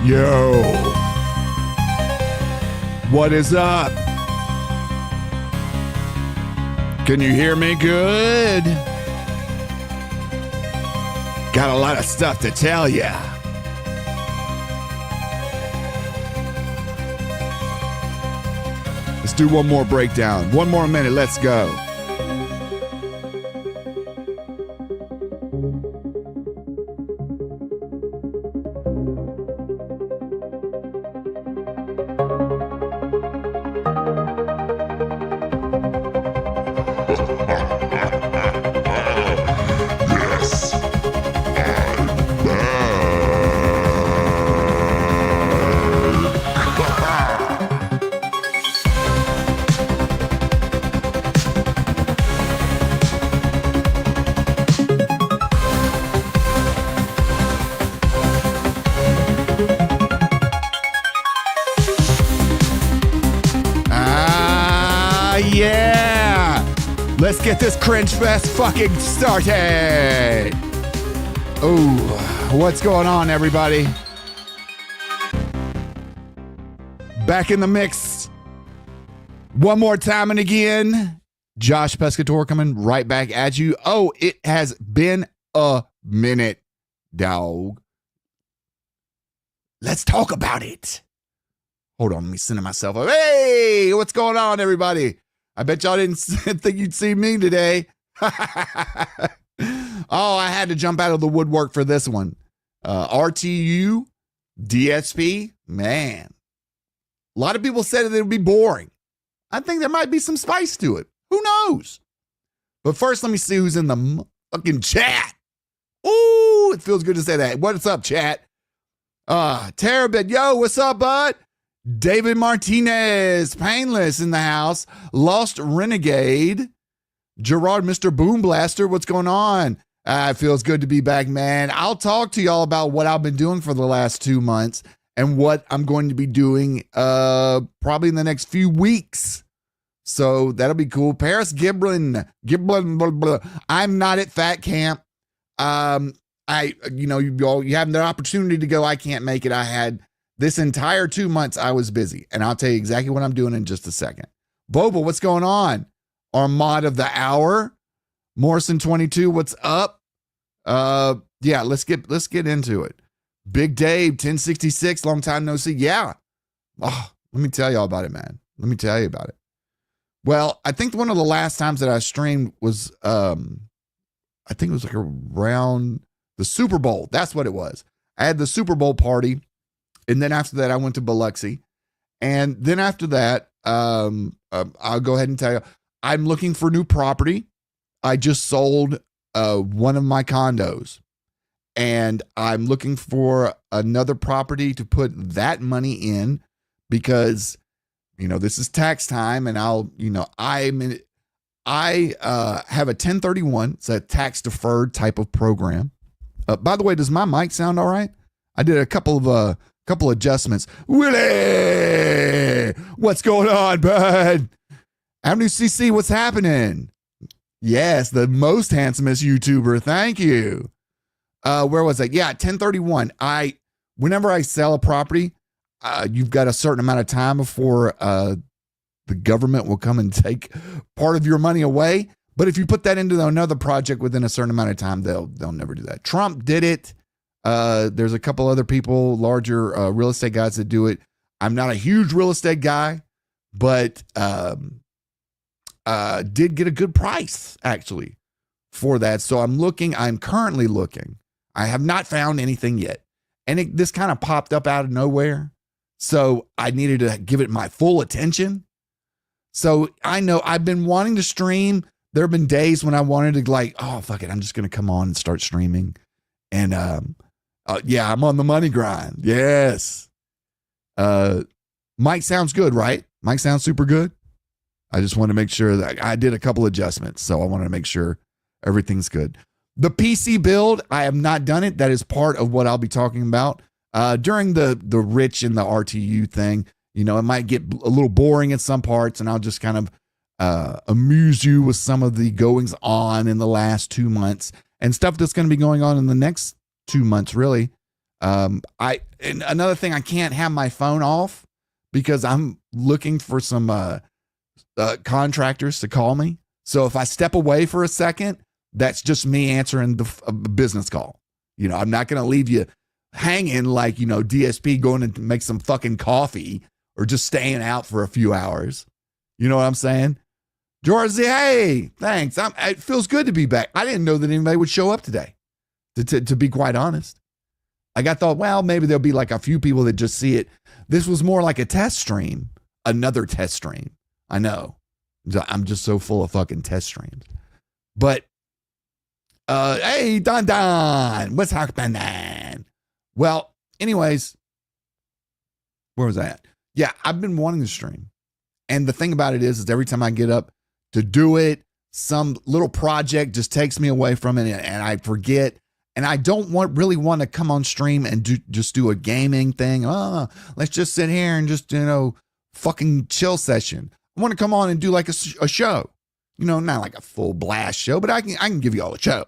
Yo. What is up? Can you hear me good? Got a lot of stuff to tell ya. Let's do one more breakdown. One more minute. Let's go. Let's get this cringe fest fucking started. Oh, what's going on, everybody? Back in the mix. One more time and again. JoshPescatore coming right back at you. Oh, it has been a minute, dog. Let's talk about it. Hold on, let me center myself up. Hey, what's going on, everybody? I bet y'all didn't think you'd see me today. Oh, I had to jump out of the woodwork for this one. RTU, DSP, man. A lot of people said it would be boring. I think there might be some spice to it. Who knows? But first, let me see who's in the fucking chat. Ooh, it feels good to say that. What's up, chat? Terabit, yo, what's up, bud? David Martinez, Painless in the house. Lost Renegade. Gerard, Mr. Boom Blaster, what's going on? It feels good to be back, man. I'll talk to y'all about what I've been doing for the last 2 months and what I'm going to be doing probably in the next few weeks. So that'll be cool. Paris Giblin, blah, blah. I'm not at Fat Camp. You have the opportunity to go. I can't make it. I had this entire 2 months I was busy, and I'll tell you exactly what I'm doing in just a second. Boba, what's going on? Our mod of the hour, Morrison 22, what's up? Yeah, let's get into it. Big Dave 1066, long time no see. Yeah. Oh, let me tell y'all about it, man. Let me tell you about it. Well, I think one of the last times that I streamed was I think it was like around the Super Bowl. That's what it was. I had the Super Bowl party. And then after that, I went to Biloxi. And then after that, I'll go ahead and tell you, I'm looking for new property. I just sold one of my condos. And I'm looking for another property to put that money in because, this is tax time. And I have a 1031. It's a tax deferred type of program. By the way, does my mic sound all right? I did a couple adjustments. Willie, what's going on, bud? Avenue CC, what's happening? Yes, the most handsomest YouTuber. Thank you. Where was I? Yeah, 1031. Whenever I sell a property, you've got a certain amount of time before the government will come and take part of your money away. But if you put that into another project within a certain amount of time, they'll never do that. Trump did it. There's a couple other people, larger real estate guys that do it. I'm not a huge real estate guy, but did get a good price actually for that. So I'm currently looking. I have not found anything yet. And this kind of popped up out of nowhere. So I needed to give it my full attention. So I know I've been wanting to stream. There have been days when I wanted to oh, fuck it. I'm just going to come on and start streaming. And, yeah, I'm on the money grind. Yes. Mike sounds good, right? Mike sounds super good. I just want to make sure that I did a couple adjustments. So I wanted to make sure everything's good. The PC build, I have not done it. That is part of what I'll be talking about during the Rich and the RTU thing. It might get a little boring at some parts, and I'll just kind of amuse you with some of the goings on in the last 2 months and stuff that's going to be going on in the next 2 months, really. And another thing, I can't have my phone off because I'm looking for some contractors to call me. So if I step away for a second, that's just me answering the business call. I'm not going to leave you hanging like, DSP going to make some fucking coffee or just staying out for a few hours. You know what I'm saying? Georgie, hey, thanks. It feels good to be back. I didn't know that anybody would show up today, to be quite honest. I thought, well, maybe there'll be like a few people that just see it. This was more like a test stream, another test stream. I know. I'm just so full of fucking test streams. But, hey, Don, what's happening? Well, anyways, where was I at? Yeah, I've been wanting to stream. And the thing about it is every time I get up to do it, some little project just takes me away from it and I forget. And I don't really want to come on stream and just do a gaming thing. Let's just sit here and just, fucking chill session. I want to come on and do like a show. Not like a full blast show, but I can give you all a show.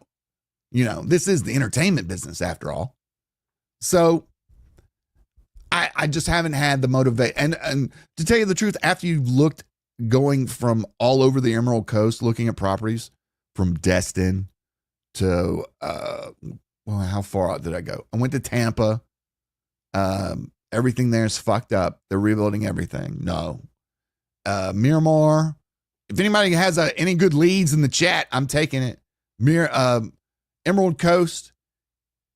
This is the entertainment business after all. So I just haven't had the motivation. And to tell you the truth, after you looked going from all over the Emerald Coast, looking at properties from Destin to, how far out did I go? I went to Tampa. Everything there is fucked up. They're rebuilding everything. No. Miramar. If anybody has any good leads in the chat, I'm taking it. Emerald Coast,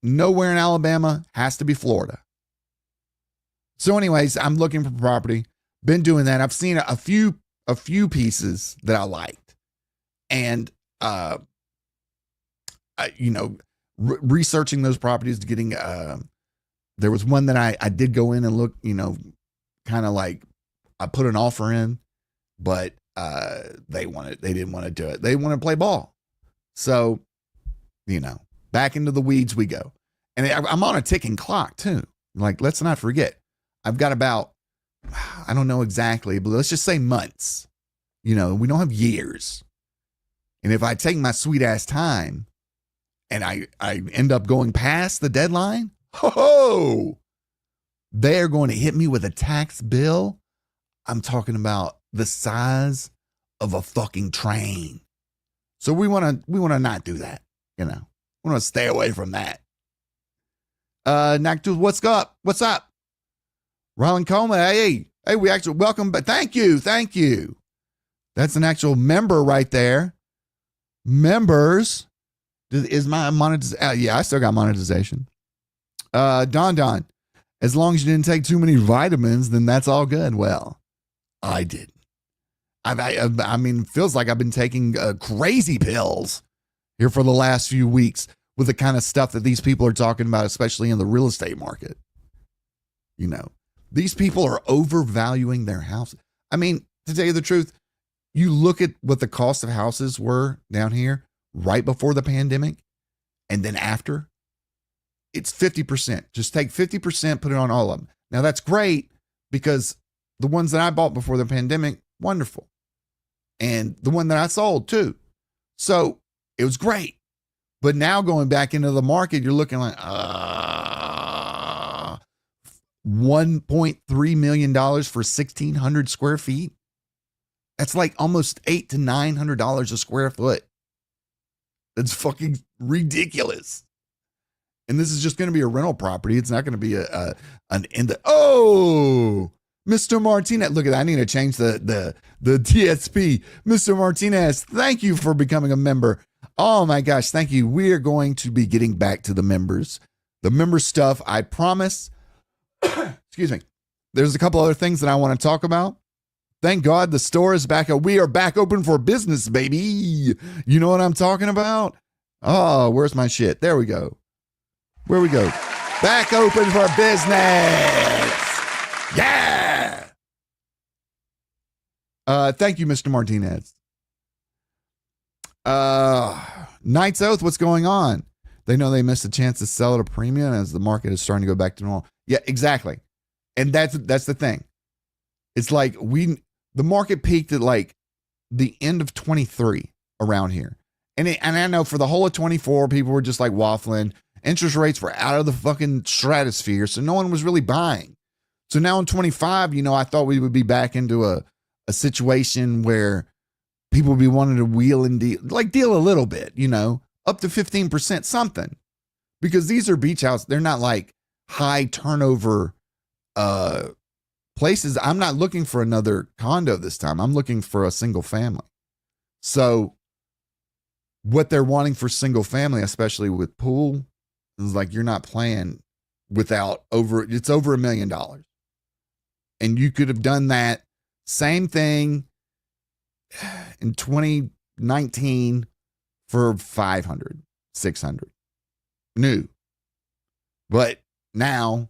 nowhere in Alabama, has to be Florida. So anyways, I'm looking for property. Been doing that. I've seen a few pieces that I liked. And, researching those properties, getting, there was one that I did go in and look, kind of like I put an offer in, but they didn't want to do it. They want to play ball. So, back into the weeds we go. And I'm on a ticking clock too. Like, let's not forget, I've got about, I don't know exactly, but let's just say months. We don't have years. And if I take my sweet ass time and I end up going past the deadline, they're going to hit me with a tax bill. I'm talking about the size of a fucking train. So we want to not do that. We want to stay away from that. Nactus, what's up? What's up? Roland Coleman, hey, we actually welcome, but thank you. That's an actual member right there. Members. Is my monetization? Yeah, I still got monetization. Don, as long as you didn't take too many vitamins, then that's all good. Well, I didn't. I mean, it feels like I've been taking crazy pills here for the last few weeks with the kind of stuff that these people are talking about, especially in the real estate market. These people are overvaluing their house. I mean, to tell you the truth, you look at what the cost of houses were down here right before the pandemic and then after, it's 50%. Just take 50%, put it on all of them. Now that's great because the ones that I bought before the pandemic, wonderful. And the one that I sold too. So it was great. But now going back into the market, you're looking like, $1.3 million for 1,600 square feet. That's like almost $800 to $900 a square foot. That's fucking ridiculous. And this is just going to be a rental property. It's not going to be Mr. Martinez. Look at that. I need to change the TSP. Mr. Martinez, thank you for becoming a member. Oh my gosh, thank you. We are going to be getting back to the members. The member stuff, I promise. Excuse me. There's a couple other things that I want to talk about. Thank God the store is back. We are back open for business, baby. You know what I'm talking about? Oh, where's my shit? There we go. Where we go? Back open for business. Yeah. Thank you, Mr. Martinez. Knight's Oath, what's going on? They know they missed a chance to sell at a premium as the market is starting to go back to normal. Yeah, exactly. And that's the thing. It's like the market peaked at like the end of 23 around here. And I know for the whole of 24, people were just like waffling Interest rates were out of the fucking stratosphere, so no one was really buying. So now in 25, I thought we would be back into a situation where people would be wanting to wheel and deal a little bit, up to 15%, something. Because these are beach houses. They're not like high turnover places. I'm not looking for another condo this time. I'm looking for a single family. So what they're wanting for single family, especially with pool, is like you're not playing without it's over $1 million. And you could have done that same thing in 2019 for 500, 600 new. But now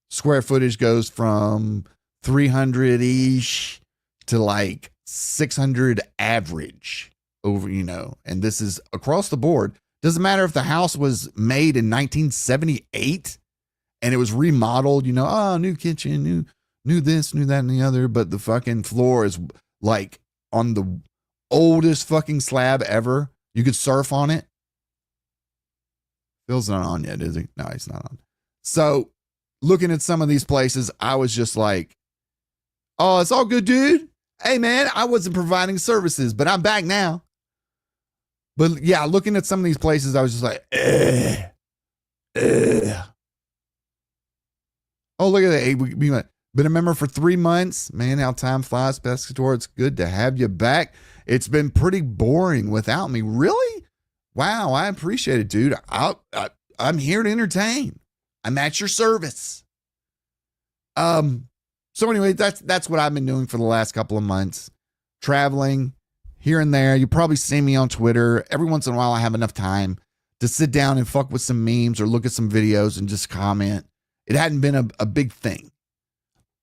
square footage goes from 300-ish to like 600 average over, and this is across the board. Doesn't matter if the house was made in 1978 and it was remodeled, new kitchen, new this, new that, and the other, but the fucking floor is like on the oldest fucking slab ever. You could surf on it. Phil's not on yet, is he? No, he's not on. So looking at some of these places, I was just like, oh, it's all good, dude. Hey, man, I wasn't providing services, but I'm back now. But yeah, looking at some of these places, I was just like, Oh, look at that. Been a member for 3 months. Man, how time flies, Pescatore. It's good to have you back. It's been pretty boring without me. Really? Wow, I appreciate it, dude. I'm here to entertain. I'm at your service. So anyway, that's what I've been doing for the last couple of months. Traveling here and there. You probably see me on Twitter. Every once in a while, I have enough time to sit down and fuck with some memes or look at some videos and just comment. It hadn't been a big thing.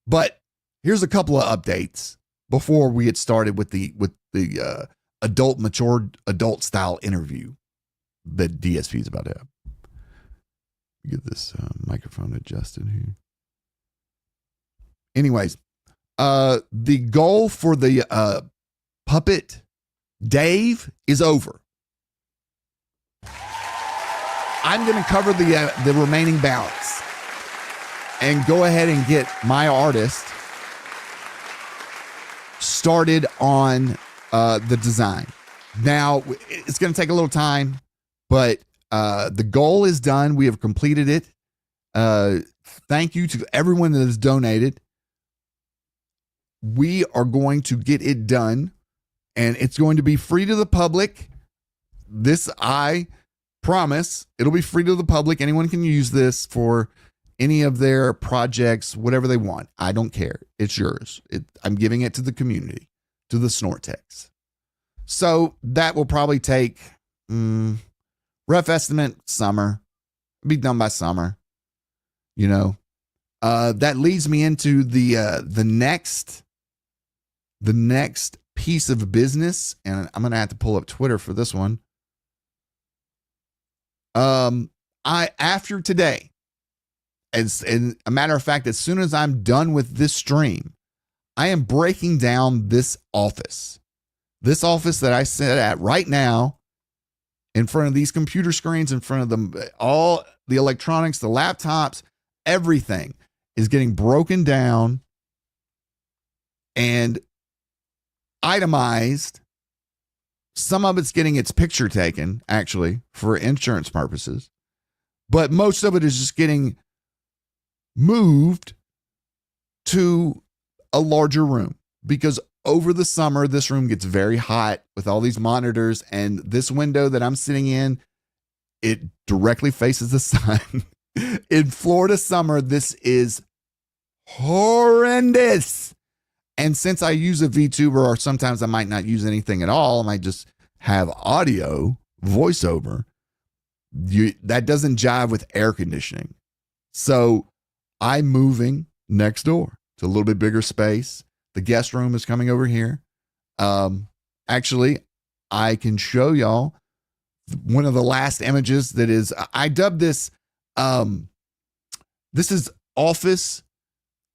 But here's a couple of updates before we get started with the mature adult style interview that DSP is about to have. Get this microphone adjusted here. Anyways, the goal for the puppet Dave is over. I'm going to cover the remaining balance and go ahead and get my artist started on the design. Now, it's going to take a little time, but the goal is done. We have completed it. Thank you to everyone that has donated. We are going to get it done, and it's going to be free to the public. This, I promise, it'll be free to the public. Anyone can use this for any of their projects, whatever they want. I don't care. It's yours. I'm giving it to the community, to the Snortex. So that will probably take, rough estimate, summer. Be done by summer. That leads me into the next piece of business, and I'm gonna have to pull up Twitter for this one. After today, and a matter of fact, as soon as I'm done with this stream, I am breaking down this office that I sit at right now, in front of these computer screens, in front of them, all the electronics, the laptops, everything is getting broken down and itemized. Some of it's getting its picture taken, actually, for insurance purposes. But most of it is just getting moved to a larger room, because over the summer, this room gets very hot with all these monitors, and this window that I'm sitting in, it directly faces the sun. In Florida summer, this is horrendous. And since I use a VTuber, or sometimes I might not use anything at all, I might just have audio, voiceover, that doesn't jive with air conditioning. So I'm moving next door to a little bit bigger space. The guest room is coming over here. Actually, I can show y'all one of the last images that is, I dubbed this, this is Office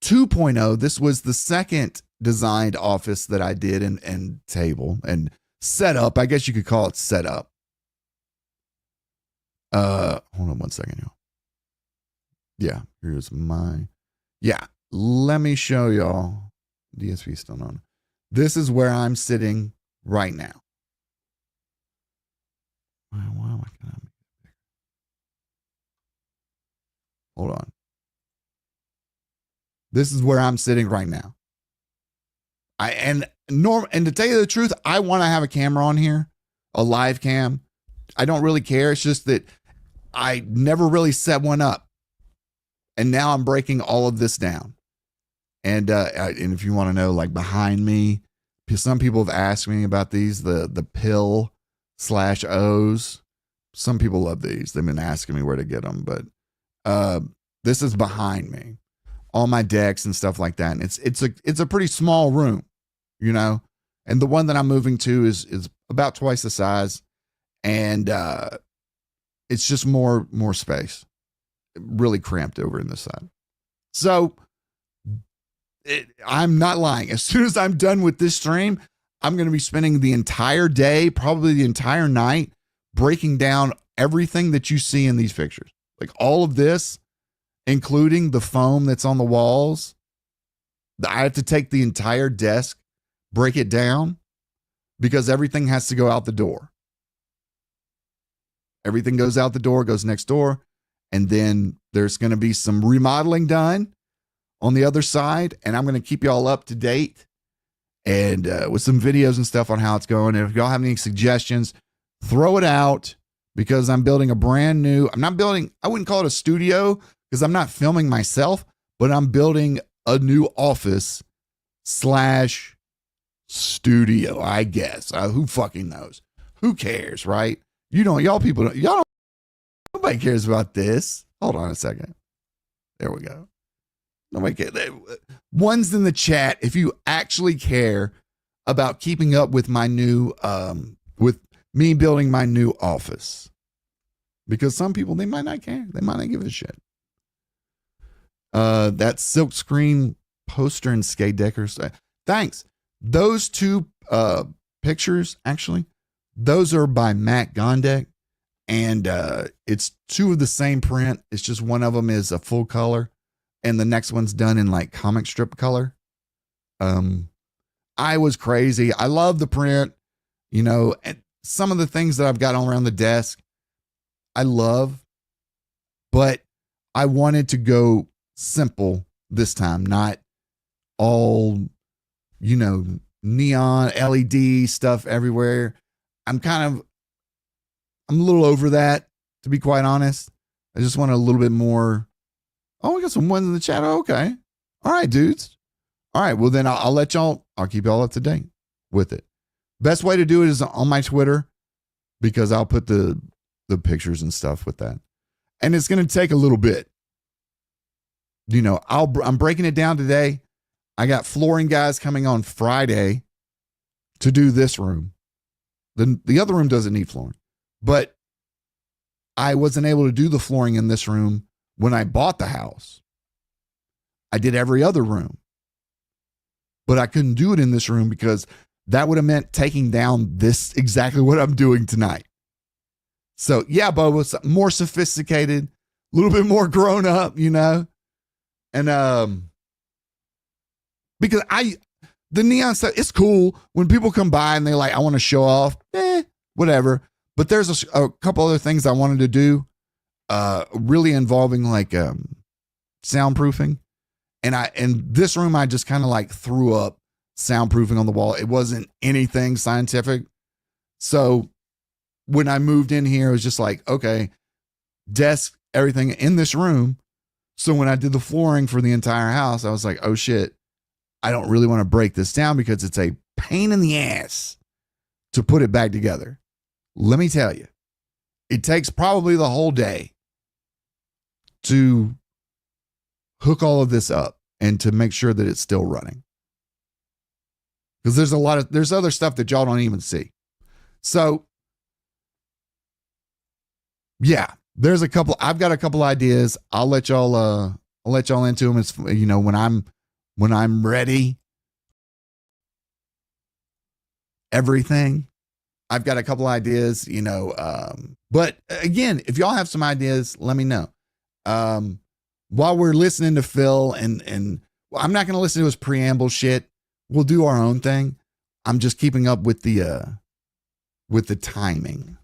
2.0. This was the second designed office that I did, and table and setup. I guess you could call it setup. hold on one second, y'all. Yeah, here's my, yeah, let me show y'all. DSP still on. This is where I'm sitting right now. Why am I gonna hold on? This is where I'm sitting right now. And to tell you the truth, I want to have a camera on here, a live cam. I don't really care. It's just that I never really set one up. And now I'm breaking all of this down. And if you want to know, like behind me, some people have asked me about these, the pill/O's. Some people love these. They've been asking me where to get them, but this is behind me, all my decks and stuff like that. And it's a pretty small room, you know. And the one that I'm moving to is about twice the size, and it's just more space. Really cramped over in this side. So I'm not lying. As soon as I'm done with this stream, I'm going to be spending the entire day, probably the entire night, breaking down everything that you see in these pictures. Like all of this, including the foam that's on the walls. I have to take the entire desk, break it down, because everything has to go out the door. Everything goes out the door, goes next door. And then there's going to be some remodeling done on the other side. And I'm going to keep y'all up to date and with some videos and stuff on how it's going. And if y'all have any suggestions, throw it out, because I'm building a brand new, I wouldn't call it a studio because I'm not filming myself, but I'm building a new office/studio, I guess. Who fucking knows? Who cares, right? Y'all don't. Nobody cares about this. Hold on a second. There we go. Nobody cares. One's in the chat if you actually care about keeping up with my new, with me building my new office. Because some people, they might not care. They might not give a shit. That silk screen poster and skate deckers. Thanks. Those two pictures, actually, those are by Matt Gondek. And it's two of the same print. It's just one of them is a full color and the next one's done in like comic strip color. I was crazy. I love the print, you know, and some of the things that I've got all around the desk, I love, but I wanted to go simple this time, not all, you know, neon LED stuff everywhere. I'm a little over that, to be quite honest. I just want a little bit more. Oh, we got some ones in the chat. Oh, okay. All right, dudes. All right. Well, then I'll keep y'all up to date with it. Best way to do it is on my Twitter, because I'll put the pictures and stuff with that. And it's going to take a little bit. You know, I'm breaking it down today. I got flooring guys coming on Friday to do this room. The other room doesn't need flooring. But I wasn't able to do the flooring in this room when I bought the house. I did every other room. But I couldn't do it in this room because that would have meant taking down this exactly what I'm doing tonight. So yeah, Bo, was more sophisticated, a little bit more grown up, you know? And because the neon stuff, it's cool when people come by and they're like, I want to show off, whatever. But there's a couple other things I wanted to do, really involving like soundproofing. And this room, I just kind of like threw up soundproofing on the wall. It wasn't anything scientific. So when I moved in here, it was just like, okay, desk, everything in this room. So when I did the flooring for the entire house, I was like, oh shit, I don't really want to break this down because it's a pain in the ass to put it back together. Let me tell you, it takes probably the whole day to hook all of this up and to make sure that it's still running. Because there's other stuff that y'all don't even see. So yeah, I've got a couple ideas. I'll let y'all into them. It's, you know, when I'm ready, everything, I've got a couple ideas, but again, if y'all have some ideas, let me know. While we're listening to Phil and I'm not going to listen to his preamble shit. We'll do our own thing. I'm just keeping up with the timing,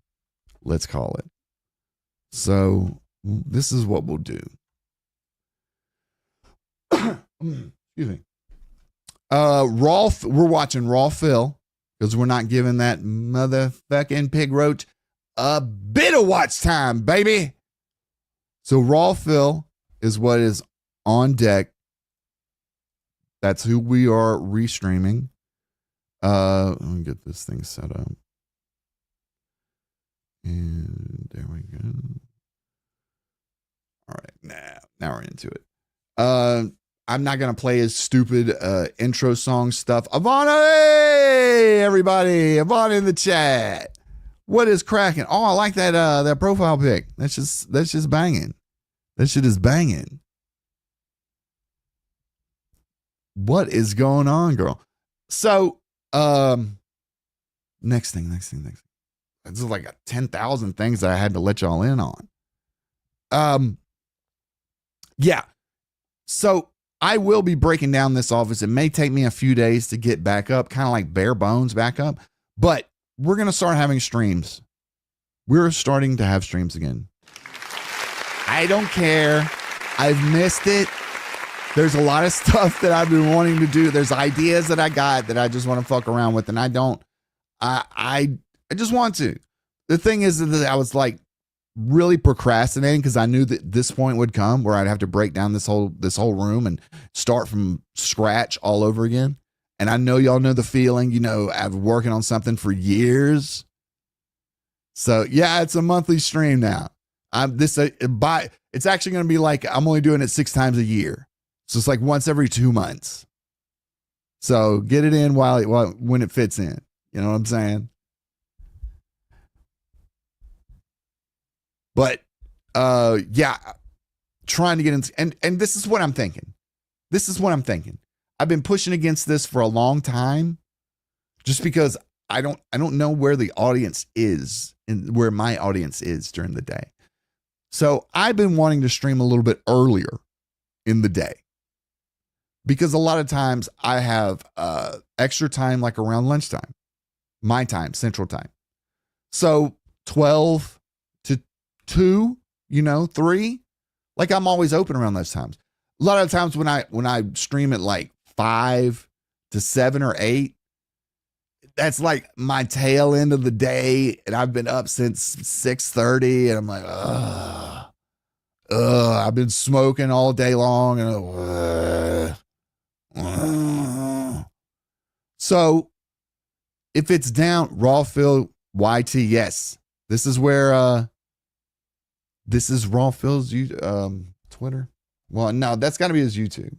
let's call it. So this is what we'll do. Excuse me. We're watching Raw Phil because we're not giving that motherfucking pig roach a bit of watch time, baby. So Raw Phil is what is on deck. That's who we are restreaming. Let me get this thing set up. And there we go. All right, now we're into it. I'm not gonna play his stupid intro song stuff. Ivana, hey everybody, Ivana in the chat. What is cracking? Oh, I like that profile pic. That's just banging. That shit is banging. What is going on, girl? So, next thing. This is like 10,000 things that I had to let y'all in on. Yeah. So I will be breaking down this office. It may take me a few days to get back up, kind of like bare bones back up, but we're going to start having streams. We're starting to have streams again. I don't care. I've missed it. There's a lot of stuff that I've been wanting to do. There's ideas that I got that I just want to fuck around with, and I don't. I just want to. The thing is that I was like really procrastinating because I knew that this point would come where I'd have to break down this whole room and start from scratch all over again. And I know y'all know the feeling. I've been working on something for years. So yeah, it's a monthly stream now. It's actually going to be like I'm only doing it 6 times a year. So it's like once every 2 months. So get it in when it fits in. You know what I'm saying? But yeah, trying to get in, and this is what I'm thinking. I've been pushing against this for a long time, just because I don't know where the audience is and where my audience is during the day. So I've been wanting to stream a little bit earlier in the day, because a lot of times I have extra time, like around lunchtime, my time, Central Time. So 12 to 2, 3, like I'm always open around those times. A lot of times when I stream at like 5 to 7 or 8, that's like my tail end of the day, and I've been up since 6:30, and I'm like, I've been smoking all day long, and so if it's down, Raw Phil YT, yes, this is where this is Raw Phil's Twitter. Well, no, that's got to be his YouTube.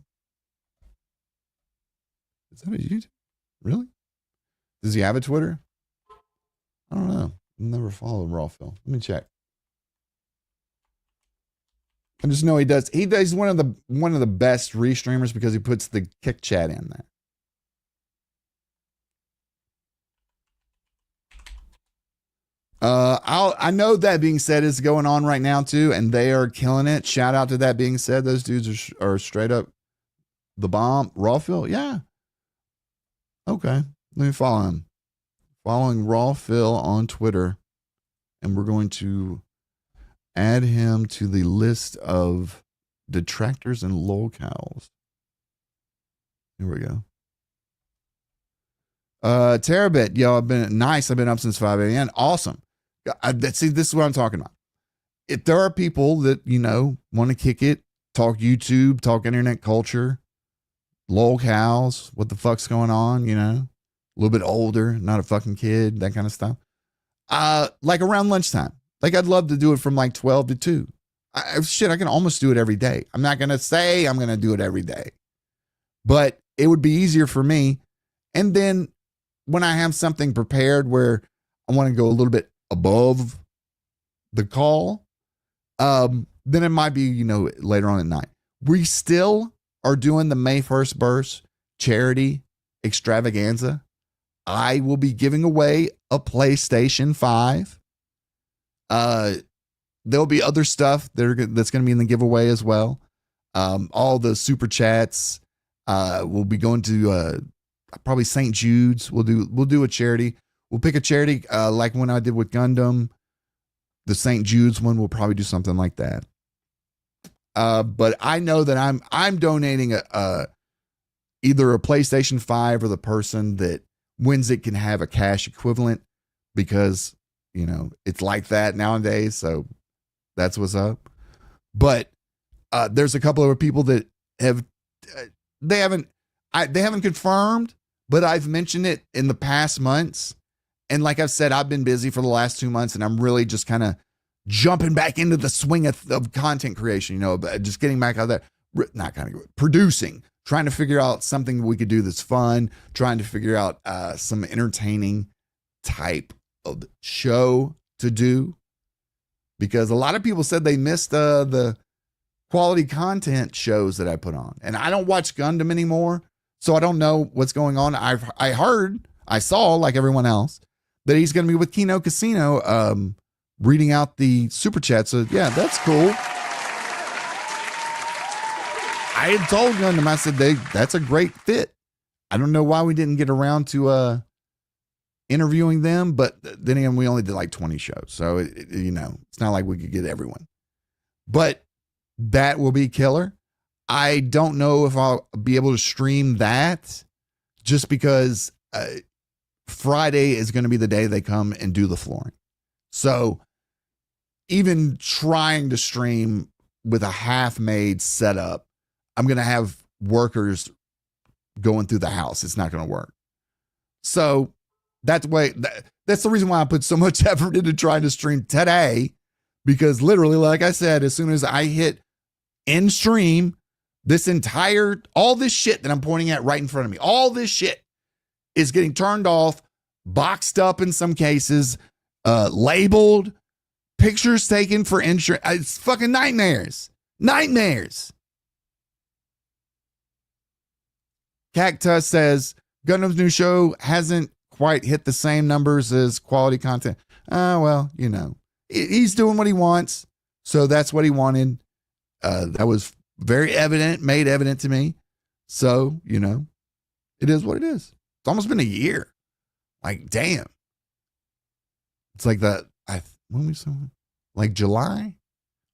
Is that his YouTube? Really? Does he have a Twitter? I don't know. I've never followed Raw Phil. Let me check. I just know he does. He's one of the best restreamers because he puts the kick chat in there. I know That Being Said is going on right now too, and they are killing it. Shout out to That Being Said. Those dudes are straight up the bomb. Raw Phil, yeah. Okay, let me follow him. Following Raw Phil on Twitter, and we're going to add him to the list of detractors and lolcows. Here we go. Terabit, yo, I've been up since 5 a.m. Awesome. See, this is what I'm talking about. If there are people that, want to kick it, talk YouTube, talk internet culture, lolcows, what the fuck's going on, a little bit older, not a fucking kid, that kind of stuff. Like around lunchtime. Like I'd love to do it from like 12 to 2. I can almost do it every day. I'm not going to say I'm going to do it every day, but it would be easier for me. And then when I have something prepared where I want to go a little bit above the call, then it might be, later on at night. We still are doing the May 1st burst charity extravaganza. I will be giving away a PlayStation 5. There'll be other stuff that's going to be in the giveaway as well. All the super chats. We'll be going to probably St. Jude's. We'll do a charity. We'll pick a charity like when I did with Gundam. The St. Jude's one, we'll probably do something like that. But I know that I'm donating either a PlayStation 5 or the person that wins it can have a cash equivalent, because it's like that nowadays. So that's what's up. But there's a couple of people that they haven't confirmed, but I've mentioned it in the past months. And like I've said, I've been busy for the last 2 months, and I'm really just kind of jumping back into the swing of content creation, just getting back out there, not kind of producing, trying to figure out something we could do that's fun, trying to figure out some entertaining type of show to do, because a lot of people said they missed the quality content shows that I put on, and I don't watch Gundam anymore, so I don't know what's going on. I saw, like everyone else, that he's going to be with Kino Casino, reading out the super chat. So yeah, that's cool. I had told Gundam, I said that's a great fit. I don't know why we didn't get around to interviewing them, but then again, we only did like 20 shows, so it's not like we could get everyone. But that will be killer. I don't know if I'll be able to stream that, just because Friday is going to be the day they come and do the flooring. So even trying to stream with a half-made setup, I'm going to have workers going through the house. It's not going to work. So that's the reason why I put so much effort into trying to stream today, because literally, like I said, as soon as I hit end stream, all this shit that I'm pointing at right in front of me, all this shit is getting turned off, boxed up in some cases, labeled, pictures taken for insurance. It's fucking nightmares. Nightmares. Cactus says Gundam's new show hasn't quite hit the same numbers as quality content. Well, he's doing what he wants. So that's what he wanted. That was very made evident to me. So, it is what it is. It's almost been a year. Like, damn. It's like when we saw it? Like July?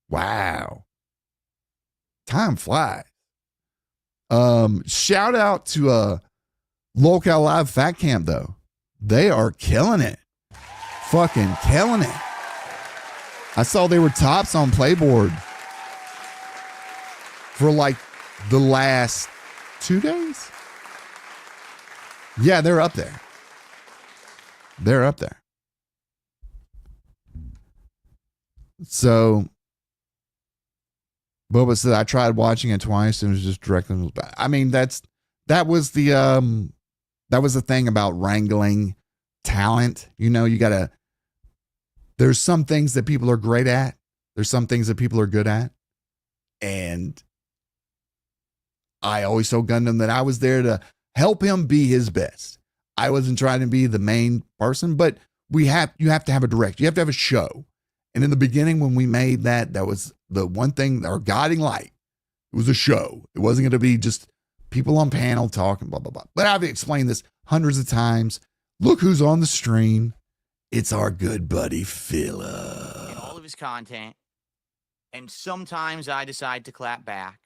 Wow. Time flies. Shout out to Local Live Fat Camp, though. They are killing it. Fucking killing it. I saw they were tops on Playboard for like the last 2 days. Yeah, they're up there. They're up there. So Boba said I tried watching it twice and it was just directly. I mean, that was the thing about wrangling talent. There's some things that people are great at. There's some things that people are good at. And I always told Gundam that I was there to help him be his best. I wasn't trying to be the main person, but you have to have a director. You have to have a show. And in the beginning, when we made that was the one thing, our guiding light. It was a show. It wasn't going to be just people on panel talking, blah, blah, blah. But I've explained this hundreds of times. Look who's on the stream. It's our good buddy, Philip. And all of his content. And sometimes I decide to clap back.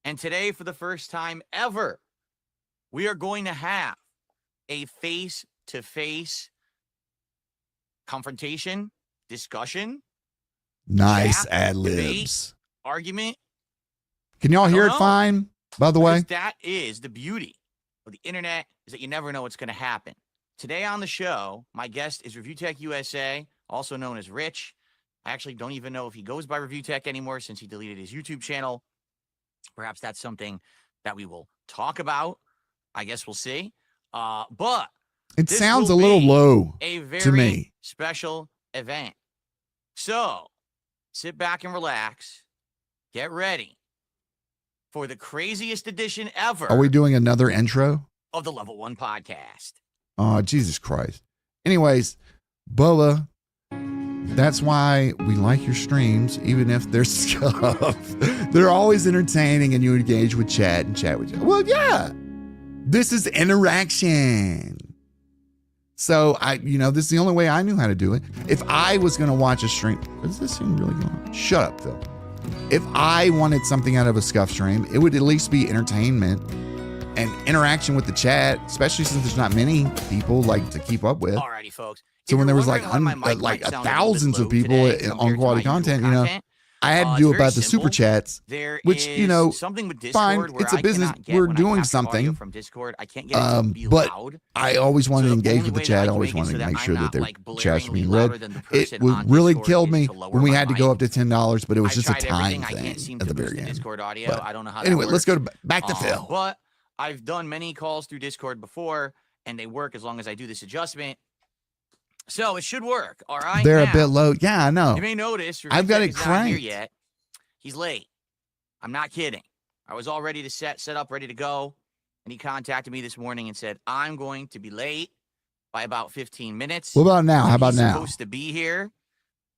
And today, for the first time ever, we are going to have a face-to-face confrontation, discussion. Nice ad-libs. Argument. Can y'all hear it fine, by the way? That is the beauty of the internet, is that you never know what's going to happen. Today on the show, my guest is Review Tech USA, also known as Rich. I actually don't even know if he goes by Review Tech anymore since he deleted his YouTube channel. Perhaps that's something that we will talk about. I guess we'll see. But it sounds a little low to me. A very special event. So sit back and relax. Get ready for the craziest edition ever. Are we doing another intro? Of the Level 1 Podcast. Oh, Jesus Christ. Anyways, Bubba, that's why we like your streams, even if they're scuffed. They're always entertaining and you engage with chat and chat with you. Well, yeah, this is interaction. So this is the only way I knew how to do it. If I was going to watch a stream, is this thing really going on? Shut up, Phil. If I wanted something out of a scuff stream, it would at least be entertainment and interaction with the chat, especially since there's not many people like to keep up with. Alrighty, folks. So when there was like thousands of people on quality content, I had to do about the super chats, which something with Discord fine. where It's a I business. cannot get We're when I doing capture audio something. from Discord. I can't get it to be But loud. I always wanted to So the engage only with the way that chat. I I can always make it wanted so to that make sure I'm that their not, chats were being blaringly louder read. than the It person on really Discord killed is me to lower when we my had to go mic. up to $10, but it was I just a tried time everything. I thing can't seem at to the boost very the end. Discord audio. But I don't know how that anyway, let's works. go back to Phil. But I've done many calls through Discord before, and they work as long as I do this adjustment. So it should work. All right. They're now, a bit low. Yeah, I know. you may notice I've got it Review Tech is not here cranked. yet. He's late. I'm not kidding. I was all ready to set up, ready to go. And he contacted me this morning and said, I'm going to be late by about 15 minutes. What about now? How about He's now? supposed to be here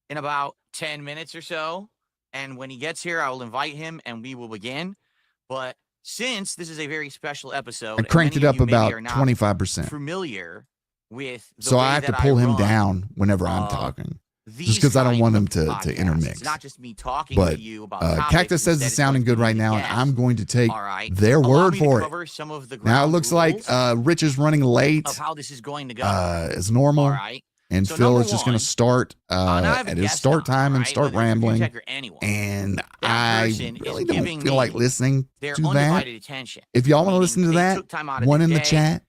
in about 10 minutes or so. And when he gets here, I will invite him and we will begin. But since this is a very special episode, I cranked it and many up of you maybe about are not 25%. familiar with the So way I have to that pull him run down whenever I'm talking. Just because I don't want him to intermix. It's not just me talking But to you about topics, Cactus says instead it's it's sounding going to good be right the now, and guest. I'm going to take All right. their Allow word me to for it. cover some of the Now it ground looks like rules Rich is running late of how this is going to go. as normal. All right. And So Phil number is just going one, to start now I have a at his guest start on, time and right? start Whether it's Review rambling. Tech or anyone. And That I person is really giving don't feel like me listening their to that. undivided attention. If y'all want to Meaning listen to they that, took time out of one their in the day, chat.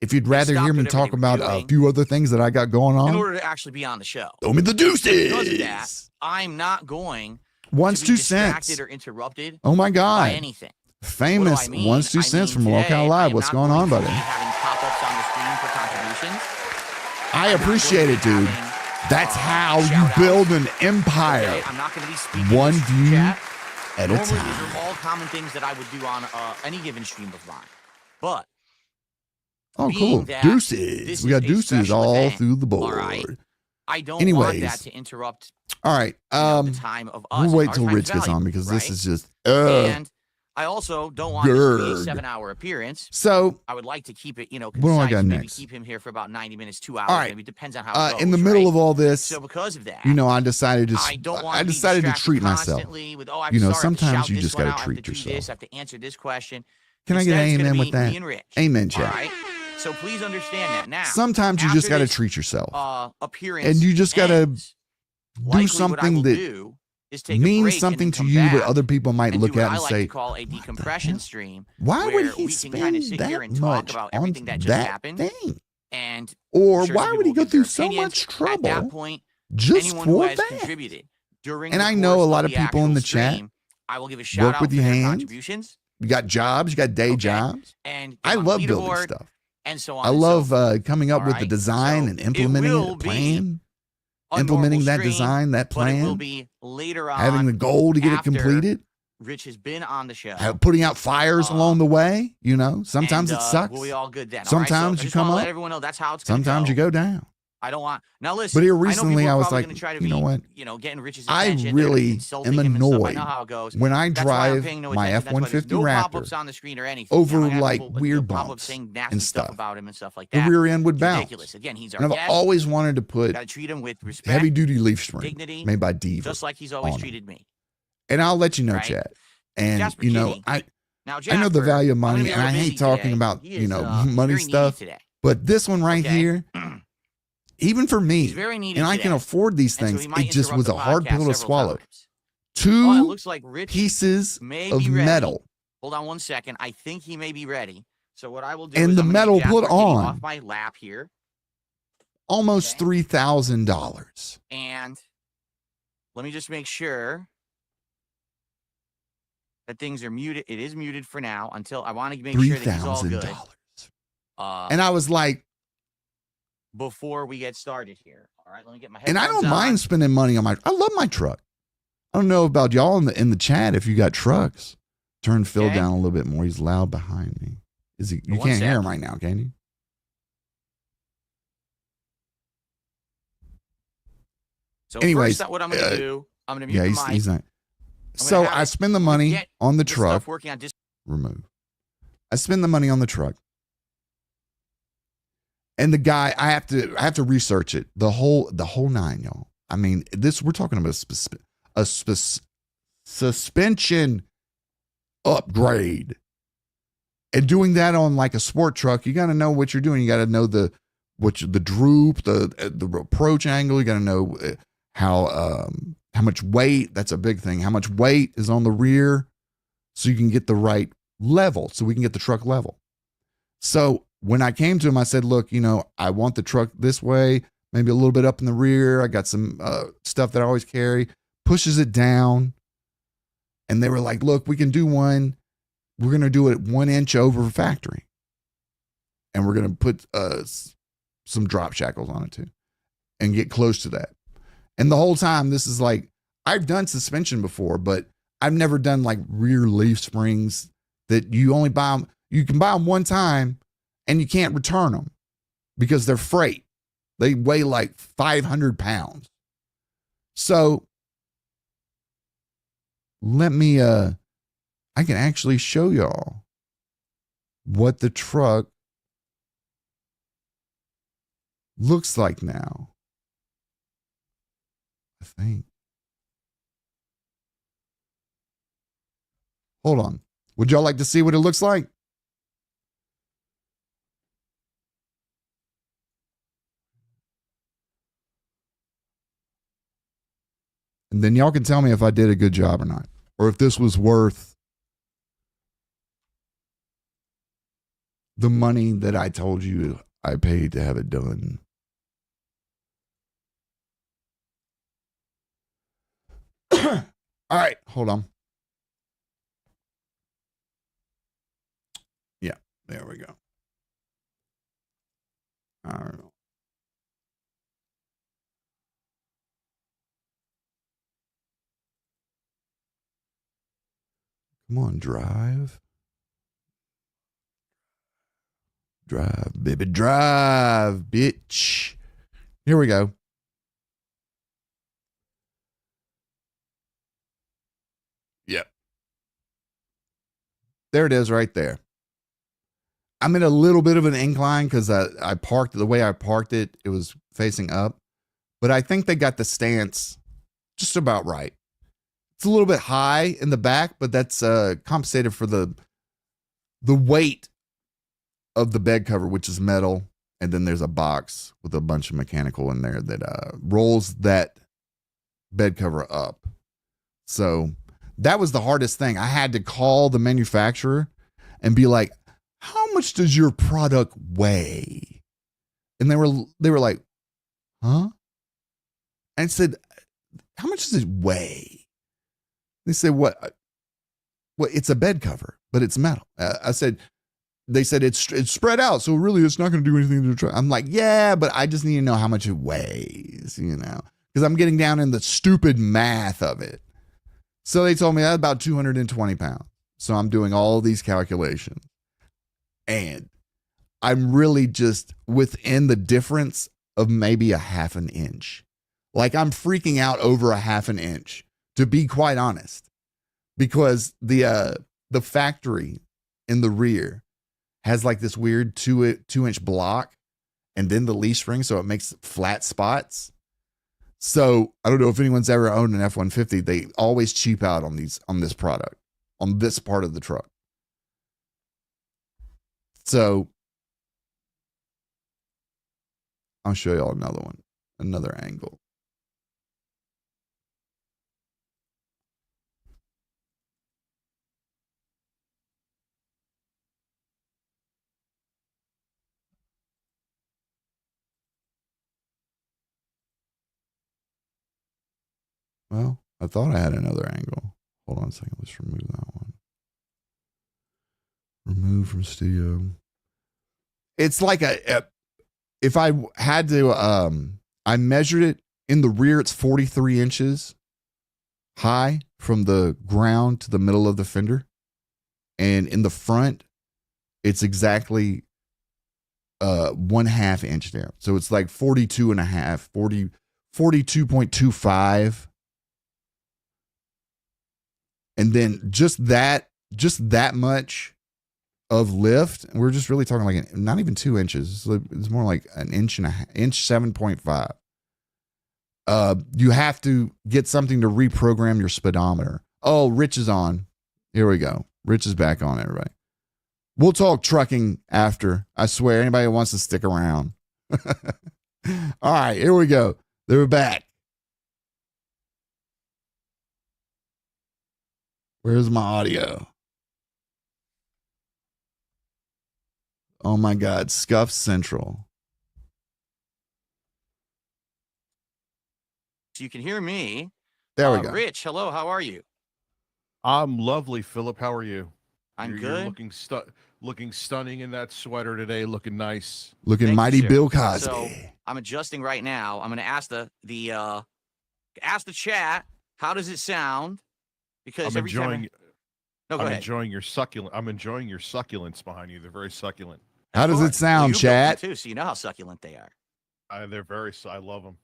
If you'd rather stopped hear me whatever talk they were about a doing few other things that I got going in on, order to actually be on the show. throw me the Because of that, deuces. I'm not going One's to be 2 distracted cents. or interrupted Oh my by God. anything. Famous What do I mean? one's 2 I cents mean, from today, Locale I Live. am What's not going on, to be buddy? having pop-ups on the screen for contributions. I I'm not appreciate going it, to be dude. having, That's how you shout-outs. build an empire. Okay, I'm not going to be speaking One in view chat. at a Normally, these time. are all common things that I would do on any given stream of mine. But Oh, being cool. that Deuces. this We got is a deuces special all event, through the all right, board. I don't want Anyways. that to interrupt All right. the time of us. We'll wait Our till time's Rich gets on valuable, because right? this is just. And I also don't want this to be a Gurg. 7-hour appearance. So, I would like to keep it, what do I concise. got Maybe next? keep him here for about 90 minutes, 2 hours. All right. Maybe it depends on how it goes, in the middle right? of all this, So because of that, I decided to. I don't want I to be decided to distracted treat myself. constantly with, I'm sorry, I have to sometimes shout you this just one got out, to I have treat to do yourself. this, I have to answer this question. Can I get Instead, an it's gonna amen be with that? Me and Rich. Amen, All chat. right? So please understand that now. Sometimes you after just got to this, treat yourself. Appearance And you just got to ends, likely do what I something will that do is take a break means and something then to come you, but back other people might and look do what at I and like say, to call a "What the decompression hell? stream. Why where would he we can kinda spend sit here that and talk much about on everything that just that happened. thing? And Or sure, why some would he people go give their through so opinions. much At that trouble point, just anyone who for has that? contributed during And the I know a course lot of of people in actual the chat stream, I will give a shout work out with for your their hands. contributions. You got jobs, you got day Okay. jobs. And I get on love the building leaderboard stuff. and so on. I and so love forth. coming up All with the right? design So and it implementing will it, be plan, a implementing normal that stream, design, that but it will plan, be later on. having the goal to get it after completed, Rich has been on the show. putting out fires along the way. Sometimes and, it sucks. We'll be all good then. Sometimes all right? So I you just come wanna up. let everyone know that's how it's going to go. Sometimes you go down. I don't want. Now listen. But here I know recently, people are I was probably like, gonna try to you know be, what? Getting Rich's I attention. They're really insulting am him and stuff. I annoyed know how it goes. when I That's why I'm drive paying no my attention. That's why F-150 there's no Raptor pop-ups on the screen or anything. over Now, I have like people, weird pop-ups bumps saying nasty and stuff stuff. about him and stuff like The that. rear end would bounce. Ridiculous. Again, he's our And I've guest. always wanted to put Got to treat him with respect, heavy duty leaf spring dignity, made by Diva. just like he's always on treated me. And I'll let you know, Right? Chad. And Jasper Kitty. I Now, know the Jasper, value of I'm gonna money, be a and I little hate busy talking today. about He is, money very needy stuff. today. But this one right Okay? here, even for me, He's very needy and I today. can afford these And so things, he might it just interrupt was the a hard podcast pill to several swallow. times. Oh, it Two looks like Rich pieces may of be ready. metal. Hold on one second. I think he may be ready. So what I will do And is the I'm gonna metal get put Jasper Kitty on. off my lap here, Almost Okay. $3,000. and let me just make sure that things are muted. It is muted for now until I want to make sure that he's all good. $3,000. And I was like, Before we get started here. All right, let me get my and I headphones don't mind on. spending money on I love my truck. I don't know about y'all in the chat if you got trucks. Turn Phil Okay. down a little bit more. He's loud behind me. You One can't hear him sec. right now, can you? So Anyways, first, what I'm going to do, I'm going to mute yeah, the mic. he's not. So I spend the money on the truck. Working on remove. I spend the money on the truck. And the guy, I have to research it. The whole nine, y'all. I mean, we're talking about a suspension upgrade. And doing that on like a sport truck, you got to know what you're doing. You got to know the droop, the approach angle. You got to know how much weight. That's a big thing. How much weight is on the rear, so you can get the right level, so we can get the truck level. So when I came to him, I said, look, I want the truck this way, maybe a little bit up in the rear. I got some stuff that I always carry, pushes it down. And they were like, look, we can do one. We're going to do it 1 inch over factory. And we're going to put some drop shackles on it too and get close to that. And the whole time, this is like, I've done suspension before, but I've never done like rear leaf springs that you only buy them. You can buy them one time and you can't return them because they're freight. They weigh like 500 pounds. So let me, I can actually show y'all what the truck looks like now. I think. Hold on. Would y'all like to see what it looks like? And then y'all can tell me if I did a good job or not, or if this was worth the money that I told you I paid to have it done. All right, hold on. Yeah, there we go. All right. Come on, drive. Drive, baby, drive, bitch. Here we go. Yep. There it is right there. I'm in a little bit of an incline because I parked the way I parked it. It was facing up. But I think they got the stance just about right. It's a little bit high in the back, but that's compensated for the weight of the bed cover, which is metal. And then there's a box with a bunch of mechanical in there that rolls that bed cover up. So that was the hardest thing. I had to call the manufacturer and be like, how much does your product weigh? And they were like, huh? And I said, how much does it weigh? They said, what? Well, it's a bed cover, but it's metal. They said it's spread out, so really it's not going to do anything to the truck. I'm like, yeah, but I just need to know how much it weighs, because I'm getting down in the stupid math of it. So they told me that's about 220 pounds. So I'm doing all these calculations. And I'm really just within the difference of maybe a half an inch. Like I'm freaking out over a half an inch, to be quite honest, because the factory in the rear has like this weird 2-inch block and then the leaf spring, so it makes flat spots. So I don't know if anyone's ever owned an F-150. They always cheap out on this product, on this part of the truck. So I'll show y'all another angle. Well, I thought I had another angle. Hold on a second. Let's remove that one. Remove from studio. It's like if I had to, I measured it in the rear. It's 43 inches high from the ground to the middle of the fender. And in the front, it's exactly 1/2 inch down. So it's like 42 and a half, 40, 42.25. And then just that much of lift. We're just really talking like not even 2 inches. It's more like an inch and a half, inch 7.5. You have to get something to reprogram your speedometer. Oh, Rich is on. Here we go. Rich is back on, everybody. We'll talk trucking after. I swear, anybody who wants to stick around. All right, here we go. They're back. Where's my audio? Oh my God, Scuffed Central. So you can hear me. There we go. Rich, hello, how are you? I'm lovely, Philip. How are you? I'm You're good. looking stunning in that sweater today. Looking nice. Looking Thank mighty you, sir. Bill Cosby. So I'm adjusting right now. I'm going to ask the chat. How does it sound? Because I'm enjoying. No, go I'm ahead. enjoying your succulent. I'm enjoying your succulents behind you. They're very succulent. How does it sound, you built them chat? too, so you know how succulent they are. They're very. I love them.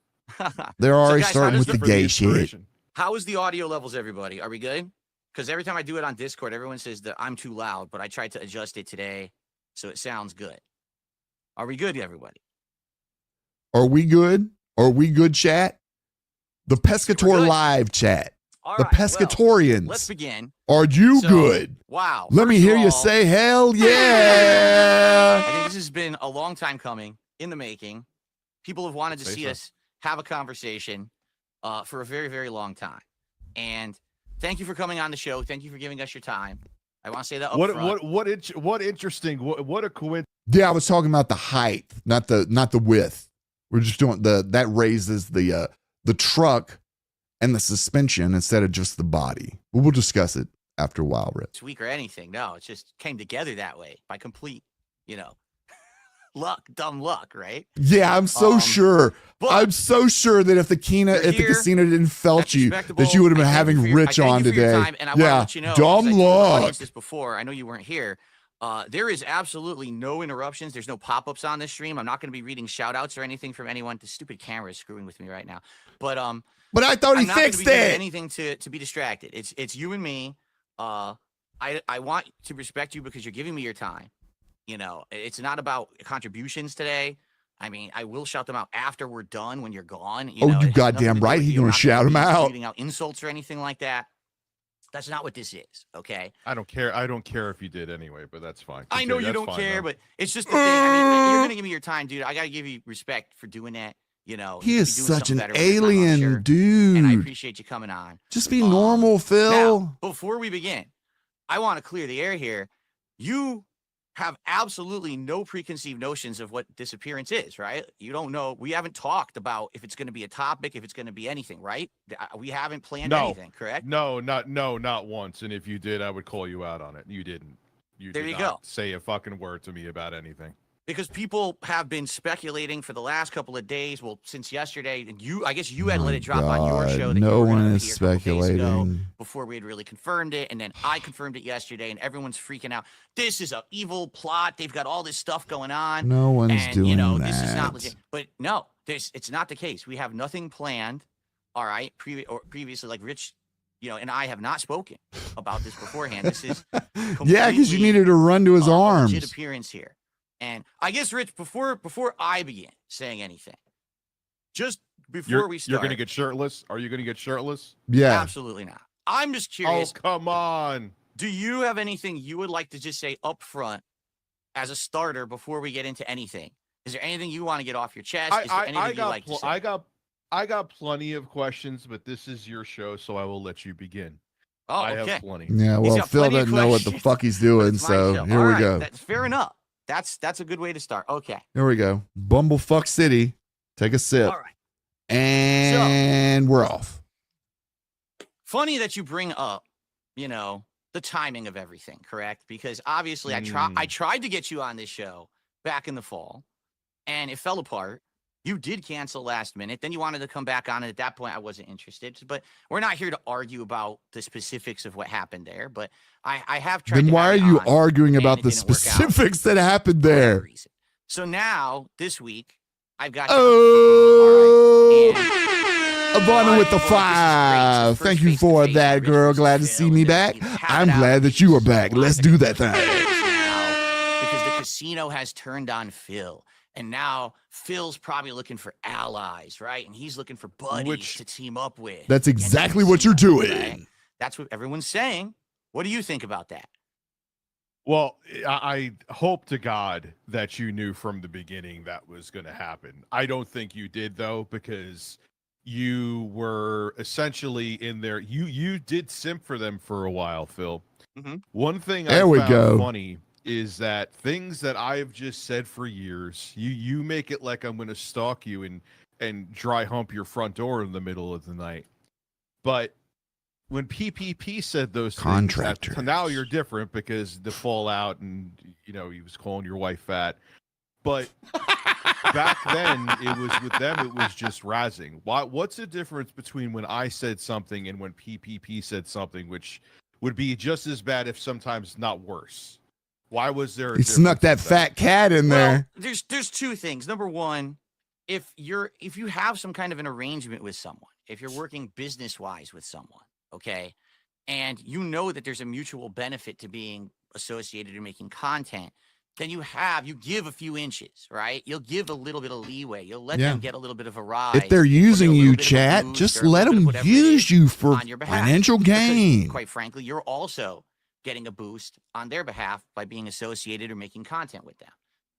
They're already guys, starting how with does the For the gay shit. inspiration. How is the audio levels, everybody? Are we good? Because every time I do it on Discord, everyone says that I'm too loud, but I tried to adjust it today, so it sounds good. Are we good, everybody? Are we good? Are we good, chat? The Pescatore good. live chat. All The right, well, Pescatorians. let's begin. Are you So, good? Wow. Let me First of hear you all, say hell I yeah. think this has been a long time coming in the making. People have wanted to Say see so. us have a conversation for a very, very long time. And thank you for coming on the show. Thank you for giving us your time. I want to say that up front. What interesting. What a coincidence. Yeah, I was talking about the height, not the width. We're just doing that raises the truck and the suspension instead of just the body. But we'll discuss it after a while, Rich. This week or anything. No, it just came together that way by complete, dumb luck, right? Yeah, I'm so sure. but I'm so sure that if the you're here, casino didn't felt that's you, respectable. that you would have been I thank having you for your- Rich I thank on you for your today. time, and I want to Yeah, let you know, dumb because I told the audience luck. this before. I know you weren't here. There is absolutely no interruptions. There's no pop-ups on this stream. I'm not going to be reading shout-outs or anything from anyone. The stupid camera is screwing with me right now. But But I thought he I'm not gonna fixed be doing it. anything to be distracted. It's you and me. I want to respect you because you're giving me your time. It's not about contributions today. I mean, I will shout them out after we're done when you're gone. Oh, it you has goddamn nothing to do right. with He's you. I'm gonna not shout 'em be out. Reading out insults or anything like that. That's not what this is, okay? I don't care. I don't care if you did anyway, but that's fine. I know you That's don't fine, care, though. but it's just the thing. I mean, you're gonna give me your time, dude. I gotta give you respect for doing that. He you is should be doing such something an better with your time, I'm alien sure. dude. And I appreciate you coming on. Just be normal, Phil. Now, before we begin, I want to clear the air here. You have absolutely no preconceived notions of what this appearance is, right? You don't know. We haven't talked about if it's going to be a topic, if it's going to be anything, right? We haven't planned anything, correct? No, not once. And if you did, I would call you out on it. You didn't. There did you not go. say a fucking word to me about anything. Because people have been speculating for the last couple of days. Well, since yesterday, and I guess you had let it drop on your show that no you were gonna one be is here a couple days ago speculating. before we had really confirmed it, and then I confirmed it yesterday, and everyone's freaking out. This is an evil plot. They've got all this stuff going on. No one's and, doing that. This is not legit. But no, it's not the case. We have nothing planned. All right, previously, like Rich, and I have not spoken about this beforehand. This is Yeah, because you needed to run to his a arms. legit appearance here. And I guess, Rich, before I begin saying anything, just before we start, You're going to get shirtless? Are you going to get shirtless? Yeah. absolutely not. I'm just curious. Oh, come on. Do you have anything you would like to just say up front as a starter before we get into anything? Is there anything you want to get off your chest? Is there anything you'd like to say? I got plenty of questions, but this is your show, so I will let you begin. Oh, I okay. have plenty. Yeah, He's well, got Phil plenty of doesn't know what the questions, fuck he's but doing, it's my so show. here All we right, go. That's fair enough. That's a good way to start. Okay. Here we go. Bumblefuck City. Take a sip. All right. And we're off. Funny that you bring up, the timing of everything, correct? Because obviously I tried to get you on this show back in the fall, and it fell apart. You did cancel last minute. Then you wanted to come back on, and at that point, I wasn't interested. But we're not here to argue about the specifics of what happened there. But I have tried. Then why are you arguing about the specifics that happened there? So now, this week, I've got. Oh. All right, Ivana with the Well, this is great. It's 5. first Thank you face to for face that, with girl. Rich Glad to versus see Phil, me and back. you have I'm it out glad that because you are so back. live Let's and do in that person thing. now because the casino has turned on Phil. And now Phil's probably looking for allies, right? And he's looking for buddies to team up with. That's against exactly the what you're casino, doing. right? That's what everyone's saying. What do you think about that? Well, I hope to God that you knew from the beginning that was going to happen. I don't think you did, though, because you were essentially in there. You did simp for them for a while, Phil. Mm-hmm. One thing There I we found go. funny is that things that I've just said for years, you make it like I'm going to stalk you and dry hump your front door in the middle of the night. But when PPP said those Contractors. things, now you're different because the fallout and he was calling your wife fat. But back then, it was with them. It was just razzing. What's the difference between when I said something and when PPP said something, which would be just as bad, if sometimes not worse? Why was there? He snuck that fat cat in there. There's two things. Number one, if you have some kind of an arrangement with someone, if you're working business wise with someone, okay, and you know that there's a mutual benefit to being associated or making content, then you give a few inches, right? You'll give a little bit of leeway. You'll let them get a little bit of a ride. If they're using you, chat, just let them use you for financial gain. Because, quite frankly, you're also getting a boost on their behalf by being associated or making content with them.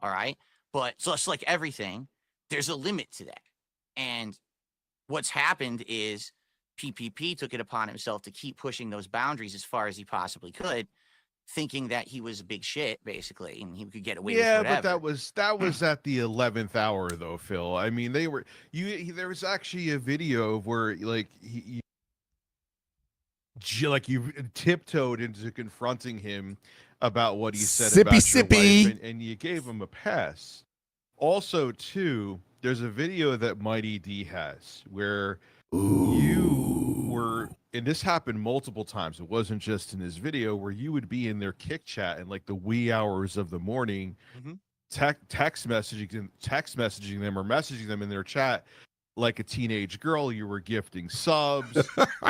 All right. But just like everything, there's a limit to that. And what's happened is PPP took it upon himself to keep pushing those boundaries as far as he possibly could, thinking that he was a big shit, basically, and he could get away with whatever. Yeah, but that was at the 11th hour, though, Phil. I mean, there was actually a video of where, like, you tiptoed into confronting him about what he said about your wife, and you gave him a pass. Also, too, there's a video that Mighty D has where you were, and this happened multiple times. It wasn't just in his video, where you would be in their kick chat in like the wee hours of the morning, text messaging them or messaging them in their chat like a teenage girl. You were gifting subs.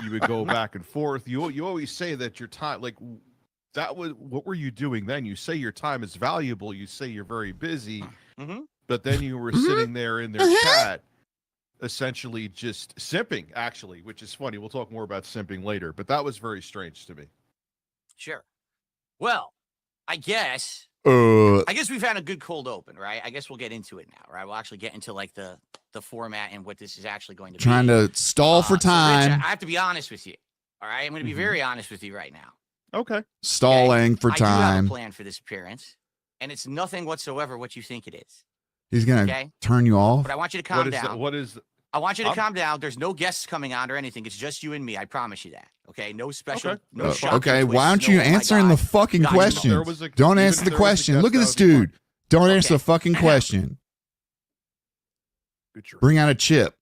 You would go back and forth. You always say that your time, like, that was, what were you doing then? You say your time is valuable. You say you're very busy, but then you were sitting there in their chat, essentially just simping, actually, which is funny. We'll talk more about simping later, but that was very strange to me. Sure. Well, I guess we've had a good cold open, right? I guess we'll get into it now, right? We'll actually get into like the format and what this is actually going to be. Trying to stall for time. So Rich, I have to be honest with you. All right. I'm going to be very honest with you right now. Okay. Stalling for I do have time. a plan for this appearance, and it's nothing whatsoever what you think it is. He's going to turn you off. But I want you to calm down. I want you to I'm calm down. There's no guests coming on or anything. It's just you and me. I promise you that. Okay? No special. Okay. No shocking Okay, twists, why aren't you answering the fucking question? Don't answer the question. Look at this dude. Don't answer the fucking question. Bring out a chip.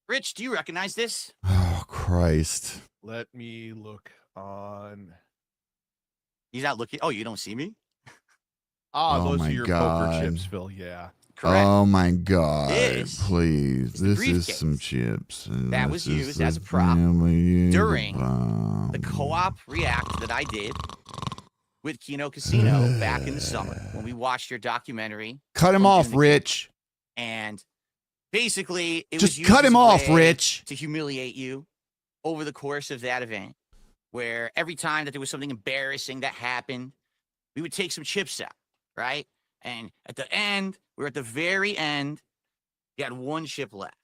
Rich, do you recognize this? Oh, Christ. Let me look on. He's not looking. Oh, you don't see me? Those are your poker chips, Phil. Yeah. Correct. Oh my God! It's Please, this is some chips. That was used as a prop during the co-op react that I did with Kino Casino back in the summer when we watched your documentary. Cut him off, Rich. And basically, it just was cut him off, Rich, to humiliate you over the course of that event, where every time that there was something embarrassing that happened, we would take some chips out, right? And at the end, we're at the very end, you had one chip left.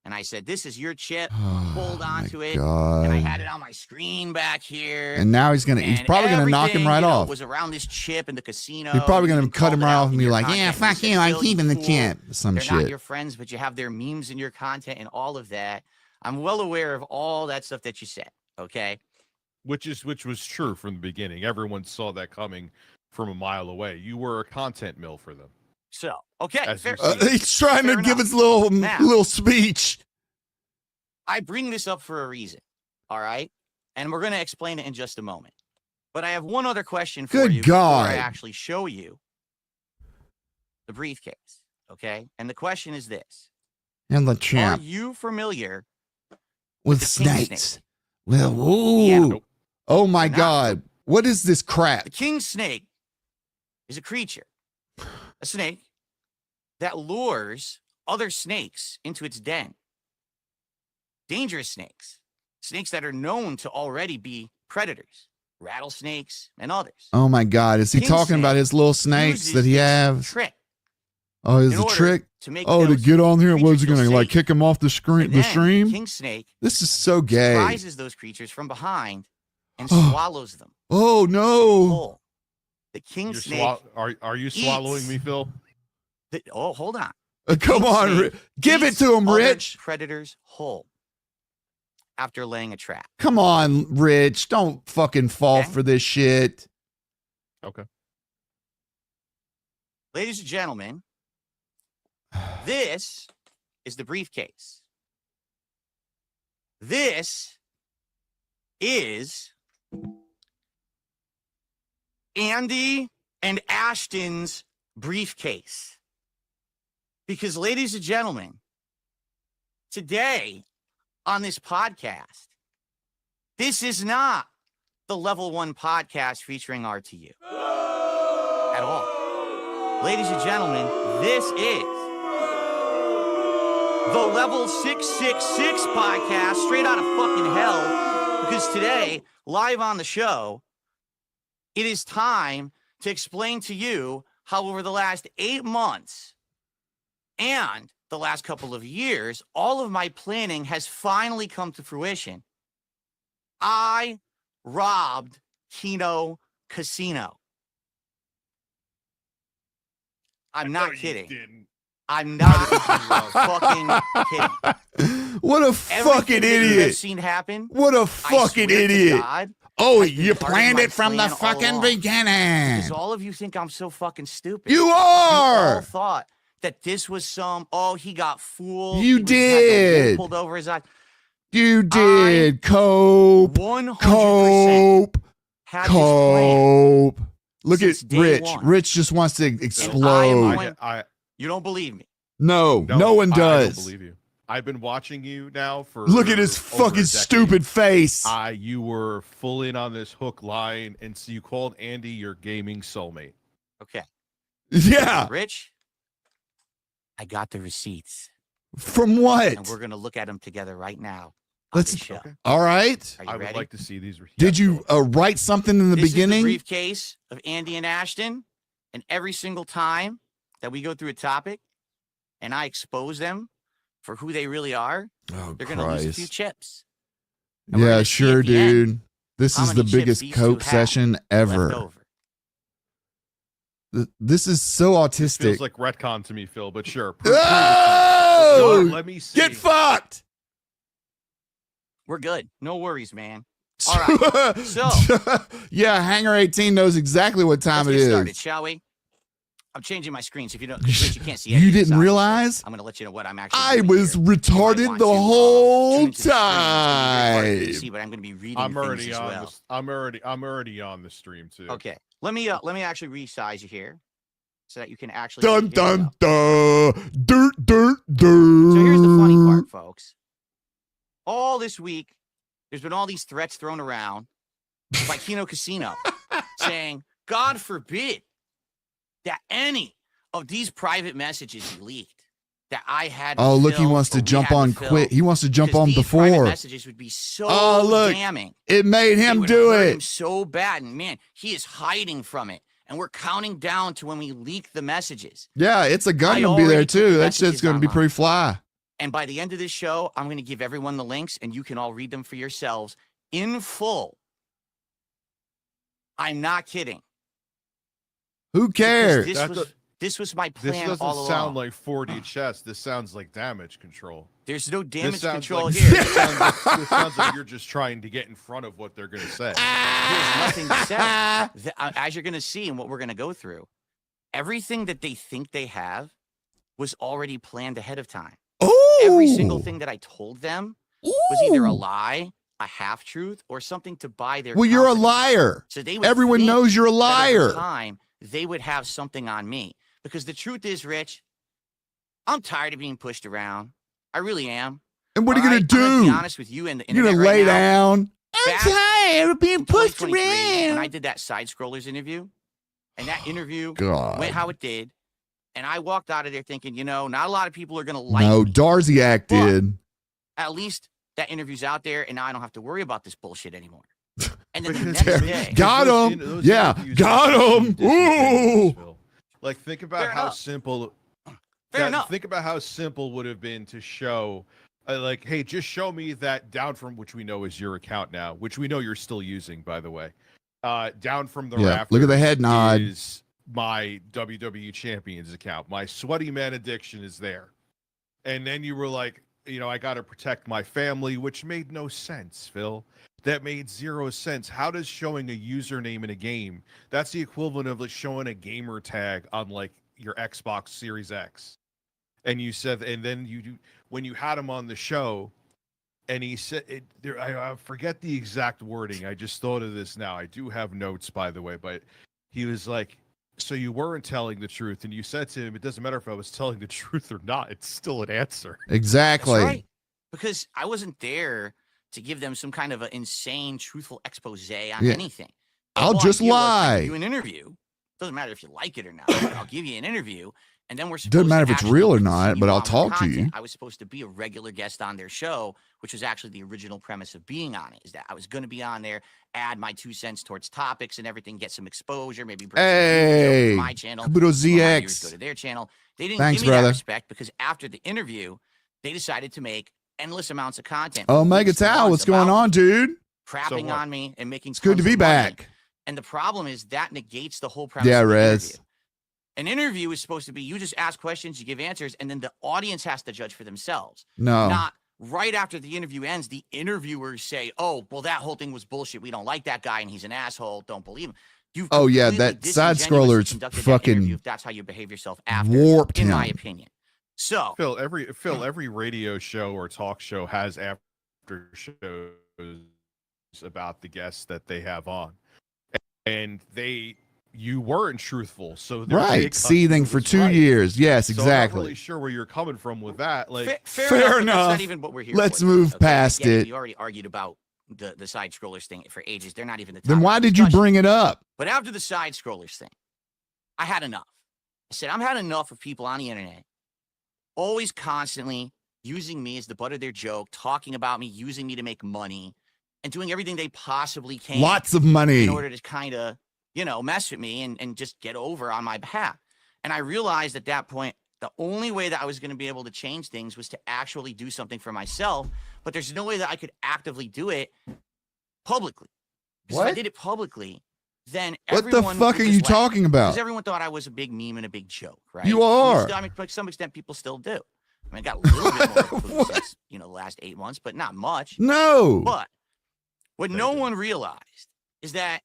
And I said, this is your chip. Hold on to it. God. And I had it on my screen back here. And now he's probably gonna knock him right off. Was around this chip in the casino. He's probably gonna cut him right off and be like, yeah, fuck you, I'm keeping the chip. Some They're shit. not your friends, but you have their memes in your content and all of that. I'm well aware of all that stuff that you said. Okay. Which was true from the beginning. Everyone saw that coming from a mile away. You were a content mill for them. So, okay. He's trying to give his little speech. I bring this up for a reason. All right. And we're going to explain it in just a moment. But I have one other question for you before I actually show you the briefcase. Okay. And the question is this. And the champ. Are you familiar with the king snakes. snake. Well, ooh. Yeah. Nope. Oh my Not- God. What is this crap? The king snake is a creature, a snake that lures other snakes into its den. Dangerous snakes, snakes that are known to already be predators, rattlesnakes and others. Oh my God. Is he King talking about snake his little snakes uses that he this has? trick Oh, is in the order trick? to make Oh, to those get on here, what is he creatures going to feel like safe. kick him off the screen? And The then stream? King snake This is so gay. surprises those creatures from behind and swallows them Oh no! whole. The king You're snake. are you swallowing me, Phil? Oh, hold on. Come king on, snake give it eats to him, other Rich. Predators whole after laying a trap. Come on, Rich. Don't fucking fall Okay. for this shit. Okay. Ladies and gentlemen, this is the briefcase. This is Andy and Ashton's briefcase. Because, ladies and gentlemen, today on this podcast, this is not the Level 1 podcast featuring RTU at all. Ladies and gentlemen, this is the Level 666 podcast, straight out of fucking hell. Because today, live on the show, it is time to explain to you how over the last 8 months and the last couple of years, all of my planning has finally come to fruition. I robbed Kino Casino. I'm not kidding. I'm not fucking kidding. What a Everything fucking that you have idiot. seen happen. What a I fucking swear to idiot. God, Oh, has been you part of planned my it from the plan all fucking along. beginning. Because all of you think I'm so fucking stupid. You You all are. thought that this was some, he got fooled. You He had the wool did. pulled over his eye. You did. Cope. 100% Cope. had this plan. Cope. Look since at day Rich. one. Rich just wants to explode. going- You don't believe me. No, no one I does. don't believe you. I've been watching you now for Look at his over a fucking decade. stupid face. You were full in on this hook line, and so you called Andy your gaming soulmate. Okay. Yeah. Rich, I got the receipts. From what? And we're going to look at them together right now. Let's- This show. Okay. All right. Are you I would ready? like to see these. Did you write something in the This is the beginning? briefcase of Andy and Ashton, and every single time that we go through a topic and I expose them for who they really are, Oh, they're going to lose a few Christ. chips. And we're Yeah, gonna see sure, at the end dude. This how is many the chips biggest these two Coke have session left ever. over. This is so This autistic. feels like retcon to me, Phil, but sure. Prove it to me. Oh! Let me see. Get fucked. We're good. No worries, man. All right. So yeah, Hanger 18 knows exactly what time let's it get is. started, shall we? I'm changing my screen, so if you don't, Rich, you can't see. You any of this, didn't obviously. realize? I'm going to let you know what I'm actually. I doing was here. You might retarded want the to, whole tune into the screen. It's gonna be very hard for you to time. see, but I'm going to be reading I'm things already as on. well. I'm already on the stream too. Okay, let me actually resize you here, so that you can actually. Dun see the video. dun dun. Dirt dirt dirt. So here's the funny part, folks. All this week, there's been all these threats thrown around by Kino Casino saying, God forbid that any of these private messages be leaked. That I had. Oh, look, he filmed wants or to we jump had on film, quick. He wants to jump because on these private before. messages would be so Oh, look. damning. It made It him would do hurt him it. so bad, and man, he is hiding from it. And we're counting down to when we leak the messages. Yeah, it's a I gun to be there already put too. the That shit's messages gonna be online. pretty fly. And by the end of this show, I'm going to give everyone the links, and you can all read them for yourselves in full. I'm not kidding. Who Because cares? this was my This plan doesn't all along. sound like 4D chess. This sounds like damage control. There's no damage sounds control like- here. This sounds like you're just trying to get in front of what they're going to say. There's nothing to say. As you're going to see and what we're going to go through, everything that they think they have was already planned ahead of time. Every single thing that I told them was either a Ooh. lie, a half truth, or something to buy their. Well, you're a confidence. liar. So they would Everyone think knows you're a that over liar. time, they would have something on me. Because the truth is, Rich, I'm tired of being pushed around. I really am. And what are you going to I'm gonna do? be honest with you and the You're internet going to lay right now. down? I'm Back tired of being in pushed 2023, when I around. did that side scrollers interview, and that interview God. went how it did, and I walked out of there thinking, you know, not a lot of people are gonna like No, me, Darziak but did. at least that interview's out there, and now I don't have to worry about this bullshit anymore. And then the Because next Terry- day, Got those him. those Yeah, interviews got are him. such additional Ooh. videos, Phil. Like, think about Fair how enough. simple. fair enough. Think about how simple would have been to show, like, hey, just show me that down from which we know is your account now, which we know you're still using, by the way. Down from the Yeah, rafters. look at the head nod. Is my WWE Champions account. My Sweaty Man Addiction is there. And then you were like, you know, I got to protect my family, which made no sense, Phil. That made zero sense. How does showing a username in a game, that's the equivalent of like showing a gamer tag on like your Xbox Series X. And you said, and then when you had him on the show, and he said, I forget the exact wording. I just thought of this now. I do have notes, by the way, but he was like, so you weren't telling the truth. And you said to him, it doesn't matter if I was telling the truth or not. It's still an answer. Exactly. That's right. Because I wasn't there to give them some kind of an insane, truthful expose on anything. I'll All I just did was lie. give you an interview. Doesn't matter if you like it or not. But I'll give you an interview, and then we're supposed Doesn't matter to if it's actually real or not, continue but I'll on with talk to you. content. I was supposed to be a regular guest on their show, which was actually the original premise of being on it. Is that I was going to be on there, add my 2 cents towards topics and everything, get some exposure, maybe bring some videos Hey, to my channel. Kabuto some of my viewers ZX. go to their channel. They didn't Thanks, give me brother. that respect because after the interview, they decided to make endless amounts of content. Oh, for Mega weeks and Tao, months what's going about on, dude? crapping what? on me and making It's good to tons be of money. back. And the problem is that negates the whole premise Yeah, of the Rez. interview. An interview is supposed to be you just ask questions, you give answers, and then the audience has to judge for themselves. No. Not right after the interview ends, the interviewers say, oh, well, that whole thing was bullshit. We don't like that guy, and he's an asshole. Don't believe him. You've Oh, yeah, completely that side disingenuously scroller's conducted that fucking interview if that's how you behave yourself after, warped in my him. opinion. So, Phil, every radio show or talk show has after shows about the guests that they have on, and you weren't truthful, so their Right. take on Seething you for was 2 right. years. Yes, So I'm not exactly. really sure where you're coming from with that. Like, fair fair enough. But enough. that's not even what we're here Let's for. move past I get it. You already argued about the side scrollers thing for ages. They're not even the topic Then why of did you discussion. bring it up? But after the side scrollers thing, I had enough. I said, I've had enough of people on the internet always constantly using me as the butt of their joke, talking about me, using me to make money, and doing everything they possibly can Lots of money. in order to kind of, mess with me and just get over on my behalf. And I realized at that point, the only way that I was going to be able to change things was to actually do something for myself. But there's no way that I could actively do it publicly. Because if I What? did it publicly, then What the everyone fuck would are just you laugh. talking about? Because everyone thought I was a big meme and a big joke, right? You And are. I mean, to some extent, people still do. I mean, I got a little bit more of a boost What? since, the last 8 months, but not much. No. But what no one realized is that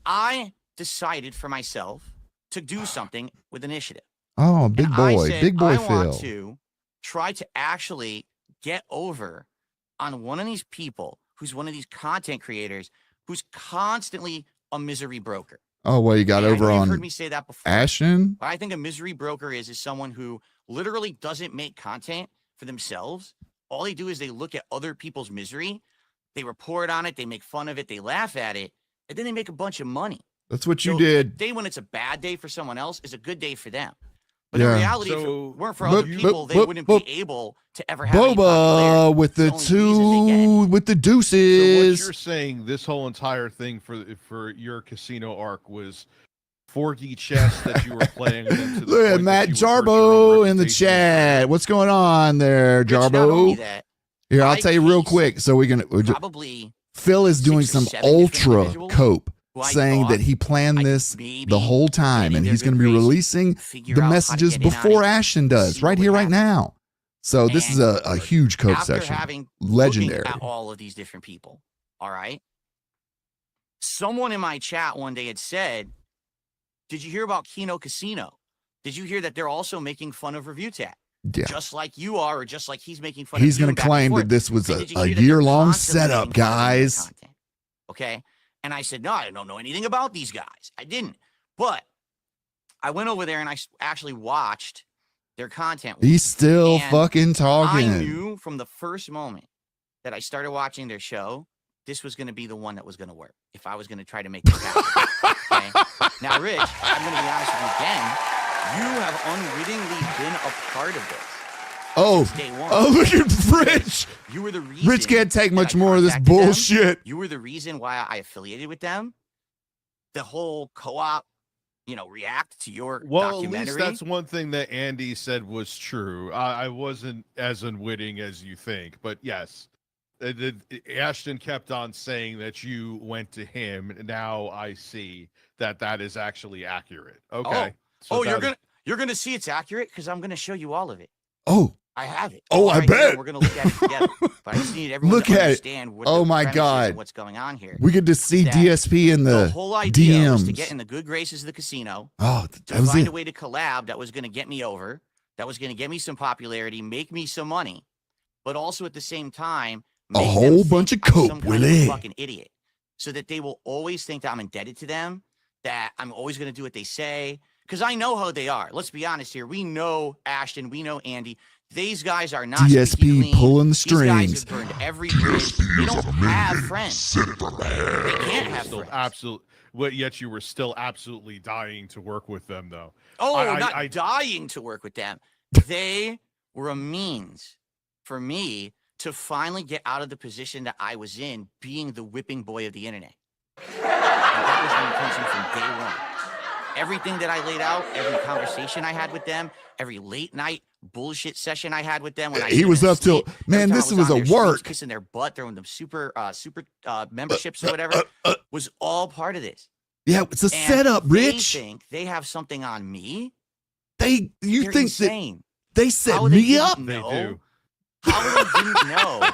I decided for myself to do something with initiative. Oh, big And I boy. said, Big boy I Phil. want to try to actually get over on one of these people who's one of these content creators who's constantly a misery broker. Oh, well, you got And I over know you've on heard me say that before. Ashton? What I think a misery broker is someone who literally doesn't make content for themselves. All they do is they look at other people's misery, they report on it, they make fun of it, they laugh at it, and then they make a bunch of money. That's what you So did. The day when it's a bad day for someone else is a good day for them. But Yeah. in reality, if So- it weren't for Boop, other people, boop, they boop, wouldn't boop. be able to ever have any Boba popularity. with the It's the only reason they get two, with the So what deuces. you're saying, this whole entire thing for your casino arc was 4D chess that you were playing against. to the Look at point Matt that you would hurt your Jarbo own in the reputation. chat. What's going on there, Rich, not only Jarbo? that, Here, I'll my tell you real case quick. So we're gonna. probably Phil is doing 6 or some 7 different ultra individuals cope, who I saying thought that he planned I this maybe the whole time, get in and their he's going to good be graces, releasing figure the out how to messages get in on before it, Ashton see does, what right would here, right happen. now. So this is And a huge cope after session, having legendary. looking at all of these different people, all right? Someone in my chat one day had said, did you hear about Kino Casino? Did you hear that they're also making fun of Review Tech? Yeah, Just like you are, or just like he's making fun he's of you. going to back and claim forth. that this was And a did you hear that they're year-long constantly setup, making fun of their guys. content? Okay. And I said, no, I don't know anything about these guys. I didn't. But I went over there and I actually watched their content. He's still And fucking talking. I knew from the first moment that I started watching their show, this was going to be the one that was going to work if I was going to try to make this happen. Okay? Now, Rich, I'm going to be honest with you again. You have unwittingly been a part of this. Oh, Day one. oh, look at Rich. You were the reason. Rich can't take that much I more of this contacted them. bullshit. You were the reason why I affiliated with them. The whole co-op, react to your Well, at documentary. least that's one thing that Andy said was true. I wasn't as unwitting as you think, but yes, Ashton kept on saying that you went to him. Now I see that is actually accurate. Okay. Oh, you're gonna see it's accurate because I'm gonna show you all of it. Oh, I have it. Oh, I Right here, bet. we're gonna look at it together. But I just need everyone Look to at it. understand what Oh the my premise is God. and what's going on here. we get to see That DSP in The the whole idea was to DMs. get in the good graces of the casino, Oh, to that was find it. a way to collab that was going to get me over, that was going to get me some popularity, make me some money, but also at the same time, A make them whole think bunch of I'm coke, some kind of Willie. a fucking idiot, so that they will always think that I'm indebted to them, that I'm always going to do what they say, because I know how they are. Let's be honest here. We know Ashton. We know Andy. These guys are not squeaky DSP clean. pulling the These guys strings. have burned every bridge. They don't have friends. They can't have Still friends. absolute. Yet you were still absolutely dying to work with them, though. Oh, I- not I- dying to work with them. They were a means for me to finally get out of the position that I was in, being the whipping boy of the internet. And that was the intention from day one. Everything that I laid out, every conversation I had with them, every late night bullshit session I had with them when I He couldn't was up till, sleep, every man, time I this was on a their streams work. kissing their butt, throwing them super memberships or whatever, was all part of this. Yeah, it's a And setup, Rich. They think they have something on me. You They're think insane. that they set How they me didn't up? They know- do. How they didn't know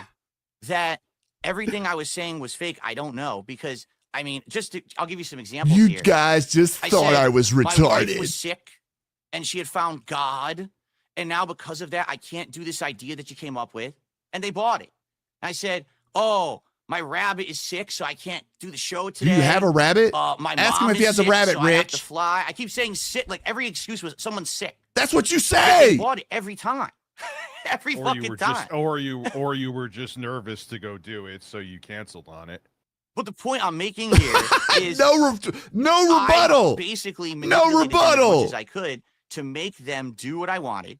that everything I was saying was fake, I don't know. Because, I mean, I'll give you some examples You here. guys just I thought said, I was My wife retarded. was sick, and she had found God. And now because of that, I can't do this idea that you came up with. And they bought it. And I said, oh, my rabbit is sick, so I can't do the show Do today. you have a rabbit? My Ask him mom if he is has a sick, rabbit, so I have to Rich. fly. I keep saying sick. Like, every excuse was someone's sick. That's what you They say. bought it every time. Every Or fucking you were time. just, or you were just nervous to go do it, so you canceled on it. But the point I'm making here is no I rebuttal. basically No manipulated them as rebuttal. much as I could to make them do what I wanted.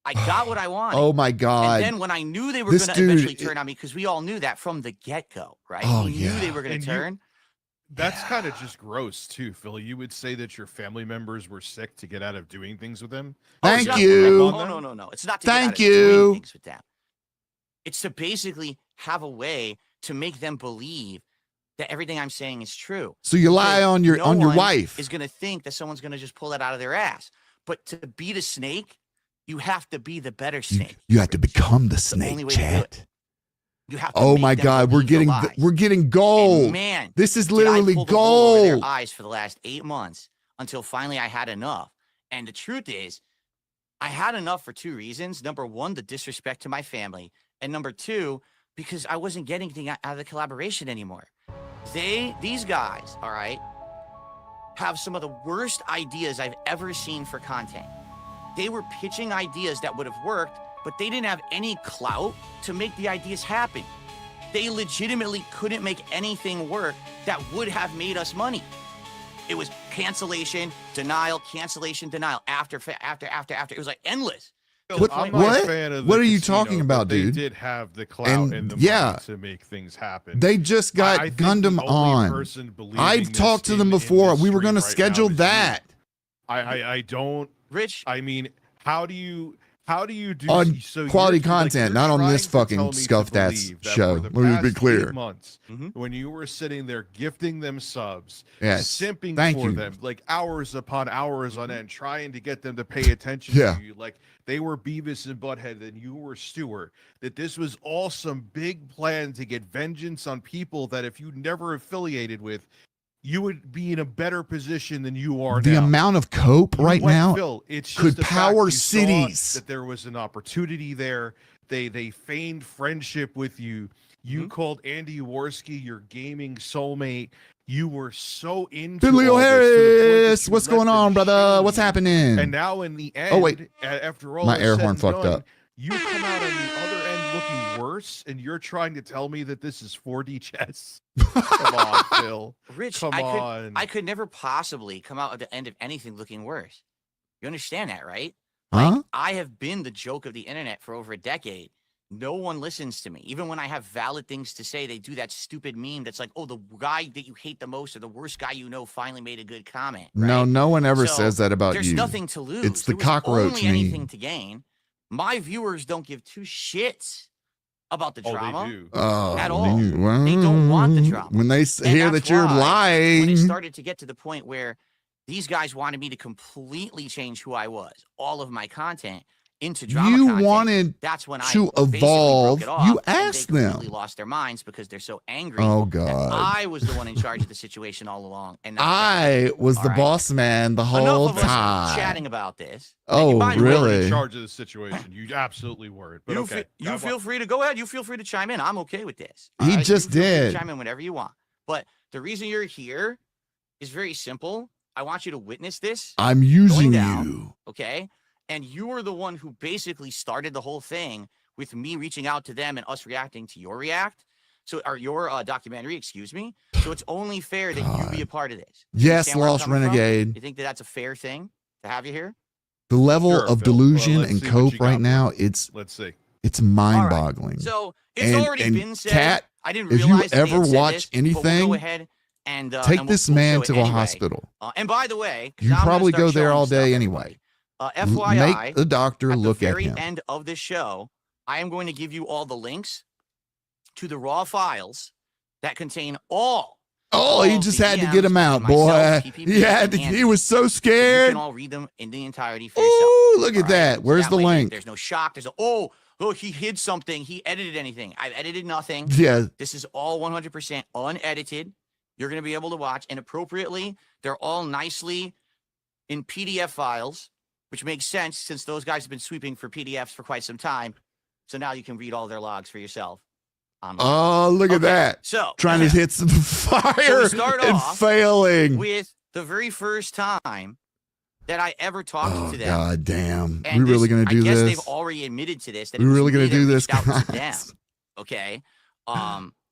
I got what I wanted. Oh my God. And then when I knew they were This going to dude- eventually turn on me, because we all knew that from the get-go, right? Oh, we knew yeah. they were going And to you- turn. That's kind of just gross too, Philly. You would say that your family members were sick to get out of doing things with them. Thank it's not- you. Oh, no. It's not to get Thank out of doing you. things with them. It's to basically have a way to make them believe that everything I'm saying is true. So you lie on your No on your one wife. is going to think that someone's going to just pull that out of their ass. But to beat a snake, you have to be the better You, snake. you have to become the the only snake, way to do it. chat. You have to Oh make my them God, believe the lies. we're getting And gold. man, This is did I literally pull the wool over their gold. eyes for the last 8 months until finally I had enough. And the truth is, I had enough for 2 reasons. Number one, the disrespect to my family. And number 2, because I wasn't getting anything out of the collaboration anymore. These guys, all right, have some of the worst ideas I've ever seen for content. They were pitching ideas that would have worked, but they didn't have any clout to make the ideas happen. They legitimately couldn't make anything work that would have made us money. It was cancellation, denial, cancellation, denial, after. It was like endless. What- I'm what? not a fan of the What are you casino, talking but about, they dude? did have the clout And, and the yeah. money to make things happen. They just got I think Gundam the only on. person believing I've this talked to them in before. this We were stream going to right now schedule is you. that I don't. Rich, I mean, how do you do On so quality you're content, not on trying this to fucking tell me to scuffed ass believe that show. for the Let me be past clear. 8 months, Mhm. when you were sitting there gifting them subs, Yes. simping Thank for you. them like hours upon hours on end, trying to get them to pay attention Yeah. to you, like they were Beavis and Butthead and you were Stewart. That this was all some big plan to get vengeance on people that if you never affiliated with, you would be in a better position than you are The now. amount of cope right What, now. Phil, it's could just the fact power you saw cities. that there was an opportunity there. They feigned friendship with you. You called Andy Worski your gaming soulmate. You were so into Finley all this to the point that Harris, you what's let going them on, brother? shame What's you. happening? And now in the end, Oh, wait. after all My is air said horn and fucked done, up. you come out on the other end looking worse, and you're trying to tell me that this is 4D chess? Come on, Phil. Rich, Come on. I could never possibly come out at the end of anything looking worse. You understand that, right? Huh? Like, I have been the joke of the internet for over a decade. No one listens to me. Even when I have valid things to say, they do that stupid meme that's like, oh, the guy that you hate the most or the worst guy you know finally made a good comment. No, right? no one ever So, says that about There's you. nothing to lose. It's the There was cockroach only anything meme. to gain. My viewers don't give two shits about the drama. They do. Oh, At all. They don't want the drama. When they hear that's that you're why lying. When it started to get to the point where these guys wanted me to completely change who I was, all of my content into drama You content, wanted that's when to I basically evolve. broke it off, You and asked they completely them. lost their minds because they're so angry Oh, that God. I was the one in charge of the situation all along. And not them. I was All the right? boss man the Enough whole of us time. chatting about this. Oh, by the You way, weren't in really? charge of the situation. You absolutely weren't. But okay. You feel free to go ahead. You feel free to chime in. I'm okay with this. He all right? just You feel free to did. chime in whenever you want. But the reason you're here is very simple. I want you to witness this, I'm using down. you. okay? And you were the one who basically started the whole thing with me reaching out to them and us reacting to your documentary, excuse me. So it's only fair that you be a part of this. You Yes, understand where I'm Lost coming from? Renegade. You think that that's a fair thing to have you here? The level Sure, of Phil. delusion Well, let's and see what cope you got right for now, us. it's Let's see. mind-boggling. So it's And- already and been said. Kat, I didn't if you realize that they ever had said watch this, but we'll anything, go ahead and take and this we'll man show it to a anyway. hospital. And by the way, 'cause You I'm gonna probably start go there showing all you stuff, day everybody. anyway. FYI, Make the doctor at look the at very him. end of this show, I am going to give you all the links to the raw files that contain all. Oh, he of just the had to DMs get him out, between myself, boy. PPP, He had and to. He Andy. was so So you scared. can all read them in the entirety for yourself. Ooh, look all at that. So Where's the way link? There's no shock. There's look, he hid something. He edited anything. I've edited nothing. Yeah. This is all 100% unedited. You're going to be able to watch, and appropriately, they're all nicely in PDF files, which makes sense since those guys have been sweeping for PDFs for quite some time. So now you can read all their logs for yourself. Oh, look at Okay, that. So Trying to hit some fire start and off failing. with the very first time that I ever talked Oh, to them. God damn. And We really going to do I guess this? they've already admitted to this. That We it was really me going to that do this, reached out to them, guys? okay?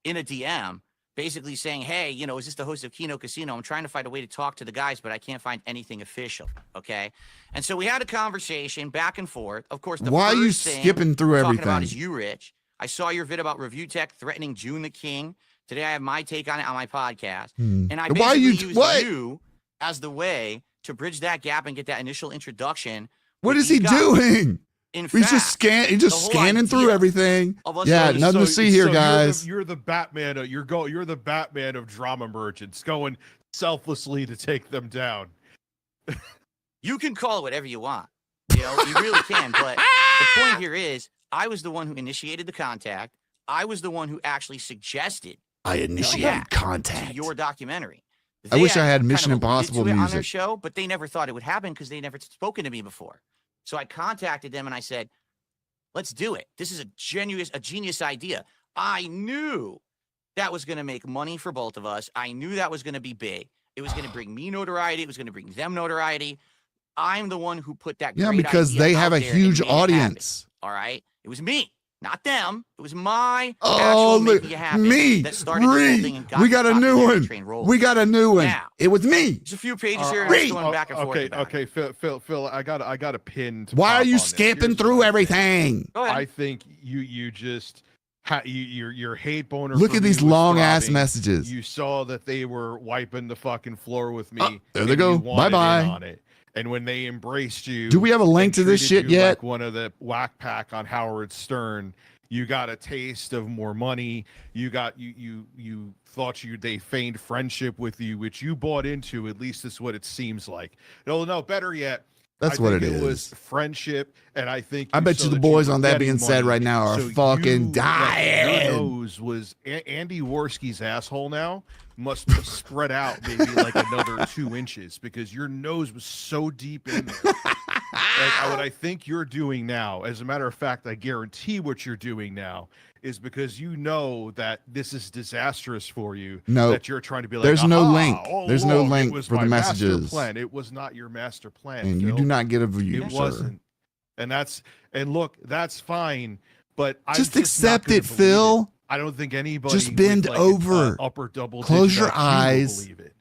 In a DM, basically saying, hey, is this the host of Kino Casino? I'm trying to find a way to talk to the guys, but I can't find anything official, okay? And so we had a conversation back and forth. Of course, the Why are you first thing skipping through I'm talking about is everything? you, Rich. I saw your vid about Review Tech threatening June the King. Today I have my take on it on my podcast. And I basically Why you? used What? you as the way to bridge that gap and get that initial introduction. What with is he these guys. doing? In He's fact, just He's just the whole scanning through idea everything. of us Yeah, going- nothing to see here, guys. You're the Batman. You're the Batman of drama merchants, going selflessly to take them down. You can call it whatever you want. You really can. But the point here is, I was the one who initiated the contact. I was the one who actually suggested I initiated to contact. your documentary. I wish I had kind Mission of alluded Impossible to it on their music. show, but they never thought it would happen because they never spoken to me before. So I contacted them and I said, let's do it. This is a genius idea. I knew that was going to make money for both of us. I knew that was going to be big. It was going to bring me notoriety. It was going to bring them notoriety. I'm the one who put that. Yeah, great because idea they out have a there and huge made it happen. audience. All right, it was me, not them. It was my Oh, actual look, making it happen me. that started this whole thing and got We got the a new popularity one. train rolling. We got a new one. Now, It was me. there's a few pages here and I'm going back and forth. Okay, Phil, I got a pin. To Why pop are you on this. skipping Here's through what I think. everything? Go ahead. I think you just your hate boner. Look for at me these was long ass throbbing. messages. You saw that they were wiping the fucking floor with me. There they and go. you wanted Bye-bye. in on it. And when they embraced you, Do we have a link and to this treated shit you yet? Like one of the whack pack on Howard Stern. You got a taste of more money. You thought they feigned friendship with you, which you bought into. At least is what it seems like. No, better yet. That's I what think it was is. friendship, and I think I bet saw you the that boys were on that getting being said money, right now are so fucking Your dying. nose was Andy Worski's asshole now must have spread out maybe like another 2 inches because your nose was so deep in there. what I think you're doing now, as a matter of fact, I guarantee what you're doing now is because you know that this is disastrous for you. No, that you're trying to be like, there's no link. Oh, There's no Lord, link it was for the my messages. master plan. It was not your master plan, And Phil. you do not get a view. It sir. wasn't. And look, that's fine. But just I'm accept it, Phil. It. I don't think anybody just bend with, like, over, upper double close your IQ will eyes, believe it.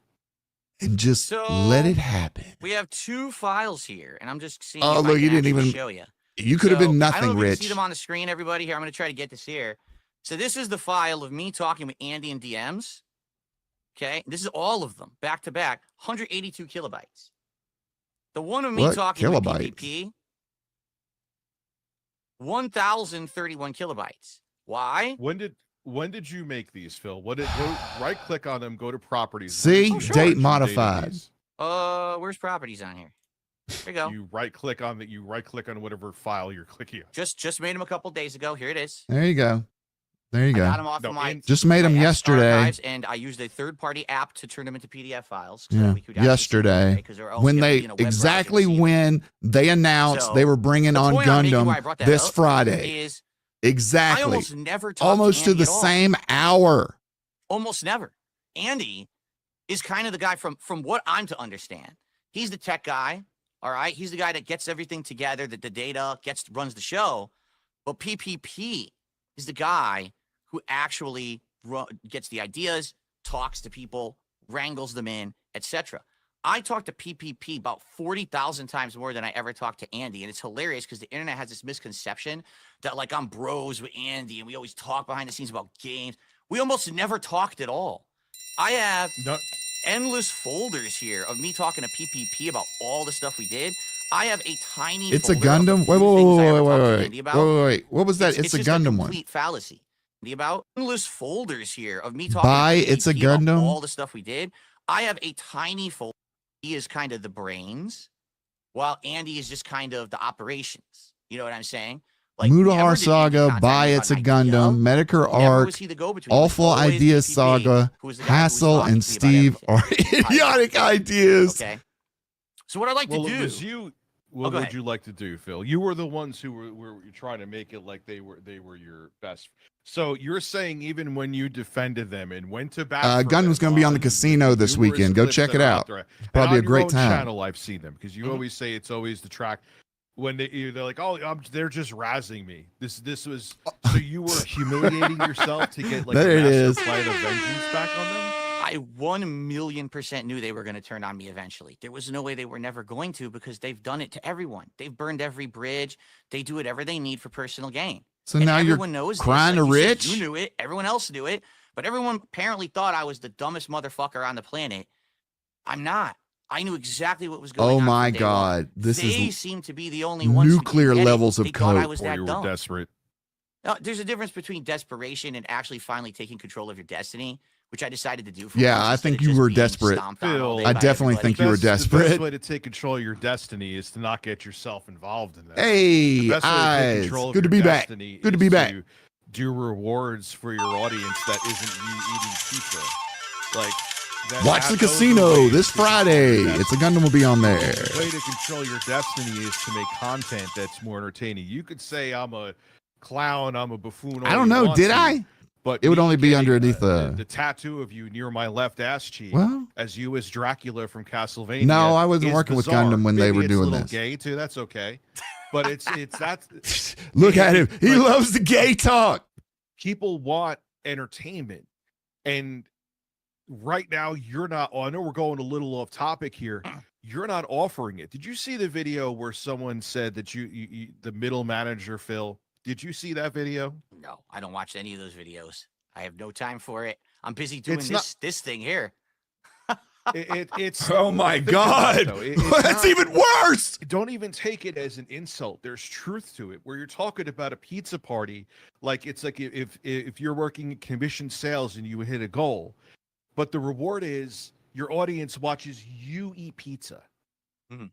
and just let it happen. We have 2 files here, and I'm just seeing. Oh, if look, I you can didn't even show you. You could have been I nothing, don't know if you Rich. can see them on the screen, everybody. Here, I'm going to try to get this here. So this is the file of me talking with Andy in DMs. Okay, this is all of them back to back, 182 kilobytes. The one of me talking with PPP, 1,031 kilobytes. Why? When did you make these, Phil? Right click on them, go to properties. See, date modified. Where's properties on here? There you go. You right click on whatever file you're clicking on. Just made them a couple days ago. Here it is. There you go. There you go. I got them off of my just made them yesterday, archives, and I used a third-party app to turn them into PDF files. So yeah, we could yesterday when they when they announced they were bringing on Gundam this Friday. Is exactly. I almost never almost to the same hour. Almost never. Andy is kind of the guy from what I'm to understand. He's the tech guy. All right. He's the guy that gets everything together, that the data runs the show. But PPP is the guy who actually gets the ideas, talks to people, wrangles them in, etc. I talk to PPP about 40,000 times more than I ever talk to Andy. And it's hilarious because the internet has this misconception that like I'm bros with Andy and we always talk behind the scenes about games. We almost never talked at all. I have endless folders here of me talking to PPP about all the stuff we did. I have a tiny It's a Gundam. Wait. What was that? It's a Gundam one. Complete fallacy. About endless folders here of me talking it's a Gundam. About all the stuff we did. I have a tiny folder. He is kind of the brains, while Andy is just kind of the operations. You know what I'm saying? Like Mudahar Saga, It's a Gundam, Medicare Arc, Awful Ideas Saga, Hassel and Steve are idiotic ideas. Okay. So what I'd like to do. What would you like to do, Phil? You were the ones who were trying to make it like they were your best. So you're saying even when you defended them and went to bat, Gundam's going to be on the casino this weekend. Go check it out. Probably a great time. Channel, I've seen them because you always say it's always the track. When they're like, oh, they're just razzing me. This was so you were humiliating yourself to get like there a it is. Flight of vengeance back on them. I 1,000,000% knew they were going to turn on me eventually. There was no way they were never going to because they've done it to everyone. They've burned every bridge. They do whatever they need for personal gain. So now you're crying to Rich? You knew it. Everyone else knew it. But everyone apparently thought I was the dumbest motherfucker on the planet. I'm not. I knew exactly what was going on. Oh my God. They seem to be the only ones nuclear levels of code. Or you were desperate. There's a difference between desperation and actually finally taking control of your destiny, which I decided to do. I think you were desperate. Phil, I definitely think you were desperate. The best way to take control of your destiny is to not get yourself involved in that. Hey, eyes. Good to be back. Good to be back. Do rewards for your audience that isn't you eating pizza. Like, watch the casino this Friday. It's a Gundam will be on there. The way to control your destiny is to make content that's more entertaining. You could say I'm a clown, I'm a buffoon. I don't know. Did I? But it would only be underneath the tattoo of you near my left ass cheek. Well, as you as Dracula from Castlevania. No, I wasn't working with Gundam when they were doing this. Gay too. That's okay. But it's that. Look at him. He loves the gay talk. People want entertainment, and right now you're not. I know we're going a little off topic here. You're not offering it. Did you see the video where someone said that you the middle manager, Phil? Did you see that video? No, I don't watch any of those videos. I have no time for it. I'm busy doing this thing here. It's oh my God. That's even worse. Don't even take it as an insult. There's truth to it. Where you're talking about a pizza party, like it's like if you're working commission sales and you hit a goal, but the reward is your audience watches you eat pizza. Mm-hmm.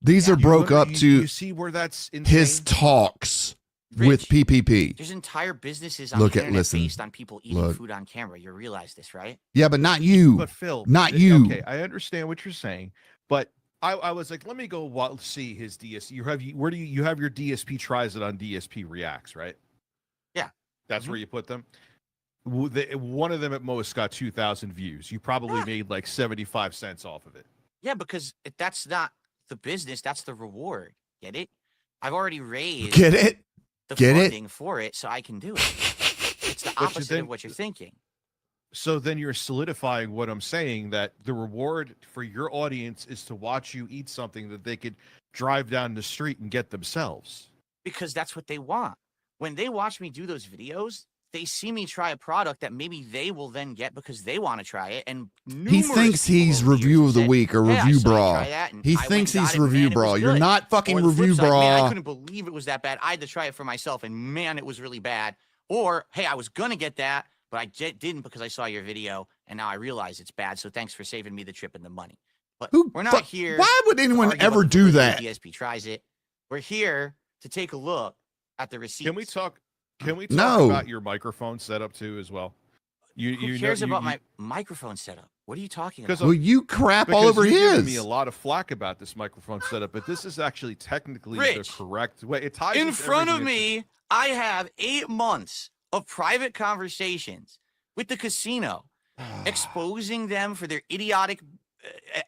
These are broke up to you see where that's insane? His talks. Rich, with PPP. There's entire businesses on the internet based on people eating food on camera. You realize this, right? Yeah, but not you. But Phil, not you. Okay, I understand what you're saying, but I was like, let me go see his DSP. Where do you have your DSP tries it on DSP Reacts, right? Yeah. That's where you put them. One of them at most got 2,000 views. You probably made like 75 cents off of it. Yeah, because that's not the business. That's the reward. Get it? I've already raised Get it? the Get it? funding for it, so I can do it. It's the opposite of what you're thinking. So then you're solidifying what I'm saying, that the reward for your audience is to watch you eat something that they could drive down the street and get themselves. Because that's what they want. When they watch me do those videos, they see me try a product that maybe they will then get because they want to try it. And He thinks he's review of the week or review bra. He thinks he's review bra. You're not fucking review bra. Man, I couldn't believe it was that bad. I had to try it for myself, and man, it was really bad. Or, hey, I was going to get that, but I didn't because I saw your video, and now I realize it's bad, so thanks for saving me the trip and the money. But we're not here. Why would anyone ever do that? DSP tries it. We're here to take a look at the receipts. Can we talk about your microphone setup too as well? Who cares about my microphone setup? What are you talking about? Well, you crap all over his. Giving me a lot of flack about this microphone setup, but this is actually technically the correct way. It ties in front of me. I have 8 months of private conversations with the casino, exposing them for their idiotic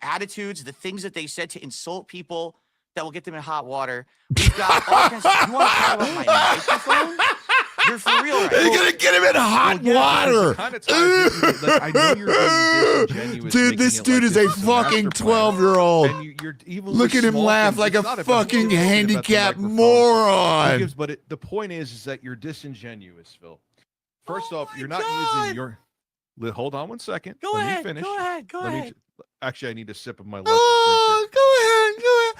attitudes, the things that they said to insult people that will get them in hot water. We've got all kinds of, you want to talk about my microphone? You're for real, right? You're gonna get him in hot water. I know you're being disingenuous, dude, this dude is a fucking 12-year-old. Look at him laugh like a fucking handicapped moron. But the point is that you're disingenuous, Phil. First off, you're not using your. Hold on one second. Let me finish. Go ahead. Actually, I need a sip of my. Go ahead.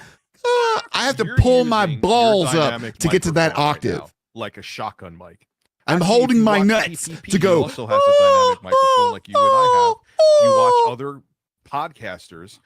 I have to pull my balls up to get to that octave. Right, like a shotgun mic. I'm holding my nuts to go. He also has a dynamic microphone like you and I have. You watch other podcasters.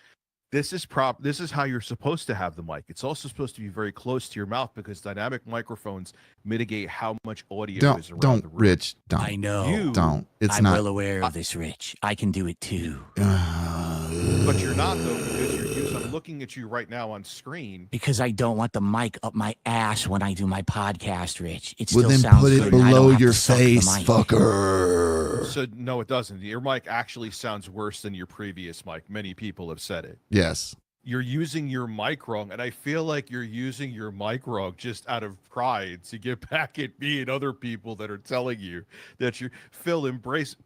This is how you're supposed to have the mic. It's also supposed to be very close to your mouth because dynamic microphones mitigate how much audio is around the room. Rich, don't. I know. Don't. I'm well aware of this, Rich. I can do it too. But you're not, though, because I'm looking at you right now on screen. Because I don't want the mic up my ass when I do my podcast, Rich. It well, still then sounds put good. it below your face, fucker. So, no, it doesn't. Your mic actually sounds worse than your previous mic. Many people have said it. Yes. You're using your mic wrong, and I feel like you're using your mic wrong just out of pride to get back at me and other people that are telling you that Phil,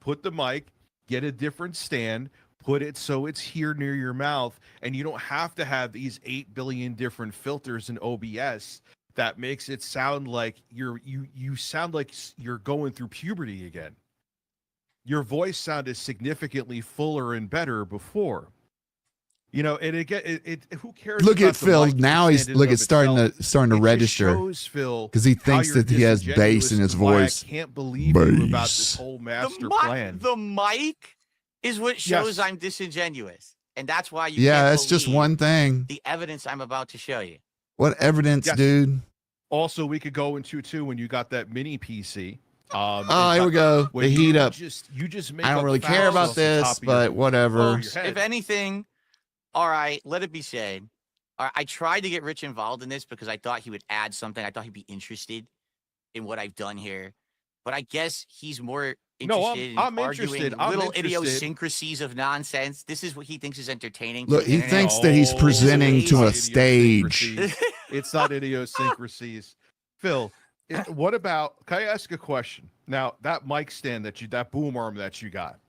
put the mic, get a different stand, put it so it's here near your mouth, and you don't have to have these 8 billion different filters in OBS that makes it sound like you sound like you're going through puberty again. Your voice sounded significantly fuller and better before. You know, and who cares? Look at Phil now. He's starting to register because he thinks that he has bass in his voice. I can't believe you about this whole master plan. The mic is what shows I'm disingenuous, and that's why you. Yeah, that's just one thing. The evidence I'm about to show you. What evidence, dude? Also, we could go into too when you got that mini PC. Here we go. The heat up. You just make I don't really care about this, but whatever. If anything. All right, let it be said. I tried to get Rich involved in this because I thought he would add something. I thought he'd be interested in what I've done here. But I guess he's more interested in arguing little idiosyncrasies of nonsense. This is what he thinks is entertaining. Look, he thinks that he's presenting to a stage. It's not idiosyncrasies. Phil, what about, can I ask a question? Now, that mic stand that boom arm that you got,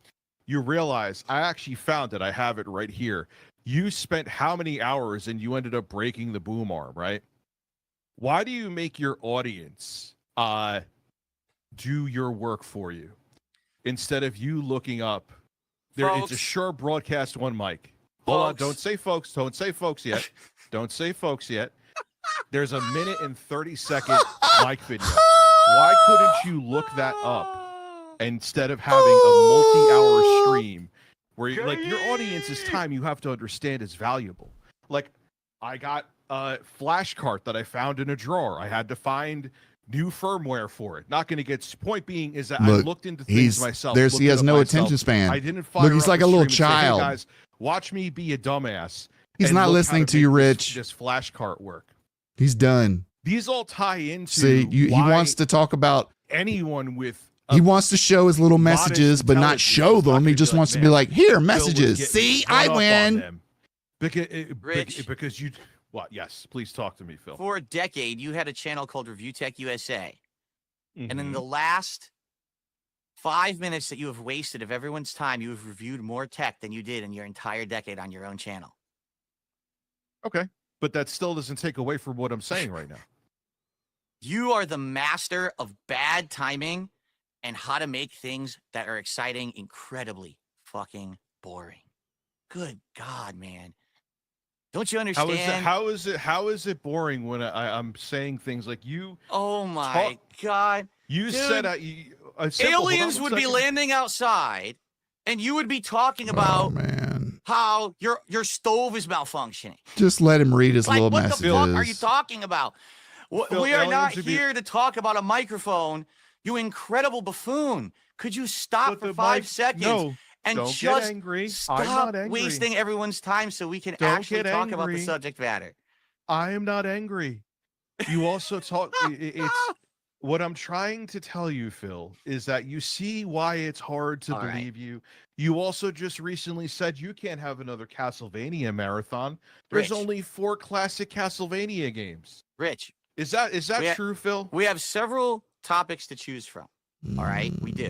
you realize I actually found it. I have it right here. You spent how many hours and you ended up breaking the boom arm, right? Why do you make your audience do your work for you instead of you looking up? It's a Shure Broadcast 1 mic. Hold on, don't say folks. Don't say folks yet. Don't say folks yet. There's a 1:30 mic video. Why couldn't you look that up instead of having a multi-hour stream? Where your audience's time, you have to understand, is valuable. Like, I got a flash cart that I found in a drawer. I had to find new firmware for it. Not going to get. Point being is that I looked into things myself. He has no attention span. I didn't find. Look, he's like a little child. Hey, guys, watch me be a dumbass He's and not look how listening to you, make Rich. This flash cart work. He's done. These all tie into See, he wants to talk about. anyone with. He wants to show his little messages, but not show them. He just wants to be like, here, messages. See, I win. Rich. You. What? Yes, please talk to me, Phil. For a decade, you had a channel called Review Tech USA. Mm-hmm. And in the last 5 minutes that you have wasted of everyone's time, you have reviewed more tech than you did in your entire decade on your own channel. Okay, but that still doesn't take away from what I'm saying right now. You are the master of bad timing and how to make things that are exciting incredibly fucking boring. Good God, man. Don't you understand? How is it boring when I'm saying things like you? Oh my God. You Dude, said aliens would be landing outside and you would be talking about how your stove is malfunctioning. Just let him read his little messages. What the fuck are you talking about? Phil, we are not here to talk about a microphone, you incredible buffoon. Could you stop for 5 seconds and don't just get angry. stop wasting everyone's time so we can actually talk about the subject matter? I am not angry. You also talk. It's what I'm trying to tell you, Phil, is that you see why it's hard to believe you. You also just recently said you can't have another Castlevania marathon. There's only 4 classic Castlevania games. Rich, is that true, Phil? We have several topics to choose from. All right, we do.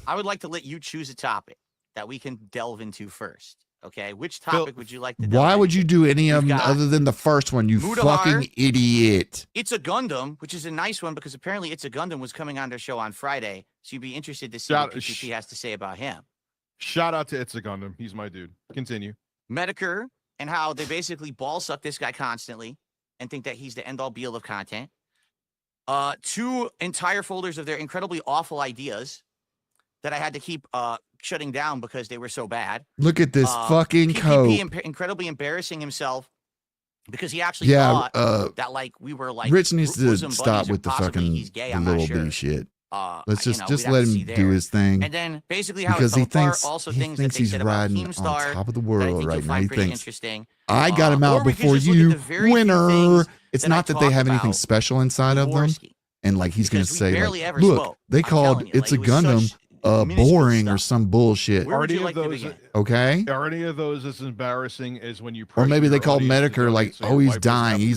I would like to let you choose a topic that we can delve into first. Okay, which topic would you like to delve into? Why would you do any of them other than the first one, you fucking idiot? It's a Gundam, which is a nice one because apparently It's a Gundam was coming on their show on Friday, so you'd be interested to see what PPP has to say about him. Shout out to It's a Gundam. He's my dude. Continue. Medicare and how they basically ball suck this guy constantly and think that he's the end-all be-all of content. 2 entire folders of their incredibly awful ideas that I had to keep shutting down because they were so bad. Look at this fucking coat. Incredibly embarrassing himself because he actually thought that like we were like Rich needs to stop with the fucking little B shit. Let's just let him do his thing. And then basically how because he thinks he's riding on top of the world right now. He thinks interesting. I got him out before you, winner. It's not that they have anything special inside of them, and like he's gonna say, like, look, they called It's a Gundam boring or some bullshit. Are any of those okay? Are any of those as embarrassing as when you? Or maybe they called Medicare like, oh, he's dying. He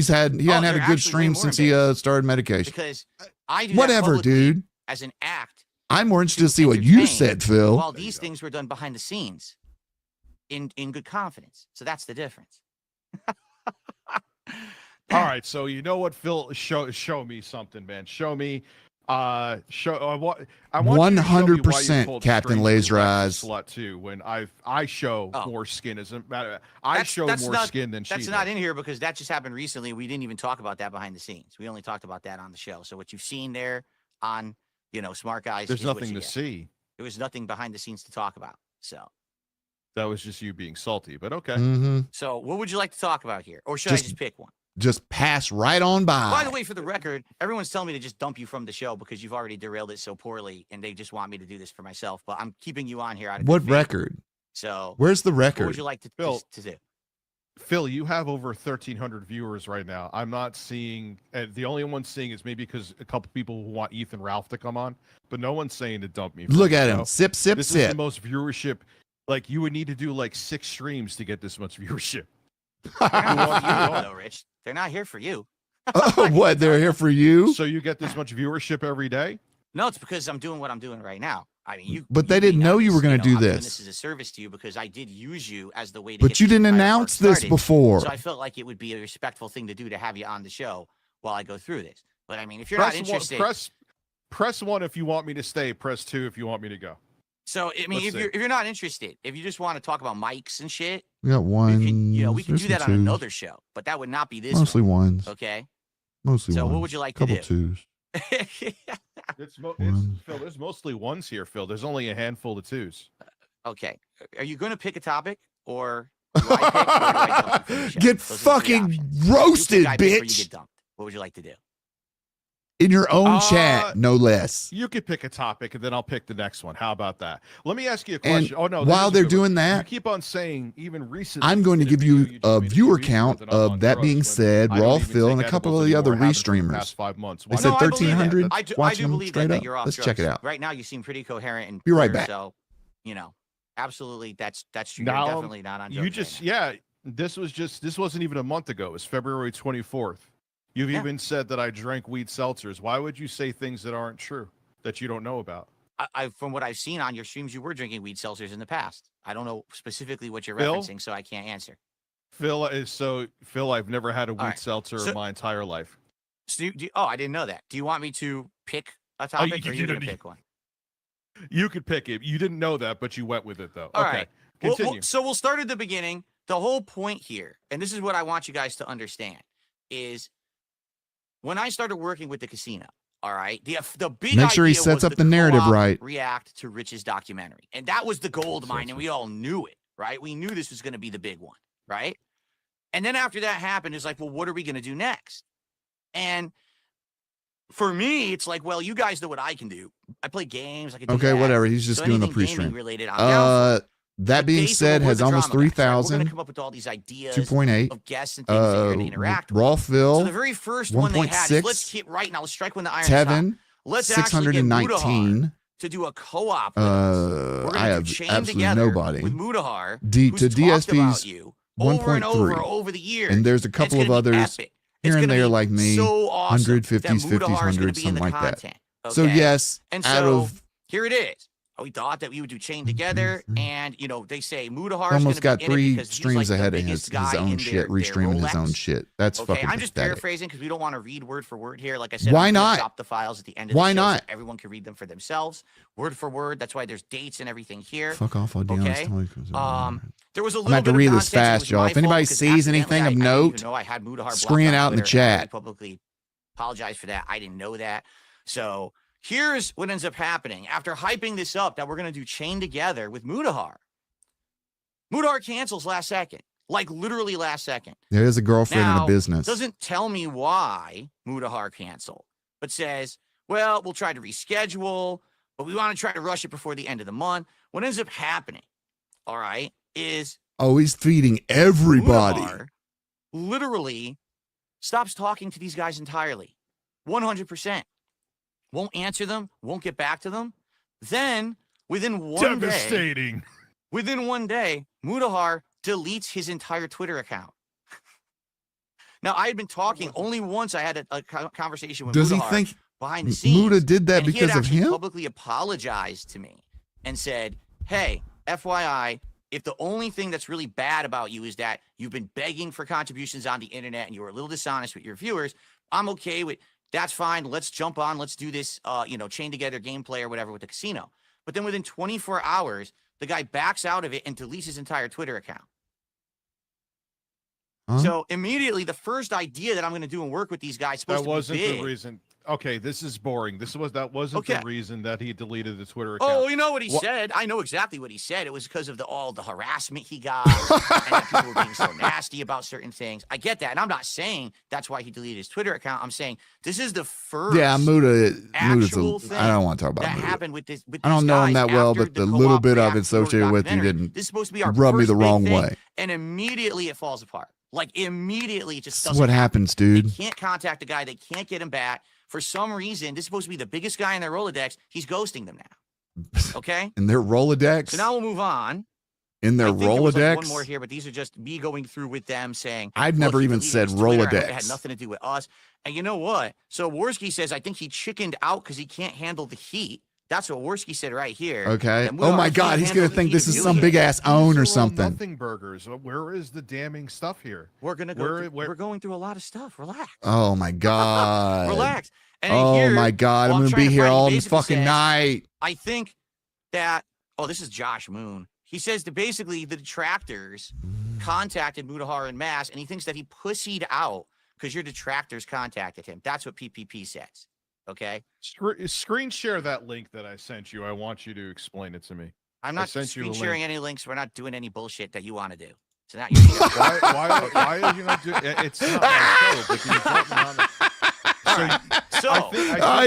hadn't had a good stream since he started medication. Because I do whatever, dude. As an act, I'm more interested to see what you said, Phil. While these things were done behind the scenes, in good confidence. So that's the difference. All right, so you know what, Phil? Show me something, man. Show me. I want 100% Captain Laser Eyes slut too. When I show more skin, as a matter, I show more skin than she. That's not in here because that just happened recently. We didn't even talk about that behind the scenes. We only talked about that on the show. So what you've seen there on Smart Guys, there's nothing to see. There was nothing behind the scenes to talk about. So that was just you being salty. But okay. Mm-hmm. So what would you like to talk about here, or should I just pick one? Just pass right on by. By the way, for the record, everyone's telling me to just dump you from the show because you've already derailed it so poorly, and they just want me to do this for myself. But I'm keeping you on here. Out of what record? So where's the record? What would you like to do? Phil, you have over 1,300 viewers right now. I'm not seeing. The only one seeing is maybe because a couple people who want Ethan Ralph to come on, but no one's saying to dump me. Look at him. Sip, sip, this sip. This is the most viewership. Like you would need to do like 6 streams to get this much viewership. Though, Rich. They're not here for you. Oh, what? They're here for you? So you get this much viewership every day? No, it's because I'm doing what I'm doing right now. I mean, But they didn't know you were going to do this. This is a service to you because I did use you as the way to. But you didn't announce this before. So I felt like it would be a respectful thing to do to have you on the show while I go through this. But I mean, if you're not interested, press 1 if you want me to stay. Press 2 if you want me to go. So I mean, if you're not interested, if you just want to talk about mics and shit, we got one. We can do that on another show, but that would not be this. Mostly ones. Okay. Mostly. So ones. what would you like to do? Couple twos. Phil. There's mostly ones here, Phil. There's only a handful of twos. Okay. Are you going to pick a topic or? Do I pick, or do I get fucking roasted, bitch. Get dumped. What would you like to do? in your own chat, no less. You could pick a topic, and then I'll pick the next one. How about that? Let me ask you a And question. Oh no! while they're doing that, you keep on saying even recently. I'm going to give you a viewer count of that being said. Raw Phil and a couple of the other restreamers. Past 5 months. They said 1,300. I do believe that you're off. Let's drugs. check it out. Right now, you seem pretty coherent and be right clear, back. So, absolutely, that's true. Now, you're definitely not on drugs. You just This wasn't even a month ago. It was February 24th. You've even said that I drank weed seltzers. Why would you say things that aren't true, that you don't know about? From what I've seen on your streams, you were drinking weed seltzers in the past. I don't know specifically what you're Phil? referencing, so I can't answer. Phil, I've never had a weed seltzer in my entire life. So I didn't know that. Do you want me to pick a topic, or are you going to pick one? You could pick it. You didn't know that, but you went with it, though. All okay. right. Continue. So we'll start at the beginning. The whole point here, and this is what I want you guys to understand, is when I started working with the casino, all right, the big make sure he idea sets was up the narrative right. React to Rich's documentary, and that was the gold mine, and we all knew it, right? We knew this was going to be the big one, right? And then after that happened, it's like, well, what are we going to do next? And for me, it's like, well, you guys know what I can do. I play games. I can do that. Whatever. He's just doing the pre-stream. Related, I'm down for. That being said, has almost 3,000. We're going to come up with all these ideas 2.8 of guests and things that you're going to interact with. Raw Phil. So the very first one they had is, let's hit right now. Let's strike when the iron's Tevin, hot. Let's 619 to do a co-op. We're I have absolutely nobody. With Mudahar, to DSP's over and over the years. And there's a couple of others here and there like me. So awesome 150s, 50s, 100s, something like that. Okay? So yes, and so here it is. We thought that we would do Chain together, and they say Mudahar almost got 3 streams ahead of his own shit, restreaming his own shit. That's fucking I'm just pathetic. paraphrasing because we don't want to read word for word here. Like I said, why not? Stop the files at the end of the show so everyone can read them for themselves, word for word. That's why there's dates and everything here. Fuck off, okay. There was a little I'm about to read this fast, y'all. If anybody sees anything of note, screen it out in the chat. I publicly apologize for that. I didn't know that. So here's what ends up happening. After hyping this up that we're going to do Chain together with Mudahar, Mudahar cancels last second. Like literally last second. There is a girlfriend in a business. Doesn't tell me why Mudahar canceled, but says, well, we'll try to reschedule, but we want to try to rush it before the end of the month. What ends up happening, all right, is he's feeding everybody. Mudahar literally stops talking to these guys entirely. 100%. Won't answer them, won't get back to them. Then, within one day, Mudahar deletes his entire Twitter account. Now, I had been talking only once. I had a conversation with Mudahar. Does he think behind the scenes? Muda did that because of him? He had publicly apologized to me and said, hey, FYI, if the only thing that's really bad about you is that you've been begging for contributions on the internet and you were a little dishonest with your viewers, I'm okay with. That's fine. Let's jump on. Let's do this, chain together gameplay or whatever with the casino. But then within 24 hours, the guy backs out of it and deletes his entire Twitter account. Huh? So immediately, the first idea that I'm going to do and work with these guys supposed that wasn't to be big. The reason. Okay, this is boring. That wasn't the reason that he deleted the Twitter account. Oh, you know what he said? I know exactly what he said. It was because of all the harassment he got, and people were being so nasty about certain things. I get that, and I'm not saying that's why he deleted his Twitter account. I'm saying this is the first. Yeah, Muda's I don't want to talk about that Muda. happened with this. With I don't know him that well, but the little bit of it associated with you didn't. This is supposed to be our rub me the wrong way, and immediately it falls apart. Like immediately, it just doesn't. That's what happens, dude. They can't contact the guy. They can't get him back. For some reason, this is supposed to be the biggest guy in their Rolodex. He's ghosting them now. Okay? In their Rolodex? So now we'll move on. In their Rolodex? There was one more here, but these are just me going through with them saying. I've never even said Rolodex. It had nothing to do with us. And you know what? So Worski says, I think he chickened out because he can't handle the heat. That's what Worski said right here. Okay. Oh my God, he's gonna think this is some big ass own or something. Nothing burgers. Where is the damning stuff here? We're gonna go. We're going through a lot of stuff. Relax. Oh my God. Relax. And oh my God, I'm gonna be here all the fucking night. I think that. Oh, this is Josh Moon. He says that basically the detractors contacted Mudahar en masse, and he thinks that he pussied out because your detractors contacted him. That's what PPP says. Okay. Screen share that link that I sent you. I want you to explain it to me. I'm not screen sharing any links. We're not doing any bullshit that you want to do. So now you're why are you not doing it? It's not my show, but can you drop me on it? All right. So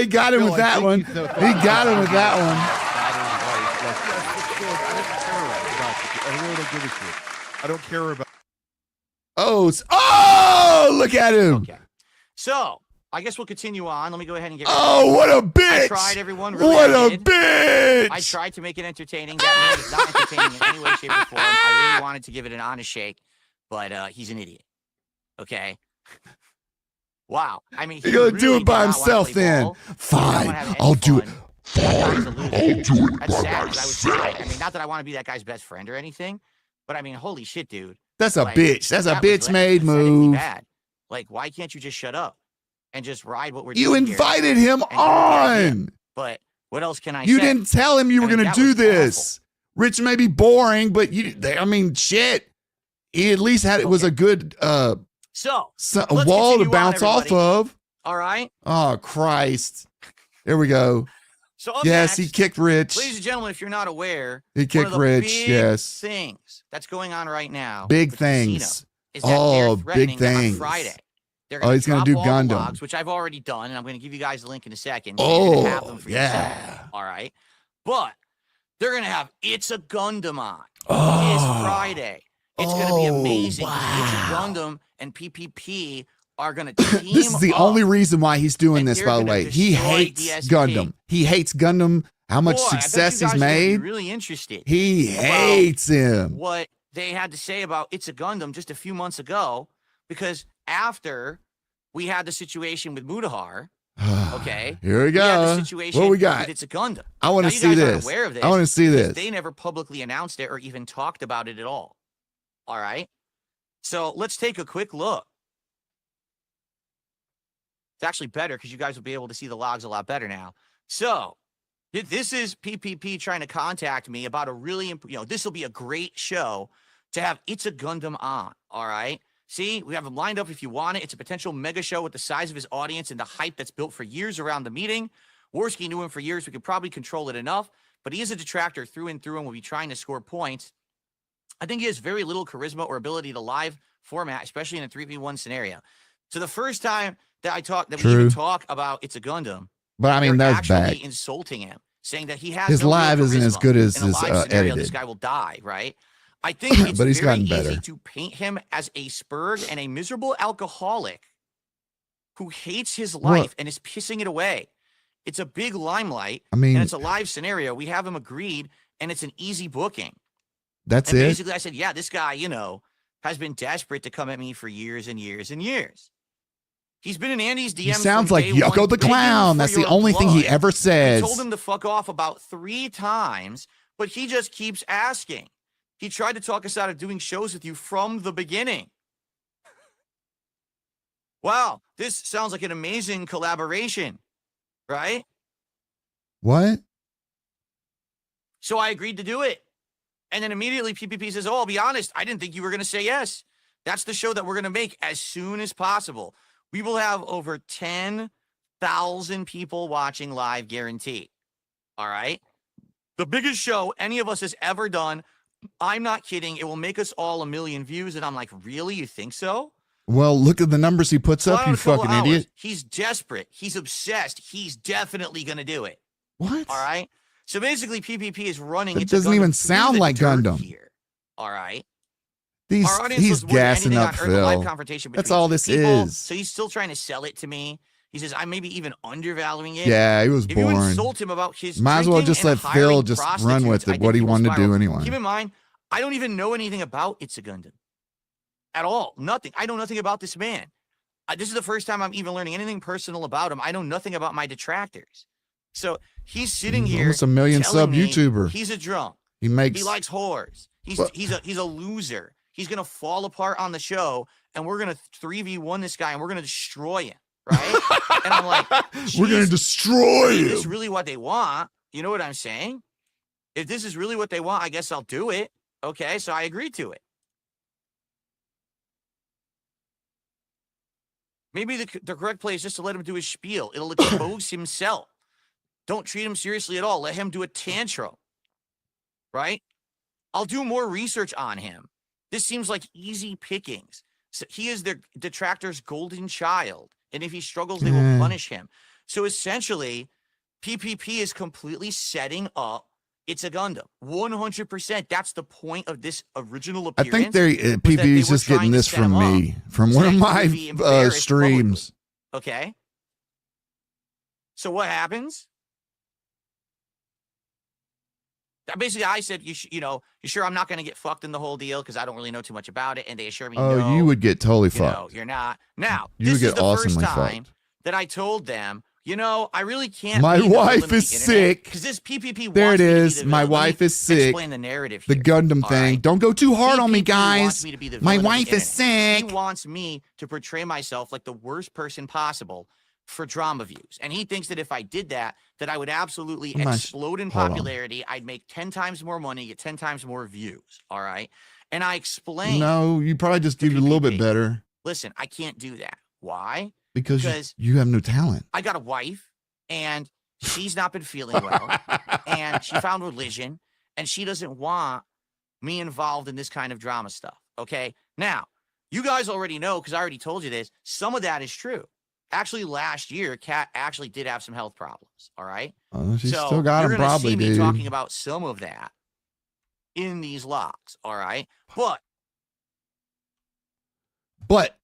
he got him with that one. He got him with that one. I really don't give a shit. I don't care about. Oh, look at him. Okay. So I guess we'll continue on. Let me go ahead and get. Oh, what a bitch! I tried, everyone. Really, what a bitch! I tried to make it entertaining. That man is not entertaining in any way, shape, or form. I really wanted to give it an honest shake, but he's an idiot. Okay. Wow. I mean, he's gonna do it by himself then. Fine, I'll do it. Fine, I'll do it That's by sad, myself. I mean, not that I want to be that guy's best friend or anything, but I mean, holy shit, dude. That's a bitch. That's a bitch-made move. Bad. Like, why can't you just shut up and just ride what we're doing? You invited him on. But what else can I say? You didn't tell him you were going to do this. Awful. Rich may be boring, but I mean, shit. He at least had, it was a good a wall to bounce off of. All right. Oh, Christ. There we go. So yes, he kicked Rich. Ladies and gentlemen, if you're not aware, he kicked Rich. Yes, things that's going on right now. Big things. Is that big things. On Friday. He's going to do Gundam, logs, which I've already done, and I'm going to give you guys the link in a second. Oh, have them for yourself. All right, but they're going to have It's a Gundam on this Friday. It's going to be amazing. Wow. It's a Gundam and PPP are going to team This is the up, only reason why he's doing this, by the way. He hates DSP. Gundam. He hates Gundam, how much success he's made. Really interested. He hates him. What they had to say about It's a Gundam just a few months ago, because after we had the situation with Mutahar, okay, here we go. We had the situation what we got? With It's a Gundam. I want to see this. Aware of this. I want to see this. They never publicly announced it or even talked about it at all. All right. So let's take a quick look. It's actually better because you guys will be able to see the logs a lot better now. So this is PPP trying to contact me about a really, this will be a great show to have It's a Gundam on. All right. See, we have him lined up if you want it. It's a potential mega show with the size of his audience and the hype that's built for years around the meeting. Worski knew him for years. We could probably control it enough, but he is a detractor through and through and will be trying to score points. I think he has very little charisma or ability to live format, especially in a 3v1 scenario. So the first time that we even talk about It's a Gundam, but I mean, that's actually bad. Insulting him, saying that he has his live isn't as good as his edited. This guy will die, right? I think it's but he's very gotten better. easy to paint him as a spurg and a miserable alcoholic who hates his life and is pissing it away. It's a big limelight. I mean, and it's a live scenario. We have him agreed, and it's an easy booking. That's and it. Basically, I said, yeah, this guy, has been desperate to come at me for years and years and years. He's been in Andy's DMs. He sounds like Yucko the Clown. That's the only thing he ever says. I told him to fuck off about 3 times, but he just keeps asking. He tried to talk us out of doing shows with you from the beginning. Wow, this sounds like an amazing collaboration, right? What? So I agreed to do it. And then immediately PPP says, I'll be honest, I didn't think you were going to say yes. That's the show that we're going to make as soon as possible. We will have over 10,000 people watching live, guaranteed. All right? The biggest show any of us has ever done. I'm not kidding. It will make us all 1 million views. And I'm like, really? You think so? Well, look at the numbers he puts up, you fucking idiot. He's desperate. He's obsessed. He's definitely going to do it. What? All right? So basically, PPP is running. It doesn't even sound like Gundam. Here. All right? He's gassing up Phil. That's all this is. So he's still trying to sell it to me. He says, I'm maybe even undervaluing it. Yeah, he was if boring. If you insult him about his might as well just let Phil just run with it, what he wanted to do anyway. Keep in mind, I don't even know anything about It's a Gundam. At all. Nothing. I know nothing about this man. This is the first time I'm even learning anything personal about him. I know nothing about my detractors. So he's sitting here. Almost 1 million sub YouTuber. He's a drunk. He likes whores. He's a loser. He's gonna fall apart on the show, and we're gonna 3v1 this guy, and we're gonna destroy him, right? And I'm like, we're gonna destroy him. If this is really what they want, you know what I'm saying? If this is really what they want, I guess I'll do it. Okay, so I agreed to it. Maybe the correct play is just to let him do his spiel. It'll expose himself. Don't treat him seriously at all. Let him do a tantrum, right? I'll do more research on him. This seems like easy pickings. So he is their detractor's golden child. And if he struggles, they will punish him. So essentially, PPP is completely setting up It's a Gundam. 100%. That's the point of this original appearance. I think PPP is just getting this from me, from one of my streams. Publicly. Okay. So what happens? Basically, I said, you sure I'm not going to get fucked in the whole deal because I don't really know too much about it. And they assure me, no, you would get totally fucked. You're not. Now, you this would is get the awesomely first time fucked. that I told them, I really can't. My wife is sick. Because this PPP. There it is. My wife is sick. Explain the narrative here. The Gundam thing. Right? Don't go too hard on me, guys. Wants me to be the My wife is sick. He wants me to portray myself like the worst person possible for drama views. And he thinks that if I did that I would absolutely explode in popularity. I'd make 10 times more money, get 10 times more views. All right. And I explained. No, you probably just do it a little bit better. Listen, I can't do that. Why? Because you have no talent. I got a wife and she's not been feeling well and she found religion and she doesn't want me involved in this kind of drama stuff. Okay. Now, you guys already know, because I already told you this, some of that is true. Actually, last year, Kat actually did have some health problems. All right. She's still got them, probably, dude. You're going to see me dude. talking about some of that in these logs. All right. But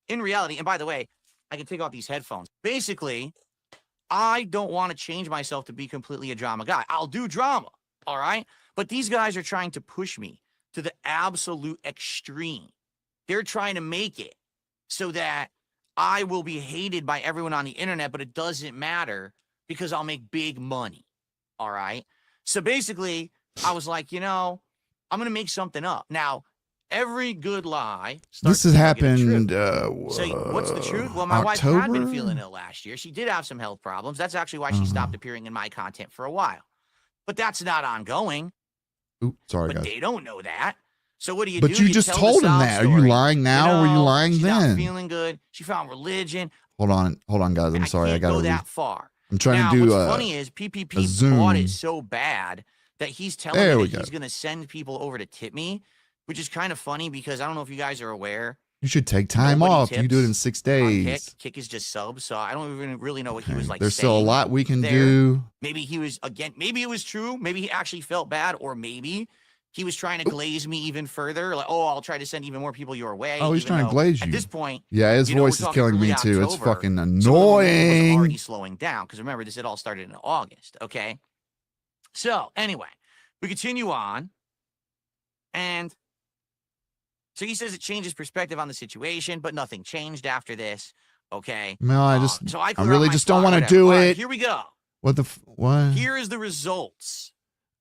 in reality, and by the way, I can take off these headphones. Basically, I don't want to change myself to be completely a drama guy. I'll do drama. All right. But these guys are trying to push me to the absolute extreme. They're trying to make it so that I will be hated by everyone on the internet, but it doesn't matter because I'll make big money. All right. So basically, I was like, I'm going to make something up. Now, every good lie. This has happened. So what's the truth? Well, my wife had been feeling ill last year. She did have some health problems. That's actually why she stopped appearing in my content for a while. But that's not ongoing. Oops, sorry, but guys. They don't know that. So what do you do? But you just told him that. Story. Are you lying now or were you lying she's then? Not feeling good. She found religion. Hold on, guys. I'm sorry. I got to go that far. I'm trying to do what's funny is PPP bought it so bad that he's telling me that he's going to send people over to tip me, which is kind of funny because I don't know if you guys are aware. You should take time off. You do it in 6 days. Kick is just subs, so I don't even really know what he was like. There's still a lot we can do. Maybe he was maybe it was true. Maybe he actually felt bad, or maybe he was trying to glaze me even further. Like, I'll try to send even more people your way. Oh, he's trying to glaze you. At this point, yeah, his voice is killing me too. It's fucking annoying. Was already slowing down because remember, this had all started in August. Okay, so anyway, we continue on, and so he says it changes perspective on the situation, but nothing changed after this. Okay. No, I really just don't want to do it. Right, here we go. What? Here is the results.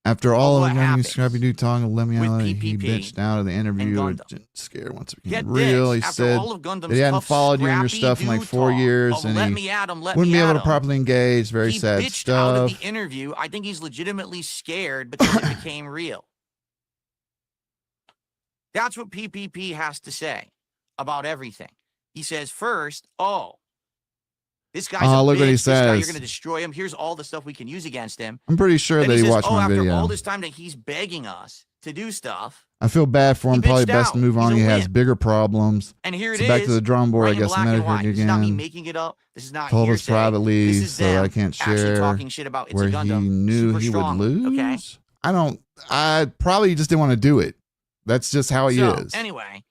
After all of them, Scrappy Dude talking, let me out. He bitched out of the interview. Scared once it became real. He said that he hadn't followed you and your stuff in like 4 years, and he wouldn't be able to properly engage. Very sad stuff. Out of the interview. I think he's legitimately scared because it became real. That's what PPP has to say about everything. He says first, this guy's a look bitch. what he This says. Guy, you're going to destroy him. Here's all the stuff we can use against him. I'm pretty sure that he watched my video. After all this time that he's begging us to do stuff. I feel bad for him. Probably best to move on. He has bigger problems. And here it is. Back to the drawing board. I guess Medicare again. This is not me making it up. This is not told us privately, so I can't share. Talking shit about where he knew he would lose. Okay. I probably just didn't want to do it. That's just how he is. Anyway,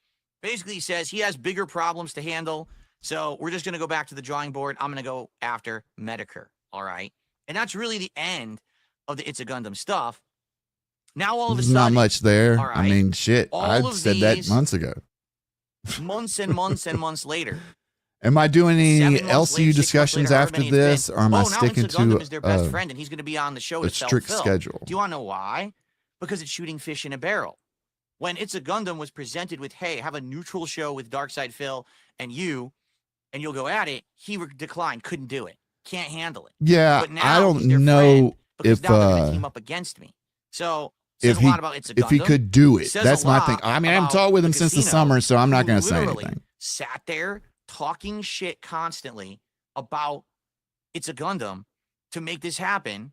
basically he says he has bigger problems to handle. So we're just going to go back to the drawing board. I'm going to go after Medicare. All right. And that's really the end of the It's a Gundam stuff. Now, all of a sudden. There's not much there. Right, I mean, shit. I said that months ago. Months and months and months later. Am I doing any LCU discussions after this, or am I sticking to is their best friend, and he's going to be on the show a strict schedule? Do you want to know why? Because it's shooting fish in a barrel. When It's a Gundam was presented with, hey, have a neutral show with Darkside Phil and you, and you'll go at it, he declined, couldn't do it, can't handle it. Yeah, but now I don't know if now they're going to team up against me. So if he could do it, that's my thing. I mean, I haven't talked with him since the summer, so I'm not going to say anything. Sat there talking shit constantly about It's a Gundam to make this happen,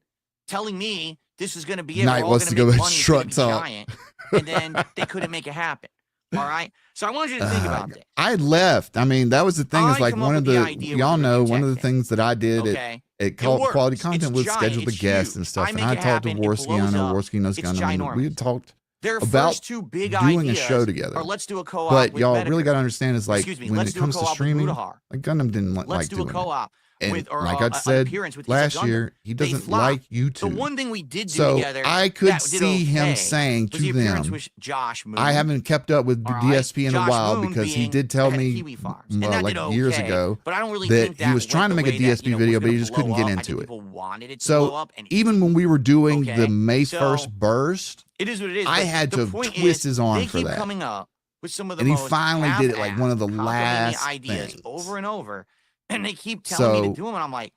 telling me this is going to be it. Knight wants to go to Strut Talk. Giant, and then they couldn't make it happen. All right. So I want you to think about this. I had left. I mean, that was the thing. Is like one of the y'all know one of the things that I did at Quality Content was schedule the guests and stuff. And I talked to Worski. I know Worski knows Gunham. We had talked about two big doing a show together. Or let's do a co-op. But y'all really got to understand is like when it comes to streaming, like Gundam didn't like doing it. Let's do a co-op. And with, or, like I said last year, he doesn't like YouTube. The one thing we did do so together, I could see him saying to them, Josh Moon. I haven't kept up with DSP in a while because he did tell me like years ago but I don't really that think he was trying to make a DSP video, but he just couldn't get into it. So even when we were doing the May 1st burst, it is what it is. I had to twist his arm for that. Coming up with some of the and he finally did it like one of the last ideas things. Over and over. And they keep telling me to do them, and I'm like,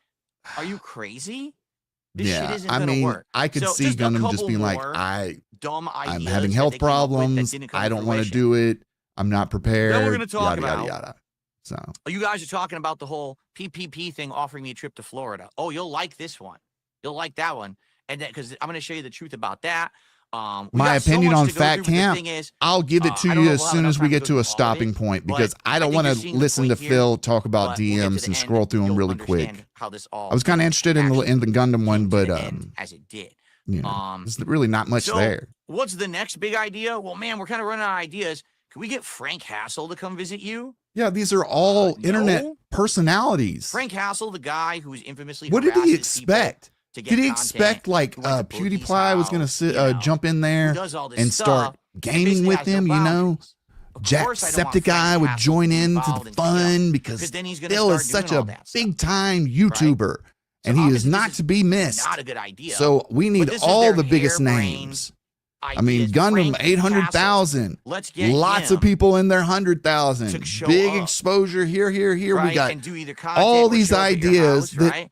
"Are you crazy? This shit isn't gonna work." I could see Gundam just being like, I'm having health problems. I don't want to do it. I'm not prepared. Then we're gonna talk about yada yada. So you guys are talking about the whole PPP thing, offering me a trip to Florida. Oh, you'll like this one. You'll like that one, and then because I'm gonna show you the truth about that. My opinion on Fat Camp, I'll give it to you as soon as we get to a stopping point because I don't want to listen to Phil talk about DMs and scroll through them really quick. I was kind of interested in the Gundam one, but as it did, there's really not much there. What's the next big idea? Well, man, we're kind of running out of ideas. Can we get Frank Hassel to come visit you? Yeah, these are all internet personalities. Frank Hassel, the guy who was infamously what did he expect? Did he expect like PewDiePie was going to jump in there and start gaming with him, you know? Jacksepticeye would join in to the fun because Phil is such a big-time YouTuber, and he is not to be missed. Not a good idea. So we need all the biggest names. I mean, Gundam 800,000. Lots of people in their 100,000. Big exposure here. We got all these ideas that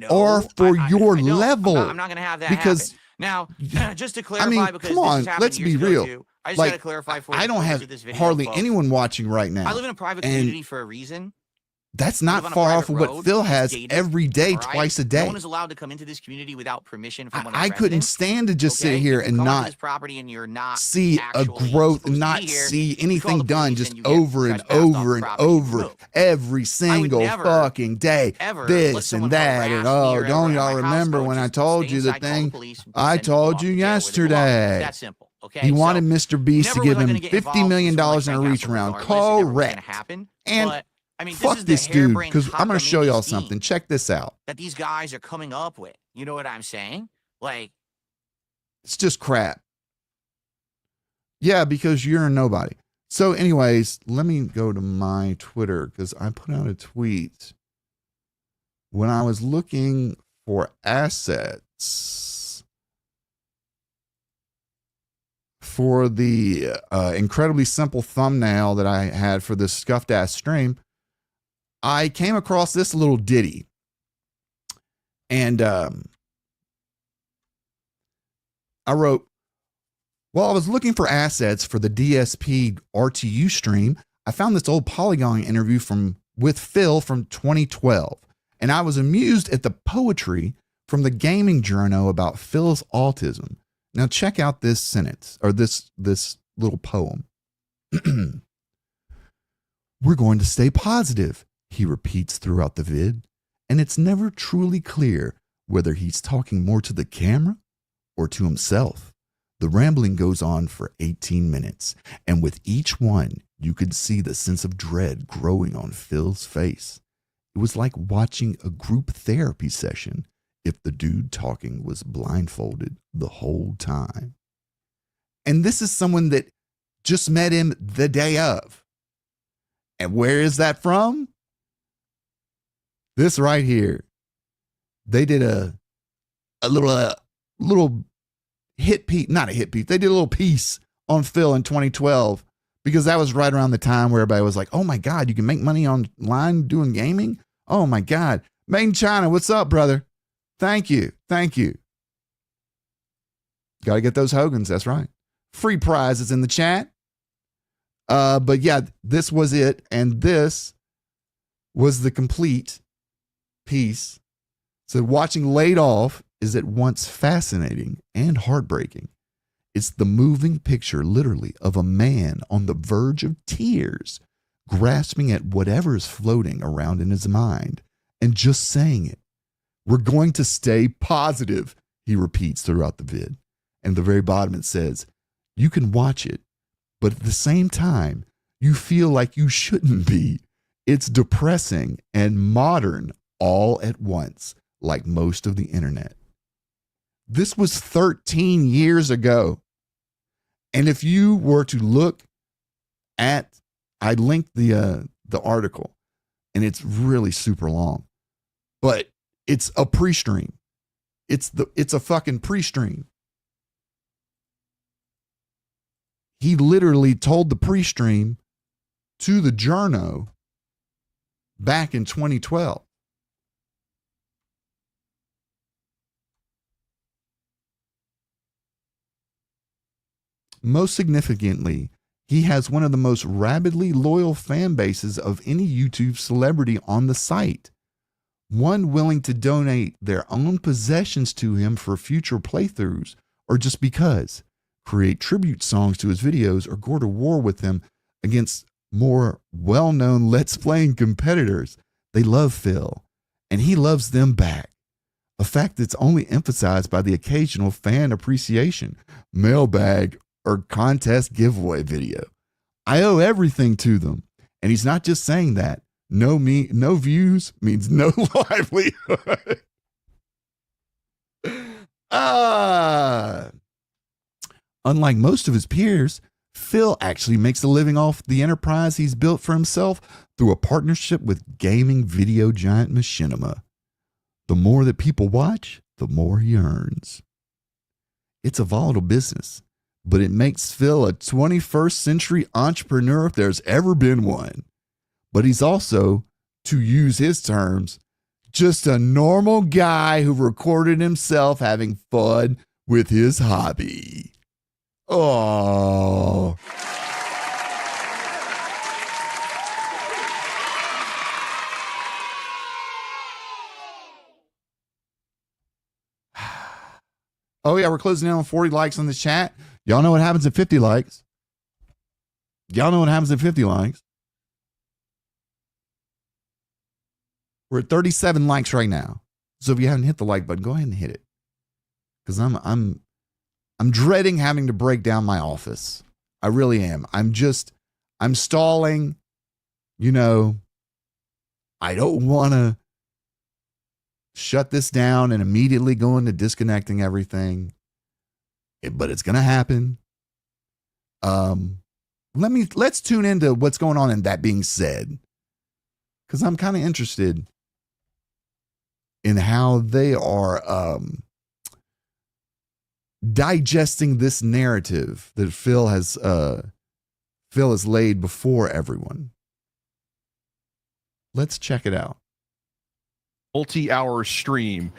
are for your level. I'm not going to have that because now, just to clarify, because come on, let's be real. I just got to clarify for you. I don't have hardly anyone watching right now. I live in a private community for a reason. That's not far off of what Phil has every day, twice a day. No one is allowed to come into this community without permission from one of the I couldn't stand to just sit here and not see a growth and not see anything done just over and over and over every single fucking day. This and that. And don't y'all remember when I told you the thing I told you yesterday? That's simple. He wanted Mr. Beast to give him $50 million in a reach around. Correct. And I mean, fuck this dude, because I'm going to show y'all something. Check this out. That these guys are coming up with. You know what I'm saying? Like, it's just crap. Yeah, because you're a nobody. So anyways, let me go to my Twitter because I put out a tweet when I was looking for assets for the incredibly simple thumbnail that I had for this scuffed ass stream. I came across this little ditty, and I wrote, while I was looking for assets for the DSP RTU stream, I found this old Polygon interview with Phil from 2012, and I was amused at the poetry from the gaming journo about Phil's autism. Now check out this sentence, or this little poem. We're going to stay positive, he repeats throughout the vid, and it's never truly clear whether he's talking more to the camera or to himself. The rambling goes on for 18 minutes, and with each one, you could see the sense of dread growing on Phil's face. It was like watching a group therapy session if the dude talking was blindfolded the whole time. And this is someone that just met him the day of. And where is that from? This right here. They did a little hit piece, not a hit piece. They did a little piece on Phil in 2012 because that was right around the time where everybody was like, oh my God, you can make money online doing gaming? Oh my God. Made in China, what's up, brother? Thank you. Thank you. Got to get those Hogans. That's right. Free prizes in the chat. But yeah, this was it. And this was the complete piece. So watching Laid Off is at once fascinating and heartbreaking. It's the moving picture, literally, of a man on the verge of tears, grasping at whatever is floating around in his mind and just saying it. We're going to stay positive, he repeats throughout the vid. And at the very bottom it says, you can watch it, but at the same time, you feel like you shouldn't be. It's depressing and modern all at once, like most of the internet. This was 13 years ago. And if you were to look at, I linked the article, and it's really super long, but it's a pre-stream. It's a fucking pre-stream. He literally told the pre-stream to the journo back in 2012. Most significantly, he has one of the most rabidly loyal fan bases of any YouTube celebrity on the site. One willing to donate their own possessions to him for future playthroughs, or just because, create tribute songs to his videos, or go to war with him against more well-known Let's Playing competitors. They love Phil, and he loves them back. A fact that's only emphasized by the occasional fan appreciation, mailbag, or contest giveaway video. I owe everything to them. And he's not just saying that. No views means no livelihood. Unlike most of his peers, Phil actually makes a living off the enterprise he's built for himself through a partnership with gaming video giant Machinima. The more that people watch, the more he earns. It's a volatile business, but it makes Phil a 21st century entrepreneur if there's ever been one. But he's also, to use his terms, just a normal guy who recorded himself having fun with his hobby. Oh. Oh, yeah, we're closing in on 40 likes on the chat. Y'all know what happens at 50 likes. Y'all know what happens at 50 likes. We're at 37 likes right now. So if you haven't hit the like button, go ahead and hit it. Because I'm dreading having to break down my office. I really am. I'm stalling. You know, I don't want to shut this down and immediately go into disconnecting everything. But it's going to happen. Let's tune into what's going on in That Being Said. Because I'm kind of interested in how they are digesting this narrative that Phil has laid before everyone. Let's check it out. Multi-hour stream.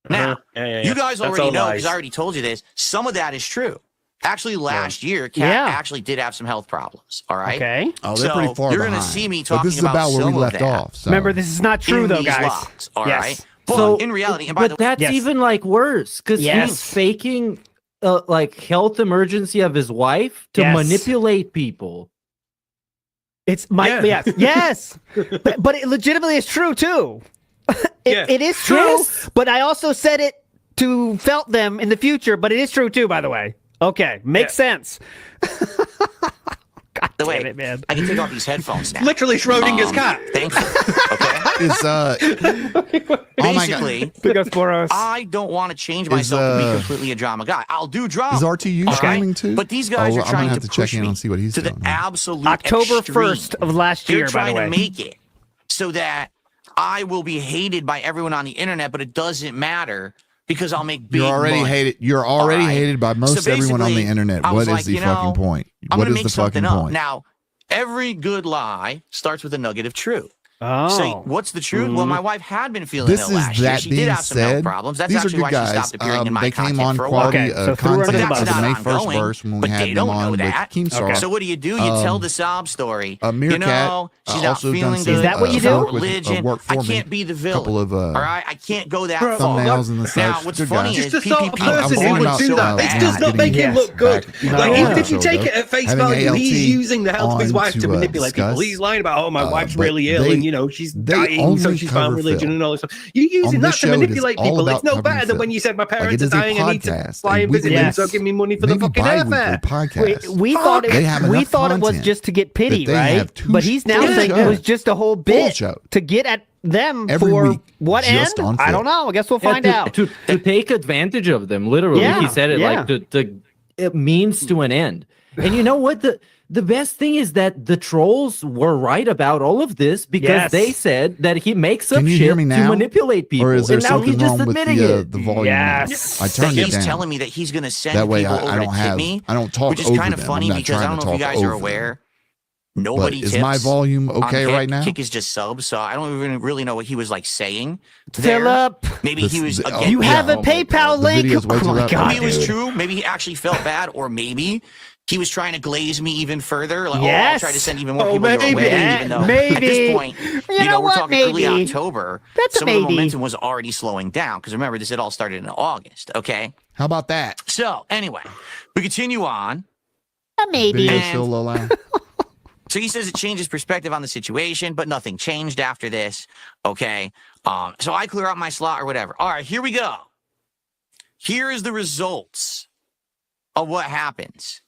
Now, you guys already know, because I already told you this, some of that is true. Actually, last year, Kat actually did have some health problems. All right. Okay. Oh, they're pretty far you're behind. going to see me But talking this is about where we left off. So. Remember, this is not true, though, guys. Logs, all right. But So, in reality, and by the way, that's even like worse because he's faking like health emergency of his wife to manipulate people. It's my yes, but it legitimately is true too. It is true, but I also said it to felt them in the future. But it is true too, by the way. Okay, makes sense. God damn it, man! I can take off these headphones now. Literally Schrodinger's cat. Thank you. Okay. Basically, I don't want to change myself to be completely a drama guy. I'll do drama. Is RTU streaming too? But these guys are trying to check push in me and see what he's to the doing. absolute October extreme. 1st of last year, by the way. They're trying to make it so that I will be hated by everyone on the internet, but it doesn't matter because I'll make big money. Hated. You're already hated by most everyone on the internet. What is the fucking point? I'm What going to is make the fucking something up. point? Now, every good lie starts with a nugget of truth. Oh. Say, what's the truth? Well, my wife had been feeling This ill last is year. that She did being have some health said, problems. That's these are actually good why she guys. stopped appearing in my They came content on for a while. quality Okay, so threw her content under the for bus. the But May that's 1st ongoing, verse when we but had they them don't know on with that. Keemstar. So what do? You tell the sob story. Meerkat, you know, she's not also done feeling some, good. Is that what you She's on do? religion. work for I me. can't be the villain. Couple of all right, I can't go that far. thumbnails and the Now, such. what's Good funny guys. is Just the sort of PPP person I'm who talking would about, do that. It bad. does not make him Yes. look good. Back, Like, on even the if you show, take though, it at face having value, ALT he's using the health of his on wife to manipulate people. discuss, He's lying about, oh, my wife's but really ill, they- and you know she's they dying, so only she's found cover religion Phil. and all this stuff. You're using On that this to show, it is manipulate all people. about It's no covering better than Phil. when you said my Like, parents it are is a dying and need to podcast, fly a and visit weekly- them, so give me money for the maybe fucking bi-weekly airfare. podcast. We thought They have we enough thought it was content just to get pity, that they right? have two But he's now full saying it shows. was just a whole bit show. to get at them Every for week, what just end? on I Phil. don't know. I guess we'll Yeah, find to, out. to take advantage of them. Literally, Yeah, he said it yeah. like it means to an end. And you know what? The best thing is that the trolls were right about all of this because Yes. they said that he makes up Can you shit hear me to now? manipulate people. Or is there and now he's something just wrong with admitting it. the volume? Yes. I That turned it he's down. telling me that he's going to send That way people I over don't to tip have me, I don't talk which is over kind of them. funny I'm not because I trying don't to know if you talk guys are over them. aware. But Nobody is tips my volume on okay Kick. right now? Kick is just subs, so I don't even really know what he was like saying. there. Philip, Maybe he was. oh, again, you yeah. have a Oh my PayPal God. The link. video's way Oh too my loud. God, Maybe it was dude. true. Maybe he actually felt bad, or maybe he was trying to glaze me even further. Like, Yes. I'll try to send even more Oh, people your maybe. way. Yeah, Even though at maybe. this point, You know we're what? talking early Maybe. October. That's a some of the maybe. momentum was already slowing down because remember, this had all started in August. Okay. How about that? So anyway, we continue on. Maybe. Video And- still low loud? So he says it changes perspective on the situation, but nothing changed after this. Okay. So I clear out my slot or whatever. All right, here we go. Here is the results of what happens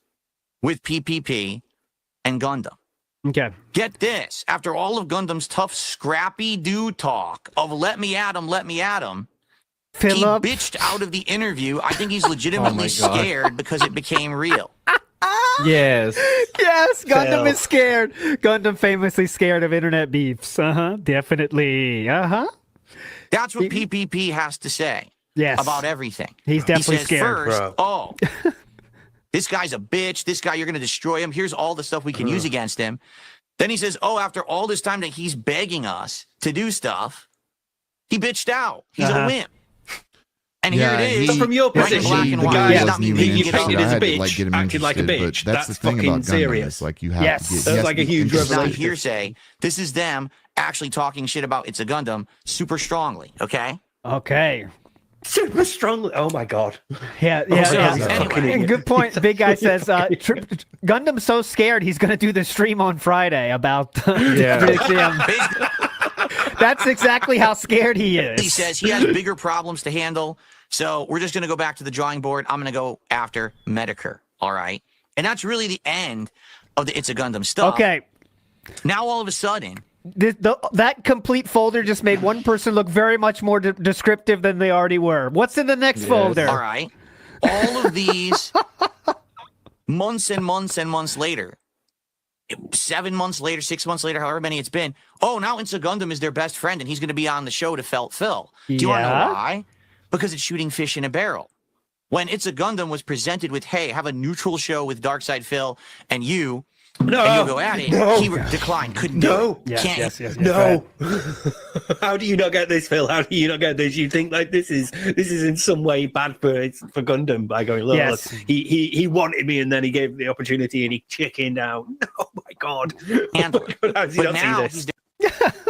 with PPP and Gundam. Okay. Get this. After all of Gundam's tough, scrappy dude talk of let me at him, Philip. he bitched out of the interview. I think he's legitimately Oh my God. scared because it became real. Yes. Yes, Gundam Phil. is scared. Gundam famously scared of internet beefs. Definitely. That's what PPP has to say. Yes. About everything. He's definitely he says scared. first, this guy's a bitch. This guy, you're going to destroy him. Here's all the stuff we can use against him. Then he says, after all this time that he's begging us to do stuff, he bitched out. He's a wimp. And Yeah, here it is. So from your right in position, black and the white. guy He's not wasn't even making you it up. painted interested. as I a had to, bitch, like, get him acting like a interested, bitch. but that's the That's thing about fucking Gundam. serious. It's like you have Yes. to get. That's he has like to a be huge This is interested. not revelation. hearsay. This is them actually talking shit about It's a Gundam super strongly, okay? Okay. Super strongly. Oh my god. Yeah. Anyway. And good point. Big guy says, Gundam's so scared he's going to do the stream on Friday about Basically, That's exactly how scared he he is. says he has bigger problems to handle. So we're just going to go back to the drawing board. I'm going to go after Medicare. All right. And that's really the end of the It's a Gundam stuff. Okay. Now, all of a sudden, That complete folder just made one person look very much more descriptive than they already were. What's in the next folder? all right, all of these months and months and months later, 7 months later, 6 months later, however many it's been, now It's a Gundam is their best friend and he's going to be on the show to Felt Phil. Do you want to know Yeah? why? Because it's shooting fish in a barrel. When It's a Gundam was presented with, hey, have a neutral show with Darkside Phil and you, No. and you go at it, he declined, couldn't do No. it. Yes. No. How do you not get this, Phil? How do you not get this? You think like this is in some way bad for Gundam by going, look, Yes. he wanted me and then he gave the opportunity and he chickened out. Oh my god. Handle it. How does he But not see now this? he's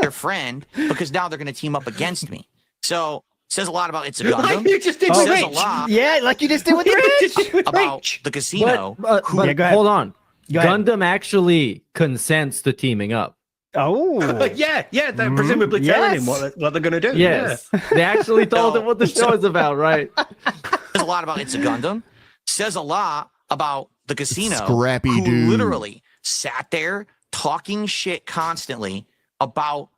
their friend because now they're going to team up against me. So says a lot about It's a Gundam. Like you just did with says a Rich. lot Yeah, like you just did with You Rich. just did with about Rich. the casino. But Yeah, go ahead. hold on. Go ahead. Gundam actually consents to teaming up. Oh. Yeah, they're presumably telling him Yes. what they're going to do. Yes. They actually told him what the show is about, right? Says a lot about It's a Gundam. Says a lot about the casino. Scrappy who dude. literally sat there talking shit constantly about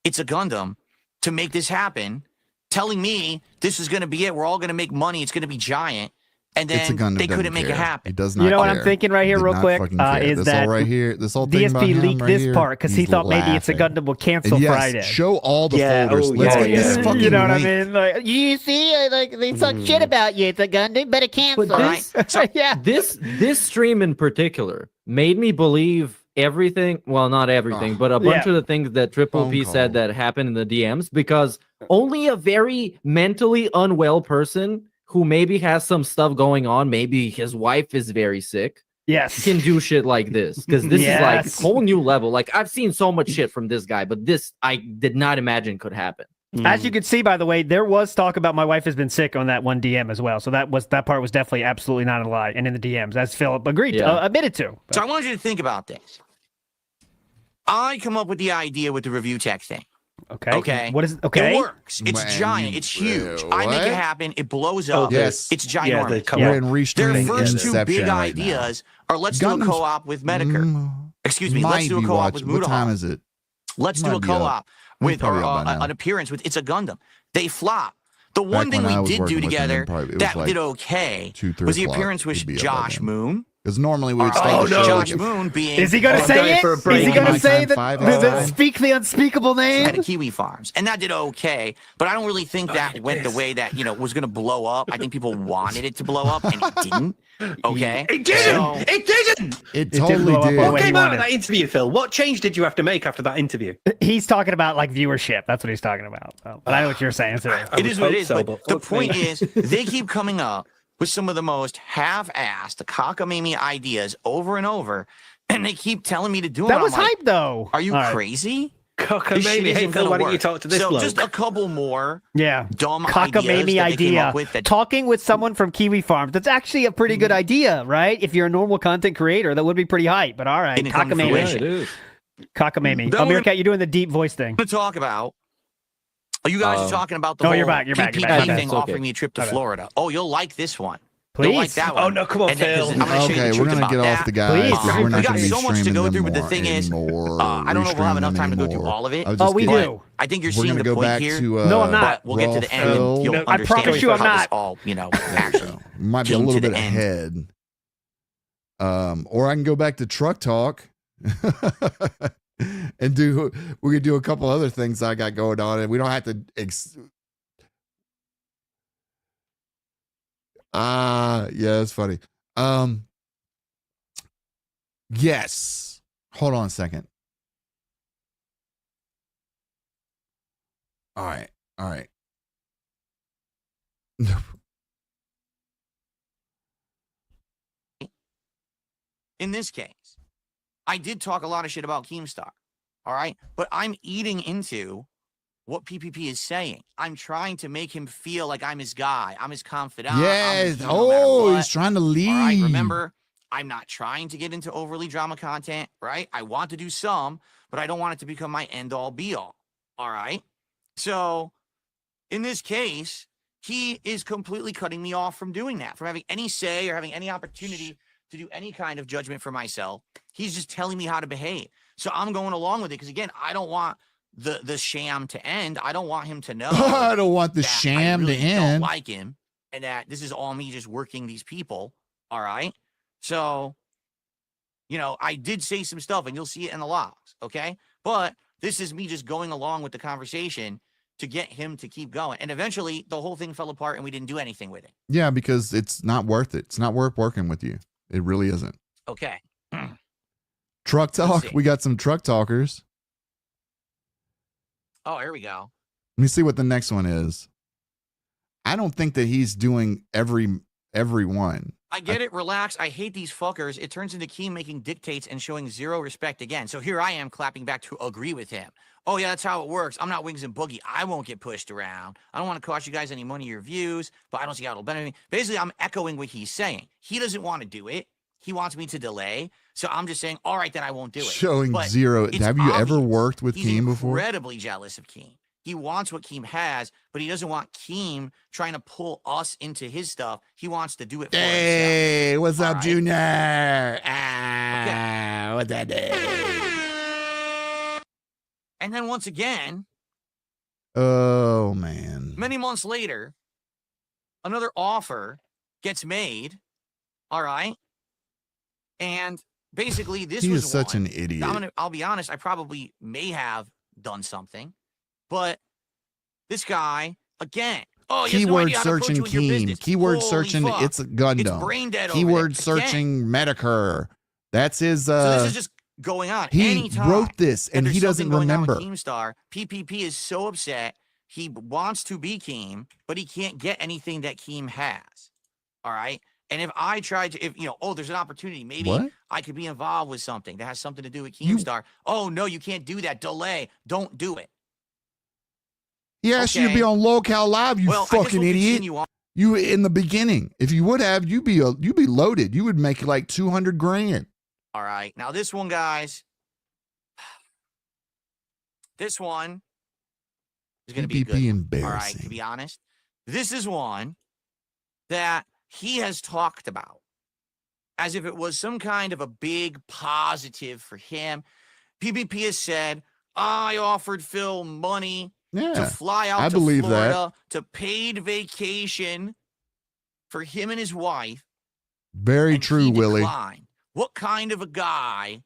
It's a Gundam to make this happen, telling me this is going to be it. We're all going to make money. It's going to be giant. And It's a then Gundam they doesn't couldn't make it care. happen. He does not You know what care. I'm thinking right here, Did real not quick, fucking care. is this that all right here, this whole thing about DSP him leaked right this here, part because he he's thought maybe It's a laughing. Gundam will cancel And yes, Friday. show all the Yeah, folders. oh, Let's yeah, get this yeah. fucking You know what I link. mean? Like, you see, like they talk shit about you. It's a Gundam, better cancel. But this, yeah. this stream in particular made me believe everything. Well, not everything, but a bunch of the things that Triple Phone P said call. that happened in the DMs, because only a very mentally unwell person who maybe has some stuff going on, maybe his wife is very sick, Yes. can do shit like this, because this is like Yes. whole new level. Like, I've seen so much shit from this guy, but this I did not imagine could happen. As you can see, by the way, there was talk about my wife has been sick on that one DM as well. So that part was definitely absolutely not a lie. And in the DMs, as Philip agreed to, admitted to. So I want you to think about this. I come up with the idea with the review tech thing. Okay. What is it? Okay. It works. It's Man, giant. It's huge. I make what? it happen. It blows up. Yes. It's Yeah, ginormous. they come We're up. in Their restream first two inception big right ideas are let's do a Gundam's- co-op with Medicare. now. Excuse me. Let's Might do a be co-op watching. with What time Mudahar. is it? Let's Might do a be up. co-op with probably up by now. an appearance with It's a Gundam. They flop. The one Back thing when I we was did do working with them, together probably- it was that like did okay 2, 3 was the o'clock. appearance with It'd be up by Josh then. Moon. Because normally we would stay Oh, the no. show Josh like Moon being Is he going to I'm say going it? for a Is break. he going to My say time, that? 5 Does it hours. speak the unspeakable name? at Kiwi Farms, and that did okay. But I don't really think that went the way that was going to blow up. I think people wanted it to blow up, and it didn't. Okay, It didn't. So- It didn't. It did totally blow up did. all the What way came you out of wanted. that interview, Phil? What change did you have to make after that interview? He's talking about like viewership. That's what he's talking about. So, but I know what you're saying. So. I It would is what it hope is. so, but but the fuck me. point is, they keep coming up with some of the most half-assed, cockamamie ideas over and over, and they keep telling me to do it. That I'm was like, hype, though. Are you All right. crazy? This shit Cockamamie. Hey, isn't Phil, gonna why don't you work. talk to this So bloke? just a couple more Yeah. dumb ideas Cockamamie that they came idea. up with that Talking with someone from Kiwi Farms. That's actually a pretty good idea, right? If you're a normal content creator, that would be pretty hype. But all right. Didn't come to Cockamamie. fruition. it is. Cockamamie. Then we're Meerkat, you're doing the deep voice thing. to talk about. You guys are talking about the Oh, whole you're back, you're back, PPP you're back. My bad. thing It's okay. offering me a trip to My bad. Florida. Oh, you'll like this one. You'll like Please. that one. Oh, no, come on, And then- 'cause Phil. I'm gonna show you the Okay, we're truth gonna about get that. off the guys. Please. because We're We not got going to be so much to streaming go them through, but the more thing is, anymore, I don't know if we'll have enough time to go through anymore. all of it. I was Oh, just we kidding. do. I think you're We're seeing gonna the go point back here. to No, I'm not. But we'll get to the end and Phil. you'll No, I understand promise you I'm how this not. all, actually. Might be a came to little the bit end. ahead. Or I can go back to truck talk and we could do a couple other things I got going on, and we don't have to. Yeah, it's funny. Yes. Hold on a second. All right. In this case, I did talk a lot of shit about Keemstar. All right. But I'm eating into what PPP is saying. I'm trying to make him feel like I'm his guy. I'm his confidant. I'm Yes. his no matter Oh, what. he's trying to leave. All right. Remember, I'm not trying to get into overly drama content, right? I want to do some, but I don't want it to become my end all be all. All right. So in this case, he is completely cutting me off from doing that, from having any say or having any opportunity to do any kind of judgment for myself. He's just telling me how to behave. So I'm going along with it because, again, I don't want the sham to end. I don't want him to know. I don't want the that sham I really to end. don't like him and that this is all me just working these people. All right. So, I did say some stuff and you'll see it in the logs. Okay. But this is me just going along with the conversation to get him to keep going. And eventually the whole thing fell apart and we didn't do anything with it. Yeah, because it's not worth it. It's not worth working with you. It really isn't. Okay. Truck talk. see. We got some truck talkers. Oh, here we go. Let me see what the next one is. I don't think that he's doing every one. I get it. Relax. I hate these fuckers. It turns into Keem making dictates and showing zero respect again. So here I am clapping back to agree with him. Oh, yeah, that's how it works. I'm not Wings and Boogie. I won't get pushed around. I don't want to cost you guys any money or views, but I don't see how it'll benefit me. Basically, I'm echoing what he's saying. He doesn't want to do it. He wants me to delay. So I'm just saying, all right, then I won't do it. Showing But zero. it's Have you ever obvious. worked with He's Keem before? incredibly jealous of Keem. He wants what Keem has, but he doesn't want Keem trying to pull us into his stuff. He wants to do it for himself. Hey, what's up, All right. Junior? What's that day? And then once again, Oh, man. many months later, another offer gets made. All right. And basically, this He was is such one. an idiot. I'll be honest, I probably may have done something, but this guy, again, oh, he has no Keyword idea how to approach searching you in your Keem. business. Keyword Holy searching fuck. it's a Gundam. It's brain dead over Keyword there. Again. searching Medicare. That's his So this is just going on. He Anytime wrote this that and there's he doesn't something going on remember. with Keemstar, PPP is so upset. He wants to be Keem, but he can't get anything that Keem has. All right. And if I tried to, if, you know, oh, there's an opportunity, maybe What? I could be involved with something that has something to do with You- Keemstar. Oh, no, you can't do that. Delay. Don't do it. He asked you to Okay. be on Locale Live, you Well, I guess fucking we'll idiot. continue on. You in the beginning. If you would have, you'd be loaded. You would make like 200 grand. All right. Now, this one, guys, this one is going to be PPP good. All right. embarrassing. To be honest, this is one that he has talked about as if it was some kind of a big positive for him. PPP has said, I offered Phil money to Yeah. fly out I to believe that. Florida to paid vacation for him and his wife. Very and true, he Willie. declined. What kind of a guy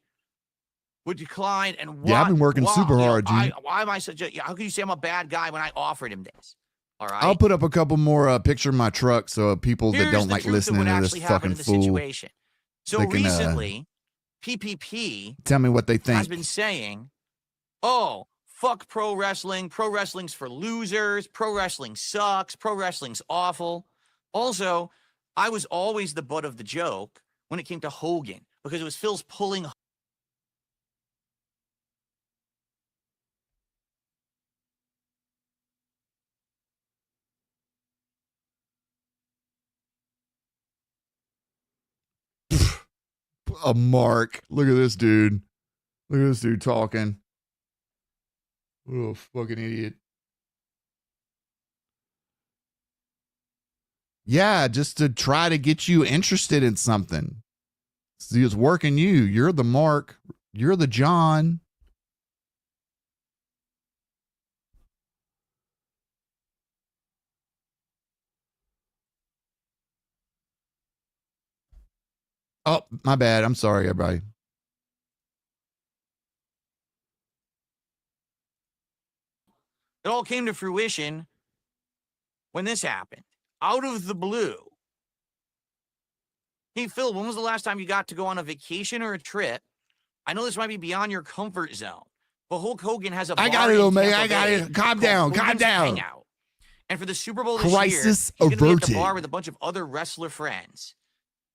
would decline? And why, Yeah, I've been working super hard, G. why am I such a? How can you say I'm a bad guy when I offered him this? All right. I'll put up a couple more picture of my truck so people Here's that don't the like truth of listening what to actually this happened fucking in the fool situation. So they can, recently, PPP tell me what they has think. been saying, "Oh, fuck pro wrestling. Pro wrestling's for losers. Pro wrestling sucks. Pro wrestling's awful." Also, I was always the butt of the joke when it came to Hogan because it was Phil's pulling. A mark. Look at this dude. Look at this dude talking. Oh, fucking idiot. Yeah, just to try to get you interested in something. See, it's working you. You're the Mark. You're the John. Oh, my bad. I'm sorry, everybody. It all came to fruition when this happened. Out of the blue. Hey, Phil, when was the last time you got to go on a vacation or a trip? I know this might be beyond your comfort zone, but Hulk Hogan has a bar I got it, in Omega. Tampa I got Bay it. Calm called down. Calm Hogan's down. Hangout. And for the Super Bowl this Crisis year, he's going to be at the averted. bar with a bunch of other wrestler friends.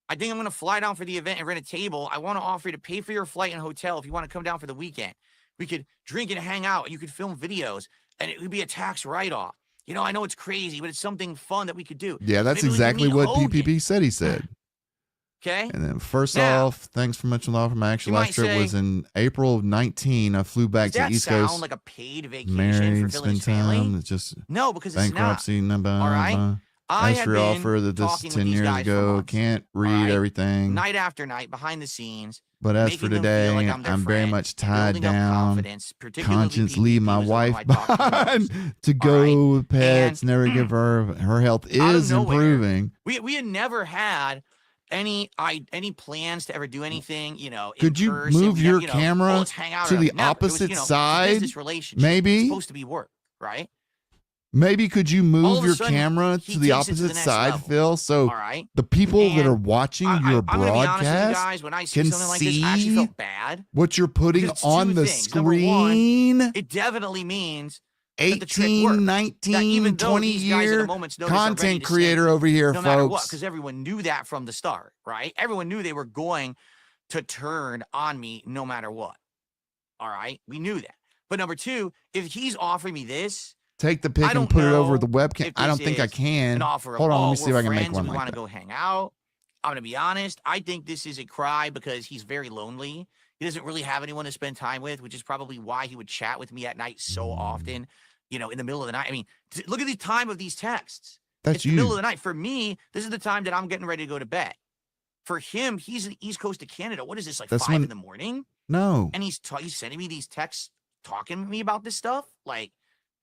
I think I'm going to fly down for the event and rent a table. I want to offer you to pay for your flight and hotel if you want to come down for the weekend. We could drink and hang out, and you could film videos, and it would be a tax write-off. You know, I know it's crazy, but it's something fun that we could do. Yeah, that's Maybe we can exactly meet what Hogan. PPP said he said. Okay? And then first Now, off, thanks for much love for my actual you last might trip say, was in April of 19. I flew back Does to that East sound Coast. like a paid vacation for Married, Phil and spend his family? time. It's just No, because it's not. bankruptcy. All All right? I Asked had for your been offer that this talking with 10 these years guys for ago. months, Can't read right? everything. Night after night, behind the scenes, But as making for them today, feel like I'm their very friend, much tied building up down. confidence, particularly Conscience PPP leave my was the one wife who I talked to the most. behind to go with pets. And never give her health out of is nowhere, improving. We had never had any plans to ever do anything, you know. Could in you person. move We your never, camera let's hang out to or the never. It was, opposite you know, it's a side? business relationship. Maybe? It's supposed to be work, right? Maybe could you All move of a your sudden, camera he to the takes it to the opposite next side, level. Phil, so All right. the people that And are watching I'm your gonna be honest with you broadcast guys. When I see can something like this, I actually see felt bad. what you're putting Because it's on two the things. Number one, screen. It definitely means that the trick 18, worked. That 19, even though 20 these guys at a year moment's notice are ready content to creator snake over here, no matter what, folks. because everyone knew that from the start, right? Everyone knew they were going to turn on me no matter what. All right, we knew that. But number two, if he's offering me this, Take the I pic and don't put it over know the webcam. if I don't this think I is can. an offer of, Hold on, let oh, me see if we're I can make friends one and we like want to that. go hang out. I'm gonna be honest. I think this is a cry because he's very lonely. He doesn't really have anyone to spend time with, which is probably why he would chat with me at night so often. You know, in the middle of the night. I mean, look at the time of these texts. That's It's the middle you. of the night. For me, this is the time that I'm getting ready to go to bed. For him, he's in the East Coast of Canada. What is this, like That's 5 when- in the morning? No. And he's sending me these texts, talking to me about this stuff. Like,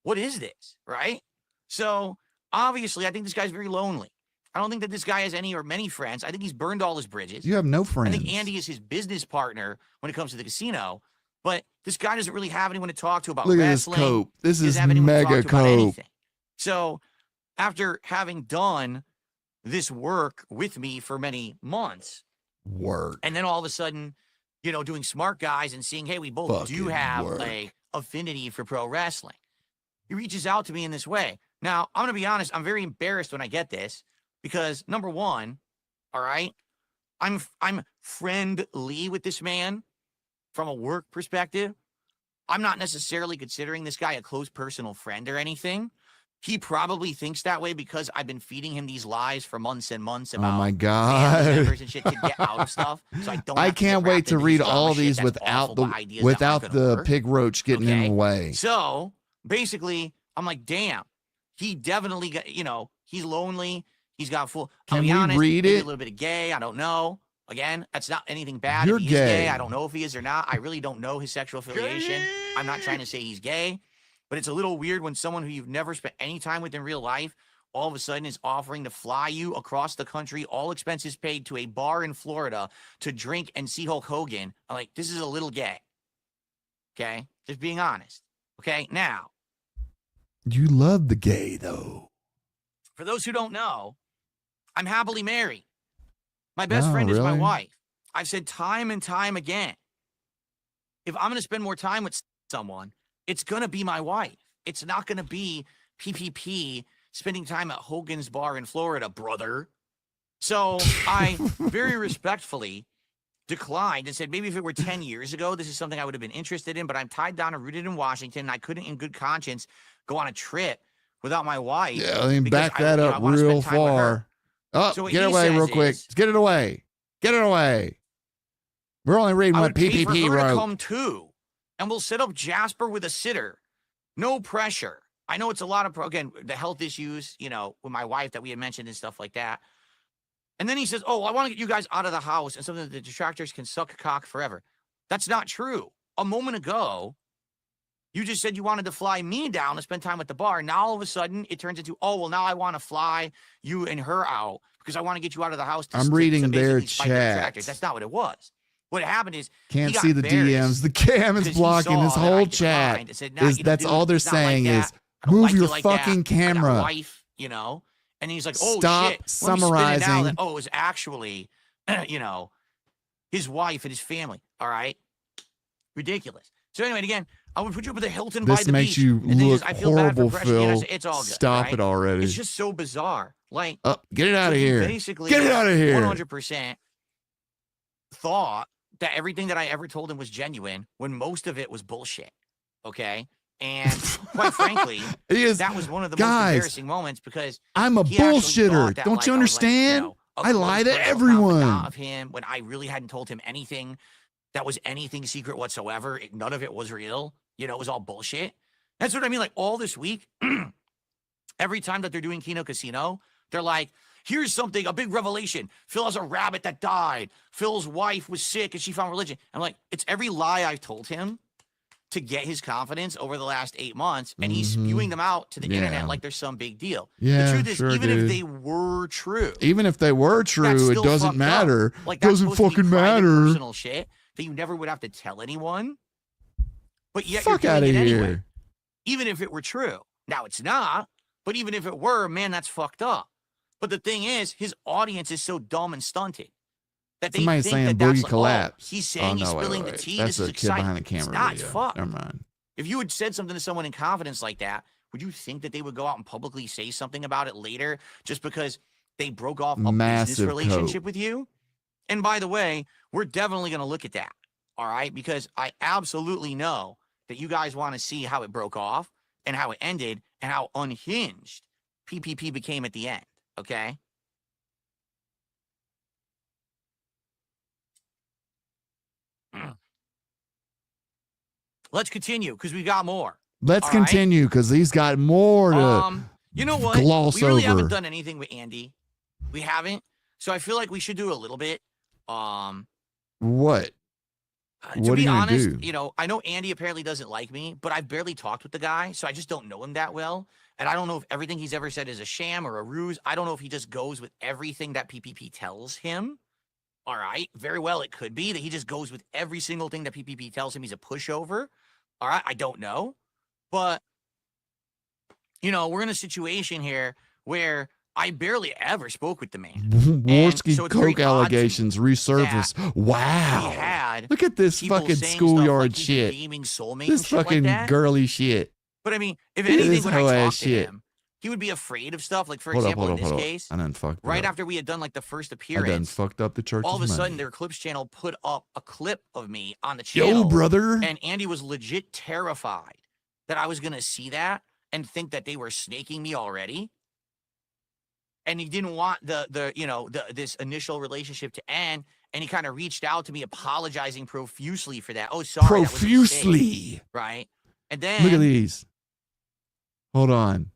what is this, right? So obviously, I think this guy's very lonely. I don't think that this guy has any or many friends. I think he's burned all his bridges. You have no I friends. think Andy is his business partner when it comes to the casino. But this guy doesn't really have anyone to talk to about Look at this wrestling. cope. This He is doesn't have anyone to talk mega to about cope. anything. So after having done this work with me for many months, Work. and then all of a sudden, doing Smart Guys and seeing, hey, we both do Fucking have work. a affinity for pro wrestling. He reaches out to me in this way. Now, I'm going to be honest, I'm very embarrassed when I get this because number one, all right, I'm friendly with this man from a work perspective. I'm not necessarily considering this guy a close personal friend or anything. He probably thinks that way because I've been feeding him these lies for months and months about Oh my family God. members and shit to get out of stuff. So I don't. I have to get can't wait wrapped to into read drama all shit these that's without awful the by ideas that aren't gonna work. pig roach getting in Okay? the way. So basically, I'm like, damn, he definitely got, he's lonely. He's got full. I'll Can be we honest, read maybe it? a little bit of gay. I don't know. Again, that's not anything bad. You're if he is gay. gay, I don't know if he is or not. I really don't know his sexual affiliation. I'm not trying to say he's gay, but it's a little weird when someone who you've never spent any time with in real life all of a sudden is offering to fly you across the country, all expenses paid, to a bar in Florida to drink and see Hulk Hogan. I'm like, this is a little gay. Okay? Just being honest. Okay? Now, You love the gay though. for those who don't know, I'm happily married. My best Oh, friend is my really? wife. I've said time and time again, if I'm going to spend more time with someone, it's going to be my wife. It's not going to be PPP spending time at Hogan's Bar in Florida, brother. So I very respectfully declined and said, maybe if it were 10 years ago, this is something I would have been interested in, but I'm tied down and rooted in Washington, and I couldn't in good conscience go on a trip without my wife. Yeah, I mean, because back that I up wanna spend real time with her. far. Oh, So what get it he away says real quick. is- Get it away. Get it away. We're only reading I what would pay for PPP her to wrote. come too, and we'll set up Jasper with a sitter. No pressure. I know it's a lot of, again, the health issues, with my wife that we had mentioned and stuff like that. And then he says, oh, I want to get you guys out of the house and something that the detractors can suck cock forever. That's not true. A moment ago, you just said you wanted to fly me down to spend time at the bar. Now all of a sudden it turns into, oh, well, now I want to fly you and her out because I want to get you out of the house. I'm reading their basically spite the detractors. chat. That's not what it was. What happened is Can't he got see the embarrassed DMs. The cam is because he blocking his saw that I whole declined chat. and said, "Nah, That's dude, all they're it's not like saying that. is I don't move like you your like that. fucking I got a camera. wife, And he's like, oh, Stop shit. Let me spin it now summarizing. that, oh, it was actually, his wife and his family. All right. Ridiculous. So anyway, again, I would put you up at the Hilton by This the makes beach. you and then he look says, I feel bad for horrible, pressing you. And I Phil. say, it's all good. Stop right? it already. It's just so bizarre. Like, Oh, get it out so of he here. basically Get it out of here. 100% thought that everything that I ever told him was genuine when most of it was bullshit. Okay. And quite frankly, He is. that was one of the most Guys, embarrassing moments because I'm a he actually bullshitter. thought that, Don't like, you I was, like, understand? a I lie close to personal everyone. confidant of him when I really hadn't told him anything that was anything secret whatsoever. None of it was real. It was all bullshit. That's what I mean. Like all this week, every time that they're doing Kino Casino, they're like, here's something, a big revelation. Phil has a rabbit that died. Phil's wife was sick and she found religion. I'm like, it's every lie I've told him to get his confidence over the last 8 months, and he's spewing them out to the internet like there's some big deal. Yeah, the truth is, sure, even dude. if they were true, Even if they were that's true, it still doesn't fucked matter. up. Like, that's Doesn't supposed to be fucking private, matter. personal shit that you never would have to tell anyone. But yet Fuck you're out doing of it here. anyway, even if it were true. Now it's not, but even if it were, man, that's fucked up. But the thing is, his audience is so dumb and stunted that they Somebody's think saying that that's boogie like, collapse. oh, he's saying he's spilling the tea. That's This is a kid exciting. behind the camera It's not. video. It's fucked. Never mind. If you had said something to someone in confidence like that, would you think that they would go out and publicly say something about it later just because they broke off a Massive business relationship cope. with you? And by the way, we're definitely going to look at that. All right. Because I absolutely know that you guys want to see how it broke off and how it ended and how unhinged PPP became at the end. Okay. Let's continue because we got more. Let's All right. continue because he's got more to You know what? gloss We really over. haven't done anything with Andy. We haven't. So I feel like we should do a little bit. What? To What are be you gonna honest, do? I know Andy apparently doesn't like me, but I've barely talked with the guy, so I just don't know him that well. And I don't know if everything he's ever said is a sham or a ruse. I don't know if he just goes with everything that PPP tells him. All right. Very well, it could be that he just goes with every single thing that PPP tells him. He's a pushover. All right. I don't know. But, we're in a situation here where I barely ever spoke with the man. Worski so it's very coke odd to me allegations resurface. he Wow. had had Look at this people fucking saying schoolyard stuff like he's a shit. gaming soulmate This and shit fucking like that. girly shit. But I mean, if Look at anything, this when I hoe talked ass to shit. him, he would be afraid of stuff. Like, for Hold up, example, hold in up, this hold up. case, I done fucked it right up. after we had done like the first I done appearance, fucked up the church's all of a sudden money. their clips channel put up a clip of me on the Yo, channel. brother. And Andy was legit terrified that I was going to see that and think that they were snaking me already. And he didn't want this initial relationship to end. And he kind of reached out to me apologizing profusely for that. Oh, sorry. That was a mistake, Profusely. right? And then Look at these. Hold on.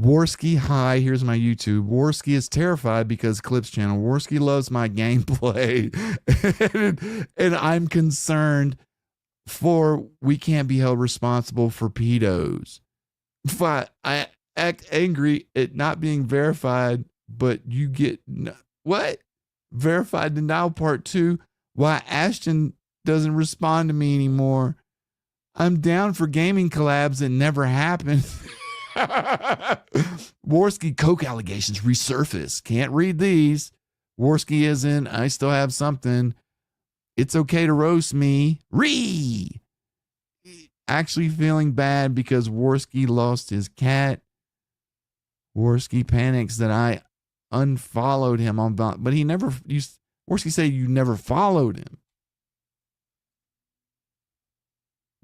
Warski, hi, here's my YouTube. Warski is terrified because Clips channel. Warski loves my gameplay. and I'm concerned for we can't be held responsible for pedos. But I act angry at not being verified, but you get what? Verified denial part 2. Why Ashton doesn't respond to me anymore. I'm down for gaming collabs that never happened. Warski coke allegations resurface. Can't read these. Warski isn't. I still have something. It's okay to roast me. Actually feeling bad because Warski lost his cat. Warski panics that I unfollowed him on, but he never. Warski said you never followed him.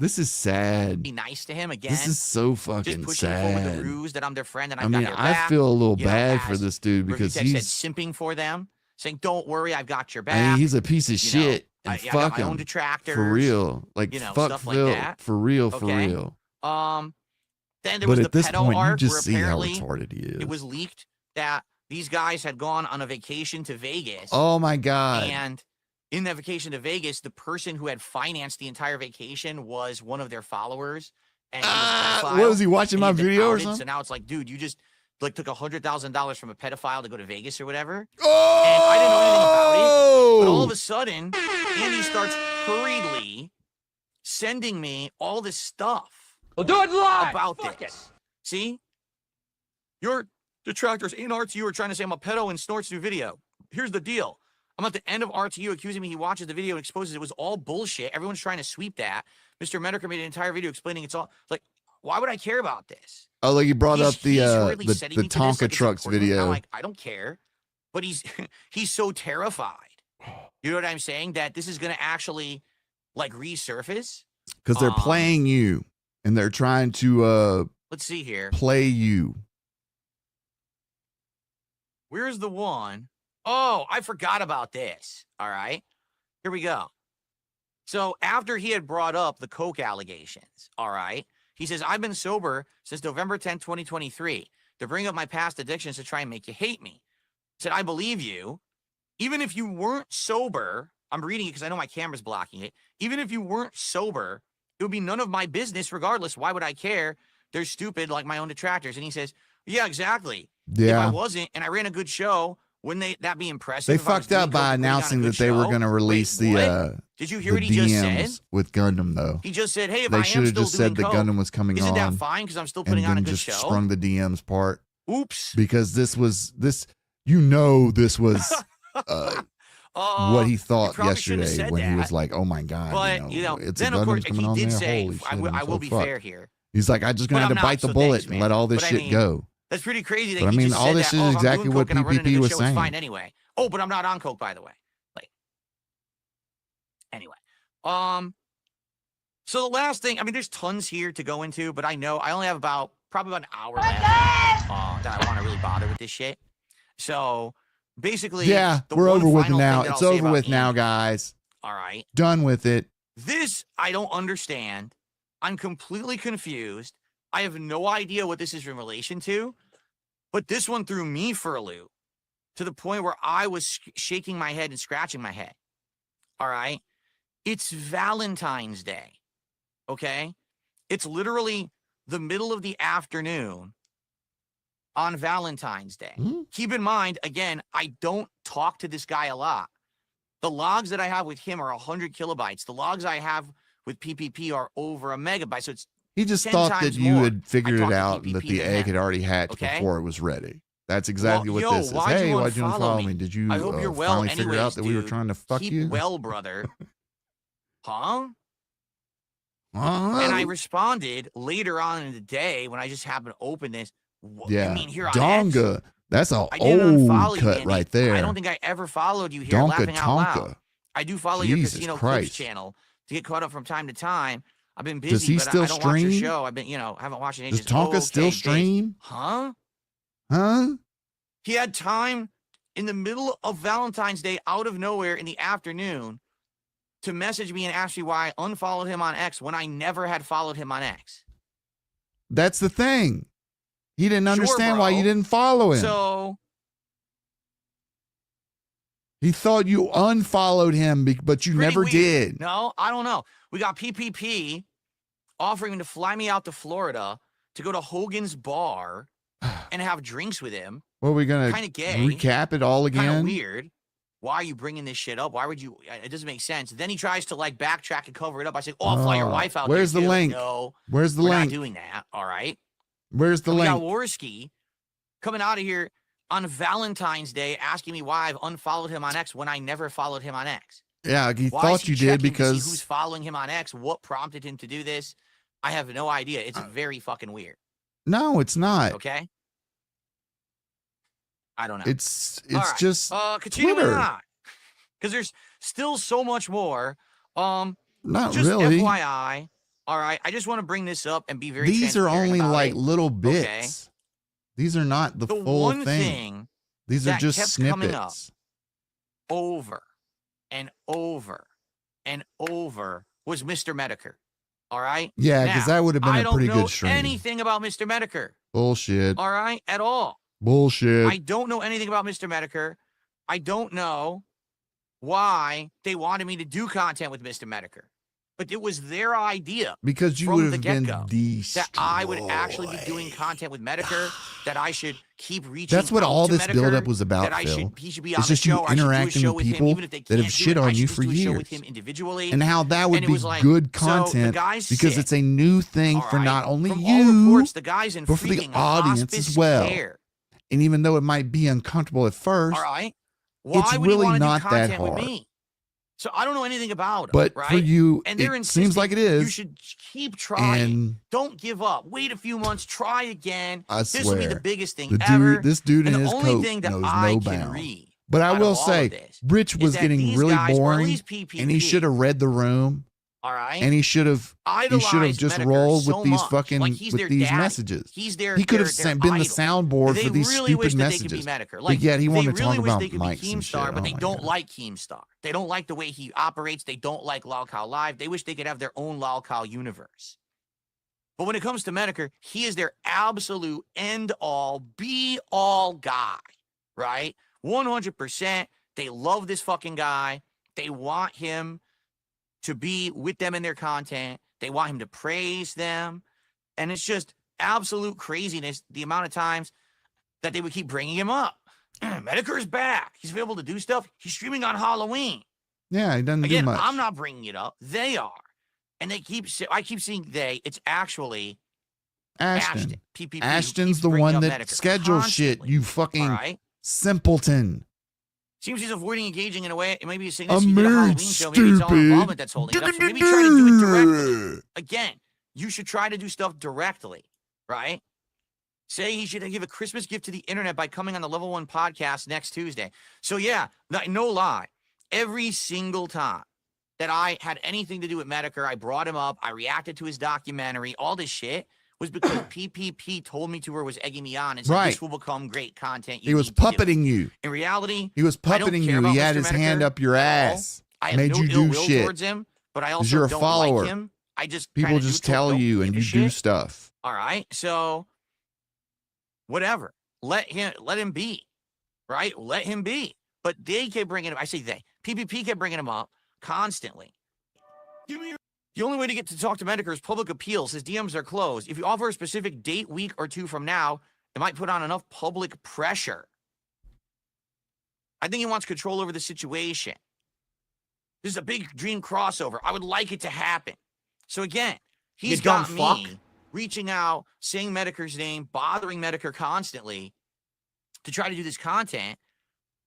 This is sad. be nice to him again. This is so just fucking pushing forward the sad. ruse that I'm their friend and I I've mean, got their I back. feel a little you know, bad for as this dude because Review Tech he's said simping for them, saying, "Don't worry, I've got your back." I mean, he's a piece of You know, shit. And I got fuck my own him. detractors For real. Like, you know, fuck stuff like Phil. that. For real, for Okay. real. Then there But was at the this pedo point, you arc just where see how apparently retarded he is. it was leaked that these guys had gone on a vacation to Vegas. Oh my God. And in that vacation to Vegas, the person who had financed the entire vacation was one of their followers. And he was a pedophile, what was he watching and my he'd been video or outed. something? So now it's like, dude, you just like took $100,000 from a pedophile to go to Vegas or whatever. Oh! And I didn't know anything about it. But all of a sudden, Andy starts hurriedly sending me all this stuff Well, do it live about this. See? Your detractors in RTU are trying to say I'm a pedo in Snort's new video. Here's the deal. I'm at the end of RTU accusing me he watches the video and exposes it was all bullshit. Everyone's trying to sweep that. Mr. Medicare made an entire video explaining it's all like, why would I care about this? Oh, like you brought up He's hurriedly setting me to this, Tonka like it's trucks important. video. I'm like, I don't care. But he's he's so terrified. You know what I'm saying? That this is gonna actually like resurface. Because they're playing you and they're trying to Let's see here. play you. Where's the one? Oh, I forgot about this. All right. Here we go. So after he had brought up the coke allegations, all right, he says, I've been sober since November 10, 2023. To bring up my past addictions to try and make you hate me. I said, I believe you. Even if you weren't sober, I'm reading it because I know my camera's blocking it. Even if you weren't sober, it would be none of my business regardless. Why would I care? They're stupid like my own detractors. And he says, yeah, exactly. If I Yeah. wasn't and I ran a good show, wouldn't that be impressive? They if I was fucked doing up by coke and putting on a announcing good that they were show? going to release Wait, what? the Did you hear what DMs he just said? with Gundam, though. He just said, hey, if They I should am have still just doing said the coke, Gundam was coming isn't on that fine because I'm still and putting on a then good just show? sprung the DMs part. Oops. Because this was this was what he thought probably shouldn't have yesterday said when he was that. like, oh my God, But, it's a then of Gundam's course, coming he on did there. say, Holy shit, I I'm will so be fucked. fair here. He's like, I just But gonna have I'm to not, bite the so bullet thanks, and man. let all this But I shit mean, go. That's pretty crazy that But I he mean, just all said this that, is if I'm exactly doing what coke and I'm running a PPP good was show, it's fine saying. anyway. Oh, but I'm not on coke, by the way. Like, anyway. So the last thing, I mean, there's tons here to go into, but I know I only have probably about an hour left that I want to really bother with this shit. So basically, Yeah, the we're one over with it final now. thing that It's I'll say over about with now, Andy, guys. All right. Done with it. This I don't understand. I'm completely confused. I have no idea what this is in relation to, but this one threw me for a loop to the point where I was shaking my head and scratching my head. All right. It's Valentine's Day. Okay. It's literally the middle of the afternoon on Valentine's Day. Hmm? Keep in mind, again, I don't talk to this guy a lot. The logs that I have with him are 100 kilobytes. The logs I have with PPP are over a megabyte. So it's He just 10 thought that times you more. had figured I it talked to out and that PPP the than egg him. had already hatched Okay? before it was ready. That's exactly Well, what yo, this is. why'd Hey, you why'd you unfollow unfollow me? me? Did you I hope you're well finally figure anyways, out that we were dude. trying to fuck Keep you? well, brother. huh? Uh-huh. And I responded later on in the day when I just happened to open this. Yeah. I mean, here on Donga. X, That's an I didn't unfollow old you, cut Andy. right there. I don't think I ever followed you here Donka laughing out loud. Tonka. I do follow Jesus your Casino Christ. Clips channel to get caught up from time to time. I've been Does busy, he but still I don't watch your stream? show. I've been, haven't watched it in Does ages. Tonka still Okay, Dave. stream? Huh? Huh? He had time in the middle of Valentine's Day out of nowhere in the afternoon to message me and ask me why I unfollowed him on X when I never had followed him on X. That's the thing. He didn't Sure, understand why you bro. didn't follow him. So He thought you unfollowed him, but you pretty never weird. did. No, I don't know. We got PPP offering to fly me out to Florida to go to Hogan's Bar and have drinks with him. What are we going Kind of to gay. recap it all Kind of again? weird. Why are you bringing this shit up? Why would you? It doesn't make sense. Then he tries to like backtrack and cover it up. I say, "Oh, I'll fly your wife out." Where's there the too. link? No, Where's the we're link? not doing that. All right. Where's the We got link? Worski coming out of here on Valentine's Day asking me why I've unfollowed him on X when I never followed him on X. Yeah, he Why thought is he you did checking to see because who's following him on X? What prompted him to do this? I have no idea. It's very fucking weird. no, it's not. Okay. I don't know. It's All right. just Continuing Twitter. on, because there's still so much more. not Just really. FYI. All right. I just want to bring this up and be very. These are transparent only about like it. little bits. Okay. These are not the The full one thing. thing These are that just kept coming up snippets. over and over and over was Mr. Medicare. All right. Yeah, because Now, that would have been I a don't pretty know good stream. anything about Mr. Medicare. Bullshit. All right, at all. Bullshit. I don't know anything about Mr. Medicare. I don't know why they wanted me to do content with Mr. Medicare, but it was their idea Because you from would the have been get-go destroyed. that I would actually be doing content with Medicare, that I should keep reaching. That's what out all to this Medicare, buildup was about, that I Phil. he should be on It's the just you show. I should do a interacting show with him, people even if they that have can't do shit it, I on should you just for do a show with years. him individually. And how that would And it be was like, good so the content guy's because sick. it's a new thing All for right. not only From all you, reports, the guy's in but for the freaking audience hospice as well. care. and even though it might be uncomfortable at first, All right. Why it's would really he want to not do that content with hard. me? So I don't know anything about him. But right? for you, and they're it seems like it insisting is. You should keep trying. And Don't give up. Wait a few months. Try again. I This will be the swear, biggest thing the ever. dude, this dude and in the his only coat thing that knows I no can bounds. read But I out of will all say, of this Rich is was that getting these really guys, or at boring, least PPP, and he should have read the room, all right, and he should have idolized just Medicare rolled so with these much. fucking like he's with their these daddy. messages. He's their. He could their, have their been the idol. soundboard They for these really wish stupid that messages. they could be Medicare. But Like, yet he they wanted to really talk wish about they could be mics and shit. Keemstar, but Oh they my don't God. like Keemstar. They don't like the way he operates. They don't like Lolcow Live. They wish they could have their own Lolcow universe. But when it comes to Medicare, he is their absolute end-all, be-all guy, right? 100%. They love this fucking guy. They want him to be with them in their content. They want him to praise them. And it's just absolute craziness the amount of times that they would keep bringing him up. Medicare's back. He's able to do stuff. He's streaming on Halloween. Yeah, he doesn't Again, do much. I'm not bringing it up. They are. And I keep seeing they. It's actually Ashton. PPP. who Ashton's keeps the bringing one up that Medicare schedules shit. constantly. You All fucking right. simpleton. Seems he's avoiding engaging in a way. Maybe he's saying this. I'm He did a married, Halloween show. Maybe it's all stupid. involvement that's holding it up. So maybe try to do it directly. Again, you should try to do stuff directly, right? Say he should give a Christmas gift to the internet by coming on the Level 1 podcast next Tuesday. So yeah, no lie. Every single time that I had anything to do with Medicare, I brought him up. I reacted to his documentary. All this shit was because PPP told me to or was egging me on and said, Right. this will become great content. He was puppeting you. In reality, He was I don't puppeting care you. about He had Mr. his hand Medicare up your at all. ass. I have Made no you ill do will shit. towards him, but I 'Cause also you're a don't follower. like him. I just People kinda just neutral, tell don't you and give you a do shit. stuff. All right, so whatever. Let him be, right? Let him be. But they kept bringing him. I say they. PPP kept bringing him up constantly. The only way to get to talk to Medicare is public appeals. His DMs are closed. If you offer a specific date, week or two from now, it might put on enough public pressure. I think he wants control over the situation. This is a big dream crossover. I would like it to happen. So again, he's You dumb got fuck. me reaching out, saying Medicare's name, bothering Medicare constantly to try to do this content,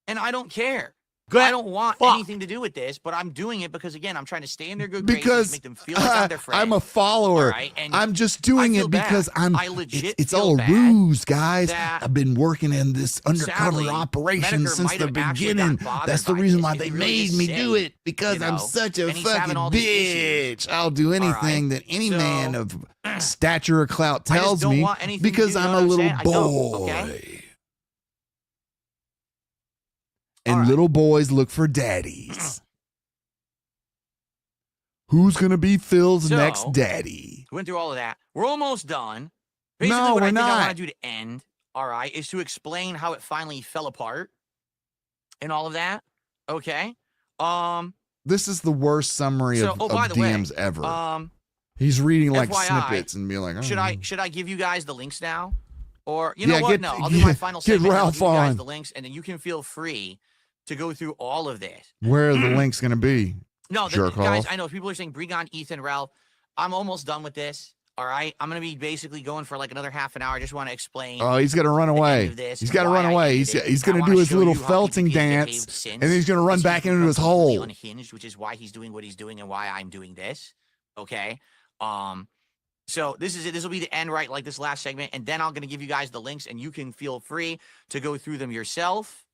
and I don't care. I don't want anything to do with this, but I'm doing it because, again, I'm trying to stay in their good graces, because make them feel like I'm their friend. I'm a follower. All right? And I'm just doing I feel it because bad. I legit it's feel all a bad ruse, guys. that, I've been working in this undercover sadly, operation Medicare since might the have actually beginning. gotten bothered That's the by reason this why and they he really made just me said, do it, because you I'm know, such a and he's having fucking all these issues. bitch. I'll do anything that any man of stature or clout I just tells don't me want anything to because do, you I'm know a what little saying? I don't, boy. okay? And All right. little boys look for daddies. Who's going to be Phil's next daddy? We went through all of that. We're almost done. Basically, No, what we're I think I not. want to do to end, all right, is to explain how it finally fell apart and all of that. Okay. This is the worst summary So, of, oh, by of the way, DMs ever. He's reading like FYI, snippets and being like, oh. should I give you guys the links now? Or you know Yeah, what? No, I'll do my final get segment. I'll Ralph give you guys on. the links, and then you can feel free to go through all of this. Where are the links going to be? No, Jerk guys, off. I know people are saying Bregon, Ethan, Ralph. I'm almost done with this. All right, I'm gonna be basically going for like another half an hour. I just want to explain. Oh, he's going to run the end away. of this He's and got to why run I away. ended it. He's And I going to wanna do his show little you how felting he's dance, behaved since. and then he's going to run He's back into become his completely hole. unhinged, which is why he's doing what he's doing and why I'm doing this. Okay. So this is it. This will be the end, right? Like this last segment, and then I'm going to give you guys the links, and you can feel free to go through them yourself,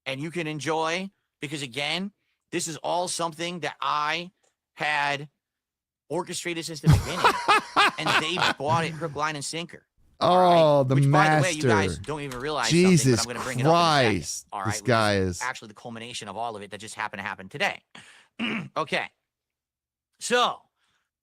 and you can enjoy, because again, this is all something that I had orchestrated since the beginning, and they bought it hook, line, and sinker. Oh, the Which, master. by the way, you guys don't even realize Jesus something, but I'm going to bring it up in a second. Christ. All right, This which guy is is. actually the culmination of all of it that just happened to happen today. Okay. So,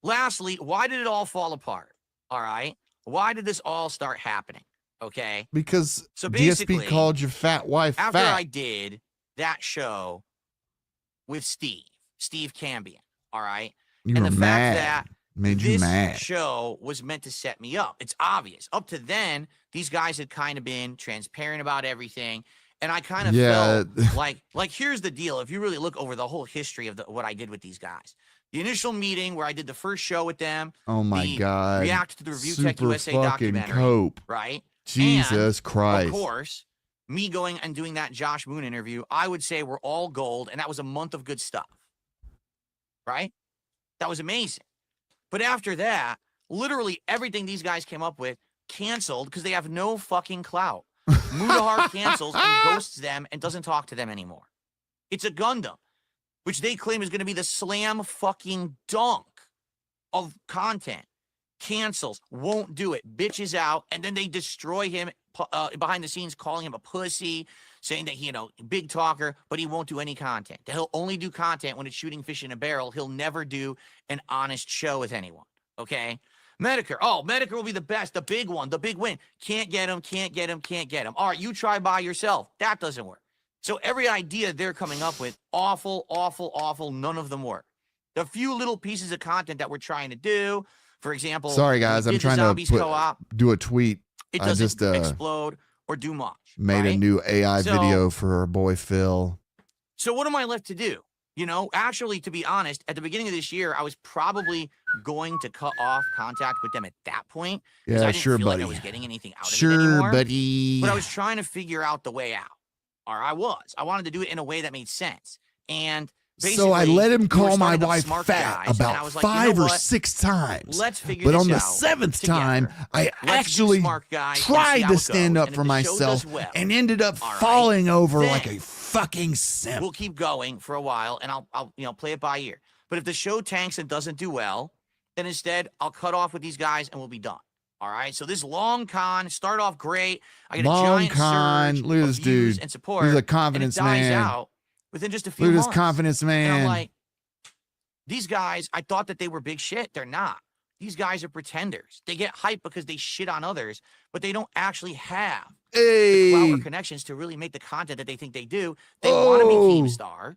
lastly, why did it all fall apart? All right. Why did this all start happening? Okay. Because So DSP basically, called your fat wife after fat. I did that show with Steve Cambion, all right, You and were the mad. fact that Made you this mad. show was meant to set me up. It's obvious. Up to then, these guys had kind of been transparent about everything, and I kind of felt like here's the deal. If you really look over the whole history of what I did with these guys, the initial meeting where I did the first show with them, Oh my God. react to the Review Tech Super USA fucking documentary, cope. right? Jesus And, Christ. Of course, me going and doing that Josh Moon interview, I would say we're all gold, and that was a month of good stuff, right? That was amazing. But after that, literally everything these guys came up with canceled because they have no fucking clout. Mudahar cancels and ghosts them and doesn't talk to them anymore. It's a Gundam, which they claim is going to be the slam fucking dunk of content. Cancels, won't do it, bitches out, and then they destroy him behind the scenes, calling him a pussy, saying that he, big talker, but he won't do any content. He'll only do content when it's shooting fish in a barrel. He'll never do an honest show with anyone. Okay. Medicare will be the best, the big one, the big win. Can't get him, can't get him, can't get him. All right, you try by yourself. That doesn't work. So every idea they're coming up with, awful, awful, awful, none of them work. The few little pieces of content that we're trying to do, for example, Sorry guys, I'm trying to do a tweet. It I doesn't just explode or do much. made a right? new AI So- video for our boy Phil. So what am I left to do? Actually, to be honest, at the beginning of this year, I was probably going to cut off contact with them at that point. Because I Yeah, didn't sure, feel buddy. like I was getting anything out of it Sure, anymore. buddy. But I was trying to figure out the way out. Or I wanted to do it in a way that made sense. And So I basically, let him we were call my starting to wife smart fat guys, and I about was like, you know 5 or what? 6 times. Let's figure But this on the out 7th together. time, I Let's do actually smart guys and see tried how to it stand goes. up And for if the show myself does well, and ended up all right, falling over then like a fucking simp. we'll keep going for a while, and I'll play it by ear. But if the show tanks and doesn't do well, then instead I'll cut off with these guys and we'll be done. All right. So this long con started off great. I get a Long giant con. surge Look at of this views dude. and support. He's a and confidence it dies man. out within just a few Look at months. this confidence And man. I'm like, these guys, I thought that they were big shit. They're not. These guys are pretenders. They get hyped because they shit on others, but they don't actually have the clout or Hey. connections to really make the content that they think they do. They want to be Oh. Keemstar,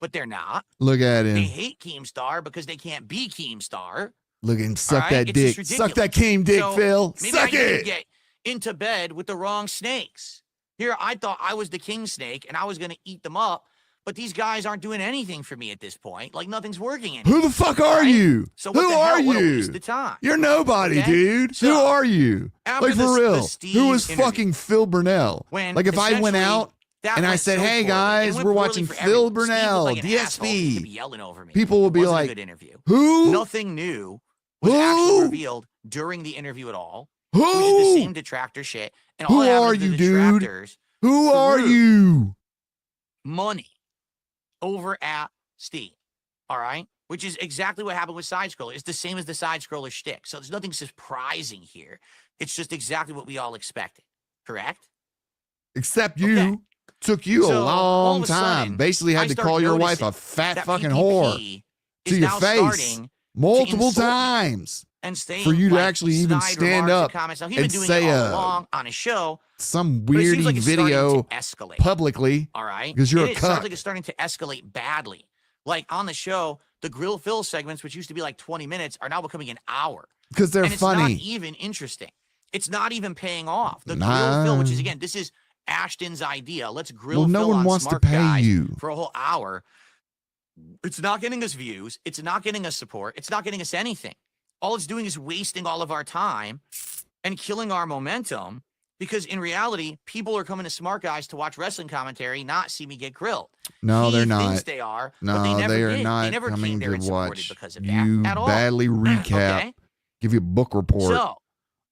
but they're not. Look at They him. hate Keemstar because they can't be Keemstar. Look at him. Suck right? that It's dick. just Suck that ridiculous. Keem dick, So, Phil. Maybe Suck I need to it. get into bed with the wrong snakes. Here, I thought I was the king snake and I was going to eat them up, but these guys aren't doing anything for me at this point. Like nothing's working anymore. Who the fuck are right? you? So what Who the are hell? What a you? waste of time. You're nobody, Okay? dude. Who So, are you? after Like for the real. Steve Who is interview, fucking Phil Burnell? when Like if I went essentially out That And I went said, so hey, poorly. guys, It went we're poorly watching for Phil everyone. Steve Burnell, looked like an asshole. He DSP. could be yelling over me. People will It be wasn't like, a good interview. who? Nothing new was Who? actually revealed during the interview at all. It was just the Who? same detractor shit. And all Who that are happened is you, the dude? detractors Who are threw you? money over at Steve. All right? Which is exactly what happened with Side Scroller. It's the same as the Side Scroller shtick. So there's nothing surprising here. It's just exactly what we all expected. Correct? Except you. Okay. Took you So, a all long of a time. sudden, Basically I had to start call your wife a noticing fat that fucking PPP whore is to your now face starting multiple insult me. times and saying for you to like, actually even snide stand remarks and up comments. Now, he's been and doing say it all along on his show, some but it seems weirdy like it's video starting to escalate. publicly All right, because you're a it sounds cuck. like it's starting to escalate badly. Like on the show, the Grill Phil segments, which used to be like 20 minutes, are now becoming an hour. Because they're and it's funny. not even interesting. It's not even paying off. The Nah. Grill Phil, which is again, this is Ashton's idea. Let's grill Well, no Phil one on wants to Smart pay Guys you. for a whole hour. It's not getting us views. It's not getting us support. It's not getting us anything. All it's doing is wasting all of our time and killing our momentum because in reality, people are coming to Smart Guys to watch wrestling commentary, not see me get grilled. No, He they're thinks not. they are, No, but they never they are did. not They never coming came there to and supported watch because of you that at all. badly recap. Okay? Give you a book report So,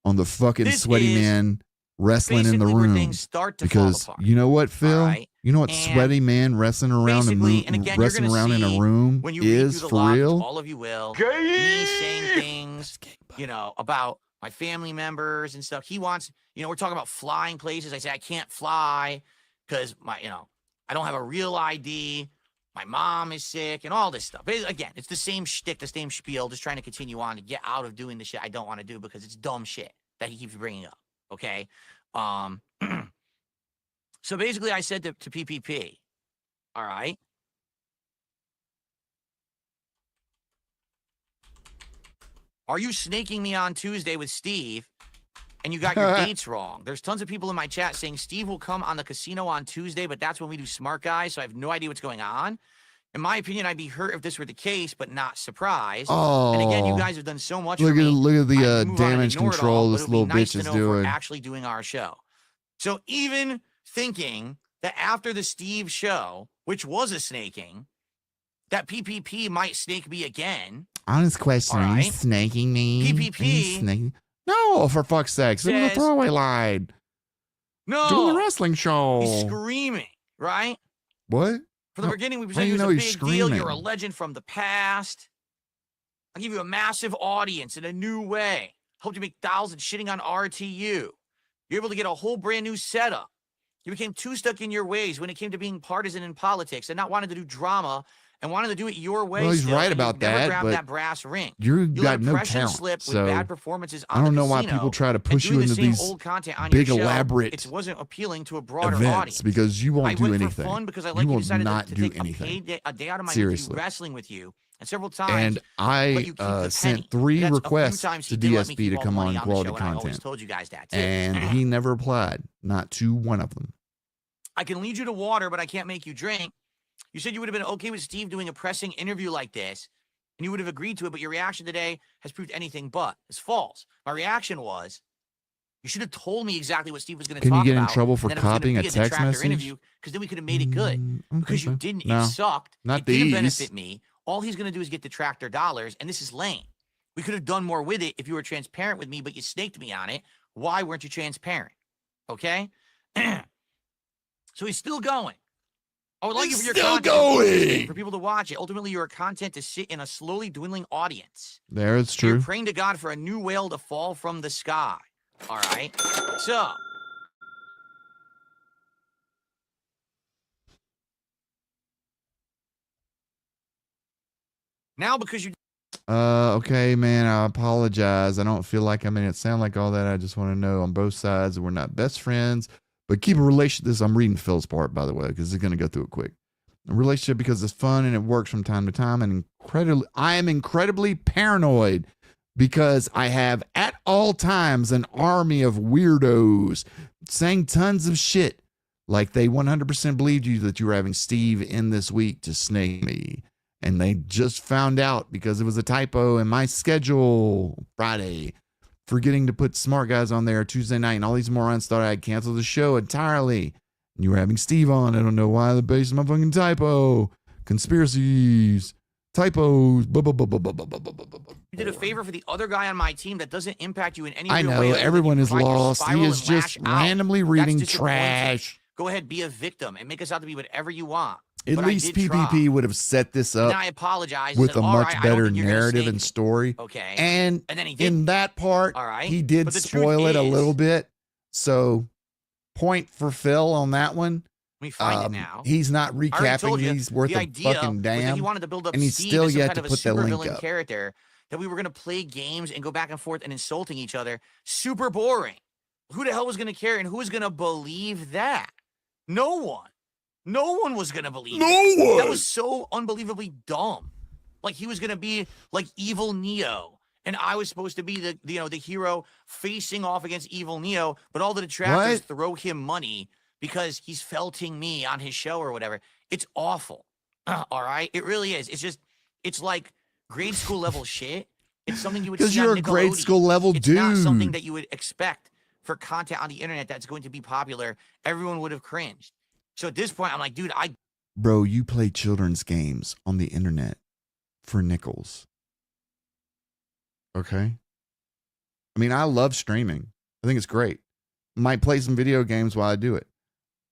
on the fucking this sweaty is man wrestling in the basically where room. things start to Because fall apart. you know what, Phil? right? You know what And sweaty man wrestling around a basically, moon, and again, you're wrestling gonna around in a see room when you read is through the for log, which real. all of you will, me saying things, you know, about my family members and stuff. He wants, you know, we're talking about flying places. I say I can't fly because my, you know, I don't have a real ID. My mom is sick and all this stuff. Again, it's the same shtick, the same spiel, just trying to continue on to get out of doing the shit I don't want to do because it's dumb shit that he keeps bringing up. Okay. So basically I said to PPP, all right, are you snaking me on Tuesday with Steve and you got your dates wrong? There's tons of people in my chat saying Steve will come on the casino on Tuesday, but that's when we do Smart Guys, so I have no idea what's going on. In my opinion, I'd be hurt if this were the case, but not surprised. Oh, and again, you guys have done so much for look me. at the I can move on and damage ignore it control all, but this it would be little nice bitch to is know if we're doing. actually doing our show. So even thinking that after the Steve show, which was a snaking, that PPP might snake me again. Honest question: All Are you right. snaking me? Are you PPP snaking? No, for fuck's sake! It was a says- throwaway line. No, Doing the wrestling show. he's screaming, right? What? From the How- beginning, we how presented do you you as know a he's big deal. You're a screaming? legend from the past. I'll give you a massive audience in a new way. Hope you make thousands shitting on RTU. You're able to get a whole brand new setup. You became too stuck in your ways when it came to being partisan in politics and not wanting to do drama and wanted to do it your way. Well, he's still, right and you about never that, grabbed but that brass ring. You You got let no impression talent, slip with so bad performances on I don't the know why casino people try to and push you doing into the same these old content on big your show. elaborate It wasn't appealing to a broader events audience. because you I won't do went anything. for fun because I You like you will decided not to do take anything. a day out of my week to Seriously. do wrestling with you, and several times. And let I you keep the penny. sent 3 That's a few requests times to he did let me DSP keep to all come the on money the quality show, and I always content, told you guys that too. and he never replied, not to one of them. I can lead you to water, but I can't make you drink. You said you would have been okay with Steve doing a pressing interview like this, and you would have agreed to it, but your reaction today has proved anything but. It's false. My reaction was, you should have told me exactly what Steve was going to Can talk you get in about, trouble for and then it was gonna copying a be text detractor message? interview, because then we could have made it good. I don't Because think you so. didn't. No, It sucked. not It didn't these. benefit me. All he's going to do is get detractor dollars, and this is lame. We could have done more with it if you were transparent with me, but you snaked me on it. Why weren't you transparent? Okay? So he's still going. I would like it for your Still content to be interesting, going. for people to watch it. Ultimately, your content to sit in a slowly dwindling audience. There, it's You're true. praying to God for a new whale to fall from the sky. All right? So, now because you Okay, man, I apologize. I don't feel like I made it sound like all that. I just want to know on both sides that we're not best friends, but keep a relationship. This I'm reading Phil's part, by the way, because he's going to go through it quick. A relationship because it's fun and it works from time to time. And I am incredibly paranoid because I have at all times an army of weirdos saying tons of shit. Like they 100% believed you that you were having Steve in this week to snake me. And they just found out because it was a typo in my schedule Friday, forgetting to put Smart Guys on there Tuesday night. And all these morons thought I'd cancel the show entirely. You were having Steve on. I don't know why the base of my fucking typo. Conspiracies. Typos. You did a favor for the other guy on my team that doesn't impact you in any I real know. way. other than Everyone you is try to lost. He spiral is and just lash out. randomly That's reading disappointing. trash. Go ahead, be a victim and make us out to be whatever you want. At But I least did PPP try. would have set this And up I apologize. with Said, a "All much right, I don't better think you're gonna narrative snake and me." story. Okay. And then he did. in that part, All right. he did But the truth spoil it a is- little bit. So, point for Phil on that one. Let me find it now. He's not I already told recapping you, these worth the a idea fucking was that he damn. wanted to build up and he's Steve still as some yet kind to of a put the link supervillain up. character, that we were going to play games and go back and forth and insulting each other. Super boring. Who the hell was going to care and who was going to believe that? No one. No one was going to believe that. That was so unbelievably dumb. Like he was going to be like evil Neo. And I was supposed to be the hero facing off against evil Neo, but all the detractors throw him money because he's felting me on his show or whatever. It's awful. All right? It really is. It's like grade school level shit. It's something you would see Because you're on a grade Nickelodeon. school level It's not something dude. that you would expect for content on the internet that's going to be popular. Everyone would have cringed. So at this point, I'm like, dude, Bro, you play children's games on the internet for nickels. Okay? I mean, I love streaming. I think it's great. Might play some video games while I do it.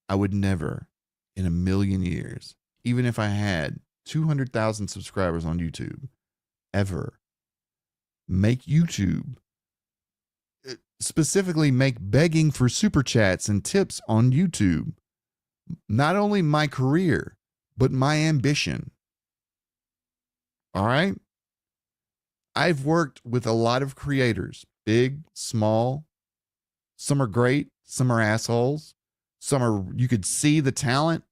I would never in a million years, even if I had 200,000 subscribers on YouTube, ever make YouTube, specifically make begging for super chats and tips on YouTube, not only my career, but my ambition. All right? I've worked with a lot of creators, big, small. Some are great, some are assholes. Some are, you could see the talent.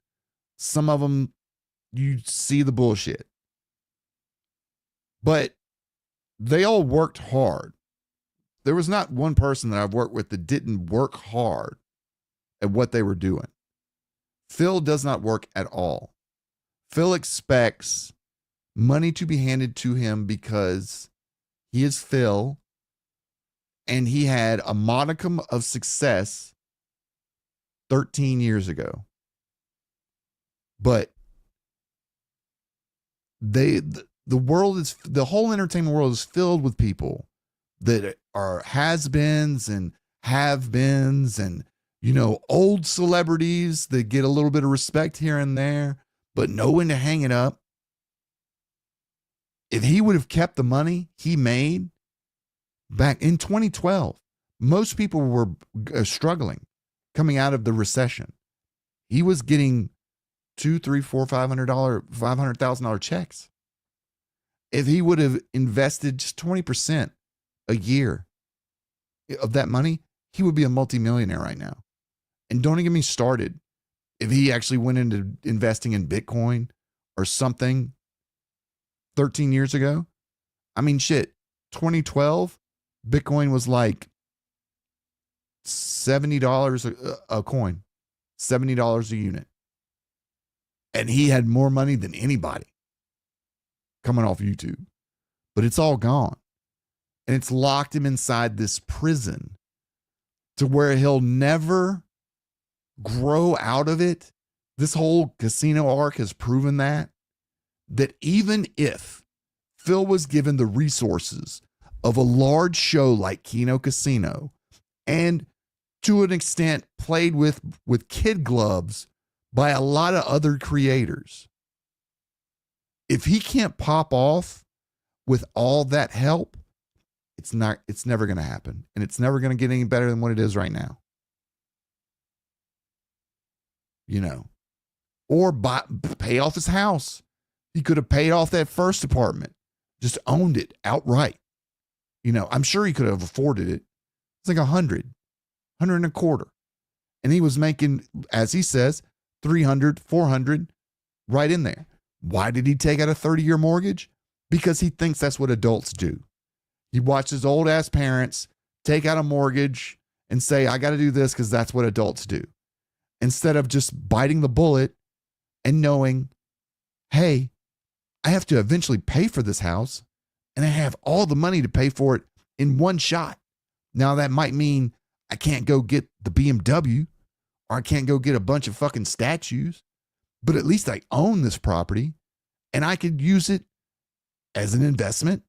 Some of them, you see the bullshit. But they all worked hard. There was not one person that I've worked with that didn't work hard at what they were doing. Phil does not work at all. Phil expects money to be handed to him because he is Phil and he had a modicum of success 13 years ago. But the world is, the whole entertainment world is filled with people that are has-beens and have-beens and, you know, old celebrities that get a little bit of respect here and there, but know when to hang it up. If he would have kept the money he made back in 2012, most people were struggling coming out of the recession. He was getting $200, $300, $400, $500,000 checks. If he would have invested just 20% a year of that money, he would be a multimillionaire right now. And don't even get me started if he actually went into investing in Bitcoin or something 13 years ago. I mean, shit, 2012, Bitcoin was like $70 a coin, $70 a unit. And he had more money than anybody coming off YouTube. But it's all gone. And it's locked him inside this prison to where he'll never grow out of it. This whole casino arc has proven that even if Phil was given the resources of a large show like Kino Casino and to an extent played with kid gloves by a lot of other creators, if he can't pop off with all that help, it's never going to happen. And it's never going to get any better than what it is right now. You know, or pay off his house. He could have paid off that first apartment, just owned it outright. You know, I'm sure he could have afforded it. It's like $100 and a quarter. And he was making, as he says, $300, $400 right in there. Why did he take out a 30-year mortgage? Because he thinks that's what adults do. He watched his old ass parents take out a mortgage and say, I got to do this because that's what adults do. Instead of just biting the bullet and knowing, hey, I have to eventually pay for this house and I have all the money to pay for it in one shot. Now that might mean I can't go get the BMW or I can't go get a bunch of fucking statues, but at least I own this property and I could use it as an investment,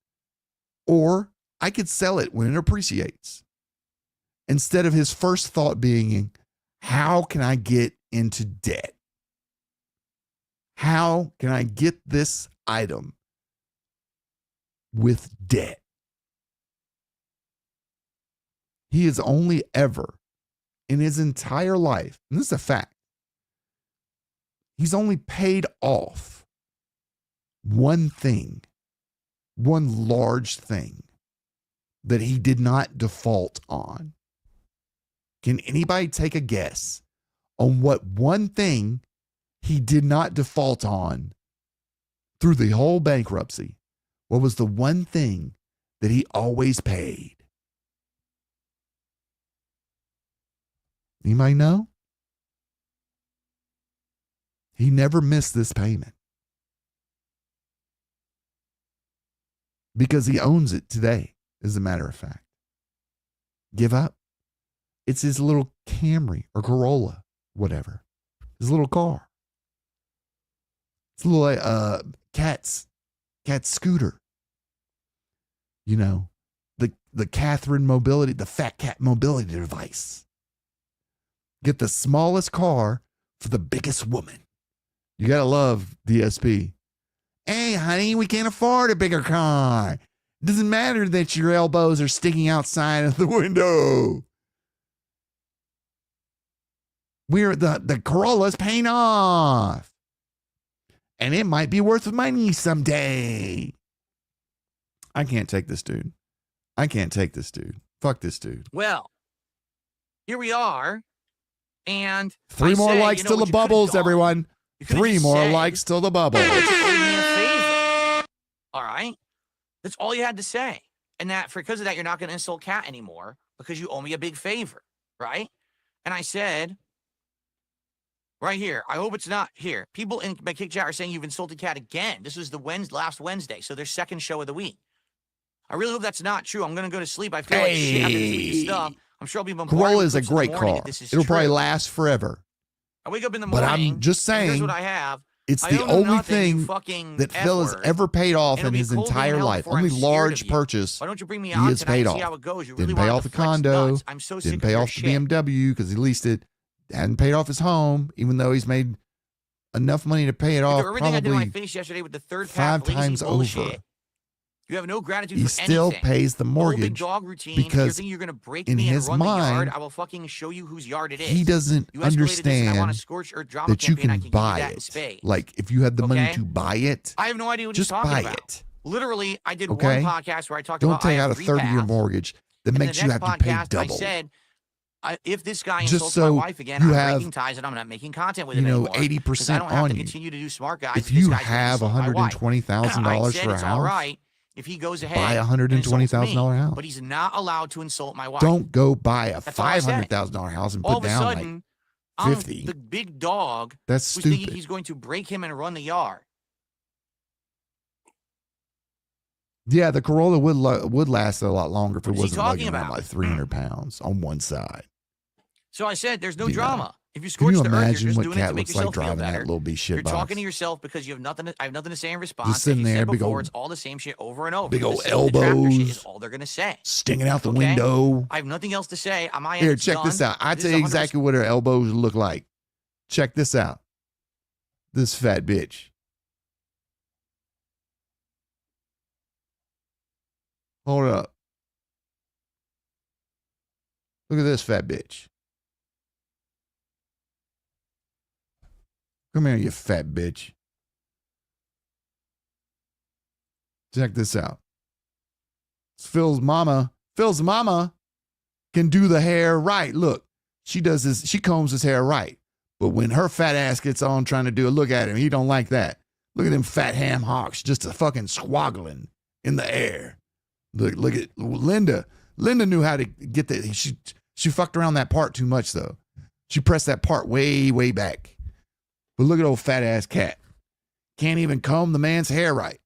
or I could sell it when it appreciates. Instead of his first thought being, how can I get into debt? How can I get this item with debt? He has only ever, in his entire life, and this is a fact, he's only paid off one thing, one large thing that he did not default on. Can anybody take a guess on what one thing he did not default on through the whole bankruptcy? What was the one thing that he always paid? Anybody know? He never missed this payment because he owns it today, as a matter of fact. Give up. It's his little Camry or Corolla, whatever. His little car. It's a little cat's scooter. You know, the Catherine mobility, the fat cat mobility device. Get the smallest car for the biggest woman. You gotta love DSP. Hey, honey, we can't afford a bigger car. It doesn't matter that your elbows are sticking outside of the window. We're the Corolla's paying off. And it might be worth money someday. I can't take this dude. I can't take this dude. Fuck this dude. Well, here we are. And three more likes till the bubbles, everyone. 3 more likes till the bubbles. All right. That's all you had to say. And that because of that, you're not going to insult Cat anymore because you owe me a big favor. Right. And I said, right here, I hope it's not here. People in my kick chat are saying you've insulted Cat again. This was the last Wednesday, so their second show of the week. I really hope that's not true. I'm going to go to sleep. I feel like shit after this stuff. I'm sure I'll be bombarded. Corolla with is a clips in the great morning car. if this is It'll true. probably last forever. I wake up in the But morning. I'm just and here's saying, what I have. it's I the own only nothing, you thing fucking that Phil has F-word. ever paid off It'll in be his cold entire in hell life. before I'm Only scared large of you. purchase Why don't you bring me he on has tonight paid and see off. how it goes? You Didn't really pay wanted off to the flex condo. nuts. I'm so sick Didn't of pay your off the shit. BMW because he leased it. Hadn't paid off his home, even though he's made enough money to pay it You off do everything I did on my probably face yesterday with the third 5 pack times bullshit. over. You have no gratitude He for still anything. pays the The whole big mortgage dog routine. because You think you're gonna break in me and his run the yard? mind, I will fucking show you whose yard it is. he doesn't You escalated this and I want a understand scorched earth drama that you campaign. I can can give you buy that in it. spades. Like, if you had the money Okay? to buy it, I have no idea what just you're talking buy about. it. Literally, I did Okay? one podcast where I talked Don't about I take have out a 3 30-year paths. mortgage that And makes the you next have to pay podcast, double. I said, if this guy Just insults so my wife again, you I'm have, breaking ties and I'm not making content with you him know, anymore. 'Cause I 80% don't have on to you. continue to do smart guys. If this you guy's gonna have insult my wife. $120,000 I for said a it's house, all right if he goes ahead buy a and insults $120,000 me, house. but he's not allowed to insult my wife. Don't go buy a That's all I said. $500,000 house and All put of a down like sudden, I'm 50. the big dog That's who's thinking stupid. he's going to break him and run the yard. Yeah, the Corolla would last a lot longer if it What is he wasn't talking lugging around about? like 300 pounds on one side. So I said, there's no You know. drama. If you Can scorch you the earth, you're imagine just what doing it to Cat make looks like yourself feel driving that better. little B shit You're box? talking to yourself because you have nothing. I have nothing to say in response. sitting If you there, said big before, old- it's all the same shit over and over. big The old same detractor shit is elbows. all they're gonna say. Stinging out the Okay? window. I have nothing else to say. On my end, Here, it's check done. this out. I This tell is you 100%. exactly what her elbows look like. Check this out. This fat bitch. Hold up. Look at this fat bitch. Come here, you fat bitch. Check this out. Phil's mama can do the hair right. Look, she combs his hair right. But when her fat ass gets on trying to do it, look at him. He don't like that. Look at them fat ham hocks just a fucking squaggling in the air. Look at Linda. Linda knew how to get that. She fucked around that part too much though. She pressed that part way, way back. But look at old fat ass Cat. Can't even comb the man's hair right.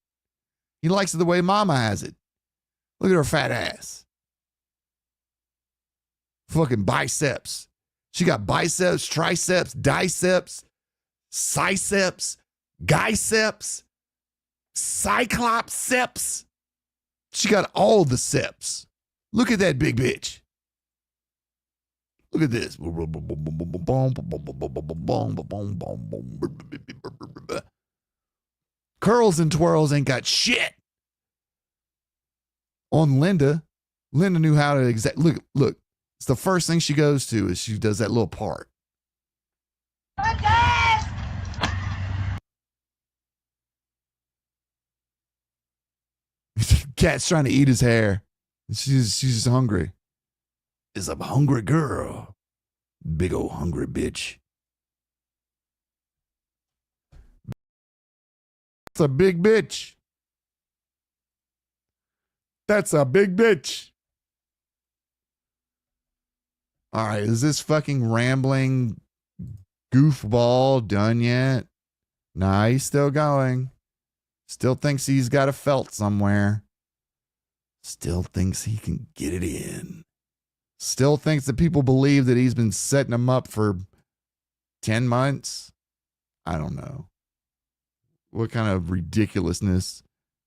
He likes it the way mama has it. Look at her fat ass. Fucking biceps. She got biceps, triceps, diceps, biceps, biceps, cyclopseps. She got all the seps. Look at that big bitch. Look at this. Curls and twirls ain't got shit. On Linda, Linda knew how to look. It's the first thing she goes to is she does that little part. Cat's trying to eat his hair. She's just hungry. It's a hungry girl. Big old hungry bitch. That's a big bitch. That's a big bitch. All right, is this fucking rambling goofball done yet? Nah, he's still going. Still thinks he's got a felt somewhere. Still thinks he can get it in. Still thinks that people believe that he's been setting them up for 10 months. I don't know. What kind of ridiculousness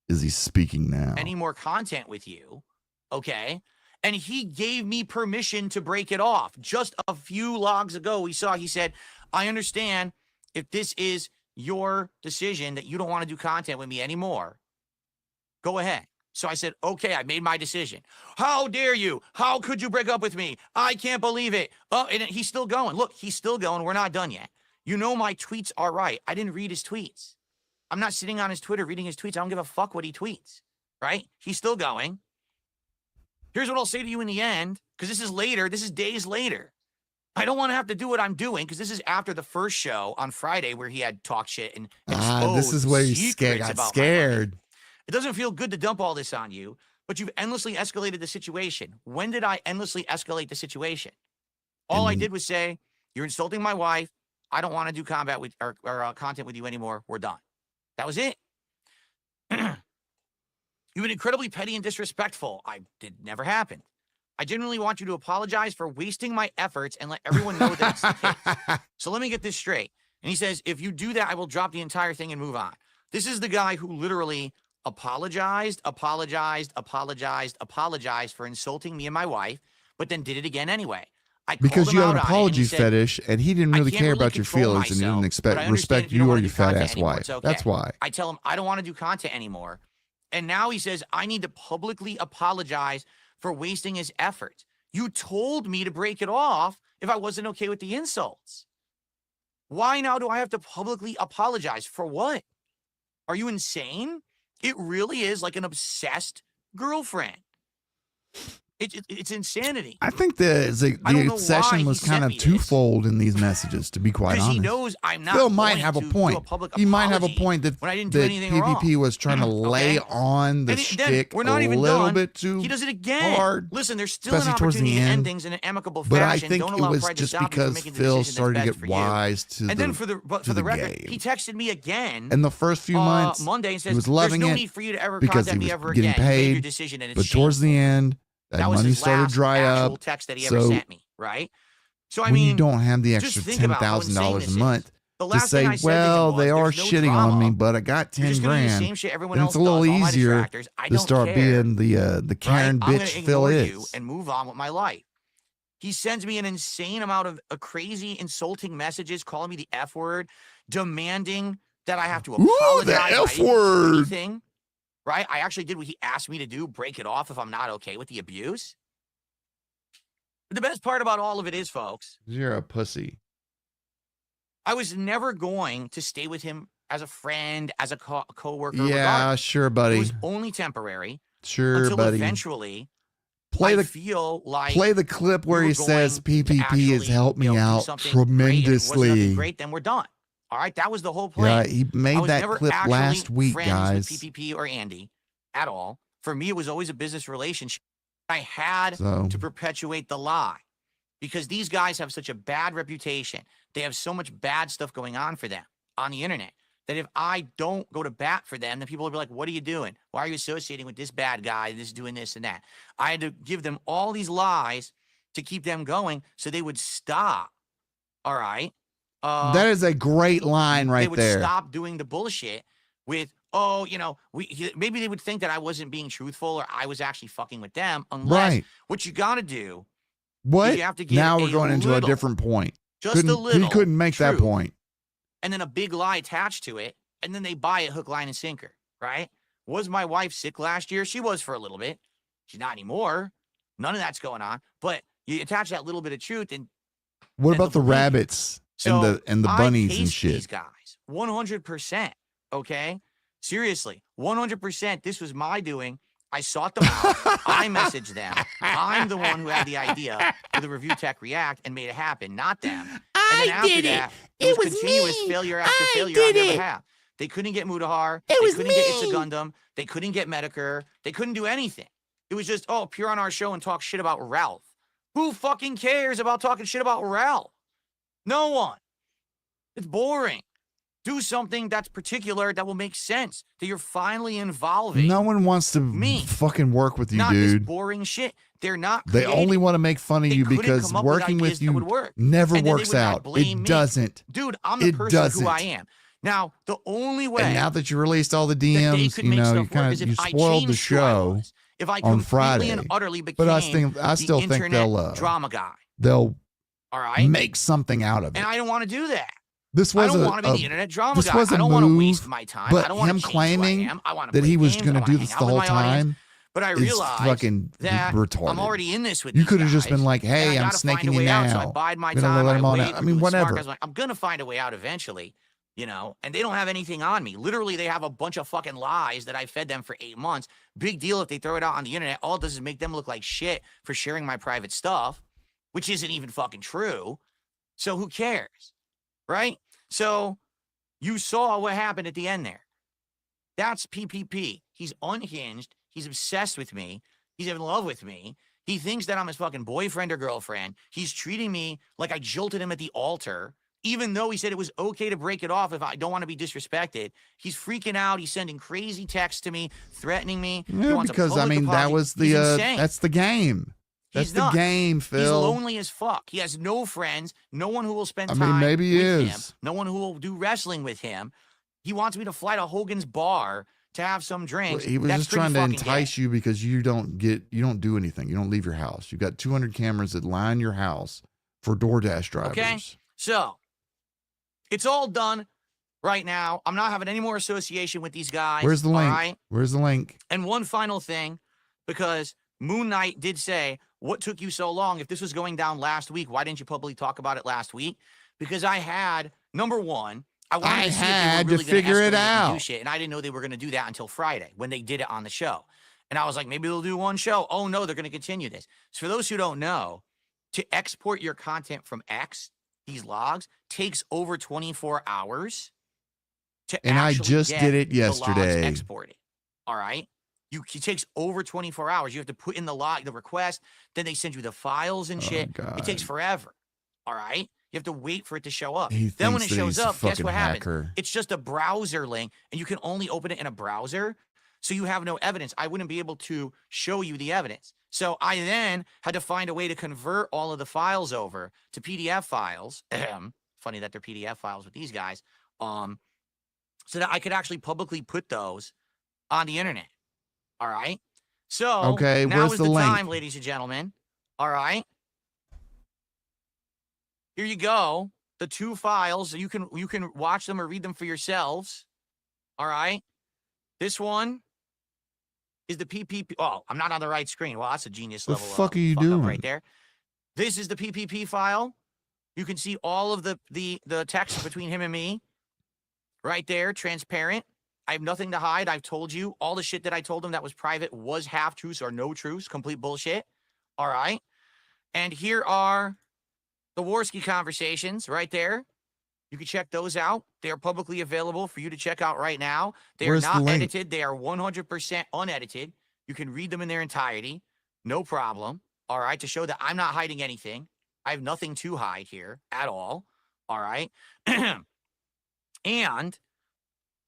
is he speaking now? Any more content with you, okay? And he gave me permission to break it off. Just a few logs ago, he said, I understand if this is your decision that you don't want to do content with me anymore. Go ahead. So I said, okay, I made my decision. How dare you? How could you break up with me? I can't believe it. Oh, and he's still going. Look, he's still going. We're not done yet. You know my tweets are right. I didn't read his tweets. I'm not sitting on his Twitter reading his tweets. I don't give a fuck what he tweets, right? He's still going. Here's what I'll say to you in the end, because this is later. This is days later. I don't want to have to do what I'm doing, because this is after the first show on Friday where he had talk shit and exposed this is where he got scared. It doesn't feel good to dump all this on you, but you've endlessly escalated the situation. When did I endlessly escalate the situation? All I did was say, you're insulting my wife. I don't want to do combat with or content with you anymore. We're done. That was it. You've been incredibly petty and disrespectful. Never happened. I genuinely want you to apologize for wasting my efforts and let everyone know that it's the case. So let me get this straight. And he says, if you do that, I will drop the entire thing and move on. This is the guy who literally apologized for insulting me and my wife, but then did it again anyway. Because you have an apology fetish, and he didn't really care about your feelings, and he didn't respect you or your fat ass wife. That's why. I tell him I don't want to do content anymore. And now he says, I need to publicly apologize for wasting his efforts. You told me to break it off if I wasn't okay with the insults. Why now do I have to publicly apologize? For what? Are you insane? It really is like an obsessed girlfriend. It's insanity. I think the obsession was kind of twofold in these messages, to be quite honest. Because he knows I'm not. Phil might have a point. He might have a point that PvP was trying to lay on the shtick a little bit too hard. He does it again. Llisten, there's still an towards opportunity the to end end. things in an amicable But fashion. I think Don't it allow was pride to just stop you from because making the Phil decision started to that's get best for you. wise to And then for the record, game. he texted me again. In the first few months, Monday and says, he was loving there's no it need for you to ever because contact he me was ever getting again. You made your paid. decision and it's But towards the end, that was money his started to last dry actual up. text that he ever So sent me, right? So I when mean, you don't have the just extra think about how insane $10,000 this a is. month The to last say, thing I said to him well, was, they are "There's no shitting drama. on me, but I got You're 10 just gonna do the grand. same shit everyone Then else it's a little does, all my easier distractors. I to don't start care, being the Karen right? I'm gonna bitch Phil ignore you is. and move on with my life. He sends me an insane amount of crazy, insulting messages, calling me the F word, demanding that I have to apologize. the I didn't F do word. anything, right? I actually did what he asked me to do, break it off if I'm not okay with the abuse. But the best part about all of it is, folks, You're a pussy. I was never going to stay with him as a friend, as a co-worker. Yeah, regardless. sure, It buddy. was only temporary Sure, until buddy. eventually Play I feel like play the clip where we he were says going to PPP has actually, helped me do out something great, and if it wasn't tremendously. nothing great, then we're done. All right, that was the whole plan. Yeah, he I made was that never clip actually last week, friends guys. with PPP or Andy at all. For me, it was always a business relationship. I had So to perpetuate the lie because these guys have such a bad reputation. They have so much bad stuff going on for them on the internet that if I don't go to bat for them, then people will be like, what are you doing? Why are you associating with this bad guy, this doing this and that? I had to give them all these lies to keep them going so they would stop. All right. That is a great line right they would there. stop doing the bullshit with, oh, you know, maybe they would think that I wasn't being truthful or I was actually fucking with them. Unless what you got to do, What? you have to give Now we're going into a different point. Just a little. He couldn't make that point. And then a big lie attached to it. And then they buy it hook, line, and sinker, right? Was my wife sick last year? She was for a little bit. She's not anymore. None of that's going on. But you attach that little bit of truth. And what about the rabbits and the bunnies and shit? These guys, 100%. Okay, seriously, 100%. This was my doing. I sought them out. I messaged them. I'm the one who had the idea for the Review Tech React and made it happen, not them. And then after that, it was continuous failure after failure on their behalf. They couldn't get Mutahar. They couldn't get It's a Gundam. They couldn't get Medicare. They couldn't do anything. It was just, oh, appear on our show and talk shit about Ralph. Who fucking cares about talking shit about Ralph? No one. It's boring. Do something that's particular that will make sense, that you're finally involving. No one wants to fucking work with you, not dude. This boring shit. They're not. They only want to make fun of you because working with you never works out. It doesn't. Dude, I'm the person who I am. Now, the only way. And now that you released all the DMs, you know, you kind of spoiled the show if I on Friday. And utterly became but I still think they'll drama guy. They'll all right make something out of it. And I don't want to do that. This was I don't want to be the internet drama this guy. Was I don't move, want to waste my time. But I don't want him to claiming that he was going to do this the whole time. But I realized fucking that retarded. I'm already in this with you could have just been like, hey, I'm snaking you now. So I bide my time. Let him on out. I mean, whatever. I'm going to find a way out eventually, you know, and they don't have anything on me. Literally, they have a bunch of fucking lies that I fed them for 8 months. Big deal if they throw it out on the internet. All it does is make them look like shit for sharing my private stuff, which isn't even fucking true. So who cares, right? So you saw what happened at the end there. That's PPP. He's unhinged. He's obsessed with me. He's in love with me. He thinks that I'm his fucking boyfriend or girlfriend. He's treating me like I jolted him at the altar, even though he said it was okay to break it off if I don't want to be disrespected. He's freaking out. He's sending crazy texts to me, threatening me. Yeah, because, I mean, that was the, that's the game. That's the game, Phil. He's lonely as fuck. He has no friends, no one who will spend time maybe with him, no one who will do wrestling with him. He wants me to fly to Hogan's Bar to have some drinks. He was just trying to entice you because you don't do anything. You don't leave your house. You've got 200 cameras that line your house for DoorDash drivers. Okay, so it's all done right now. I'm not having any more association with these guys. Where's the link? Right? Where's the link? And one final thing, because Moon Knight did say, what took you so long? If this was going down last week, why didn't you publicly talk about it last week? Because I had, number one, I wanted to see if they were really figure it out. And do shit, and I didn't know they were going to do that until Friday when they did it on the show. And I was like, maybe they'll do one show. Oh, no, they're going to continue this. So for those who don't know, to export your content from X, these logs, takes over 24 hours to and I just did it yesterday. Exported. All right. It takes over 24 hours. You have to put in the log, the request, then they send you the files and shit. It takes forever. All right. You have to wait for it to show up. Then when it shows up, guess what happens? It's just a browser link, and you can only open it in a browser. So you have no evidence. I wouldn't be able to show you the evidence. So I then had to find a way to convert all of the files over to PDF files. Funny that they're PDF files with these guys. So that I could actually publicly put those on the internet. All right. So now is the time, ladies and gentlemen. All right. Here you go. The two files. You can watch them or read them for yourselves. All right. This one is the PPP. Oh, I'm not on the right screen. Well, that's a genius level. What the fuck are you doing right there? This is the PPP file. You can see all of the text between him and me. Right there, transparent. I have nothing to hide. I've told you all the shit that I told him that was private was half truths or no truths, complete bullshit. All right. And here are the Warski conversations right there. You can check those out. They are publicly available for you to check out right now. They are not edited. They are 100% unedited. You can read them in their entirety. No problem. All right. To show that I'm not hiding anything. I have nothing to hide here at all. All right. And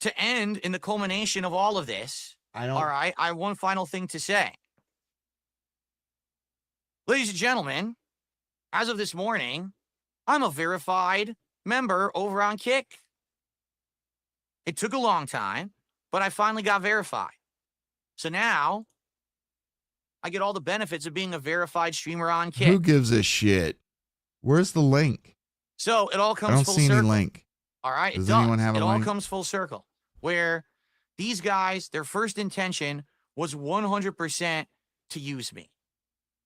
to end in the culmination of all of this, all right, I have one final thing to say. Ladies and gentlemen, as of this morning, I'm a verified member over on Kick. It took a long time, but I finally got verified. So now I get all the benefits of being a verified streamer on Kick. Who gives a shit? Where's the link? So it all I comes don't full see circle. any link. All right. Does anyone have a It all link? comes full circle. Where these guys, their first intention was 100% to use me.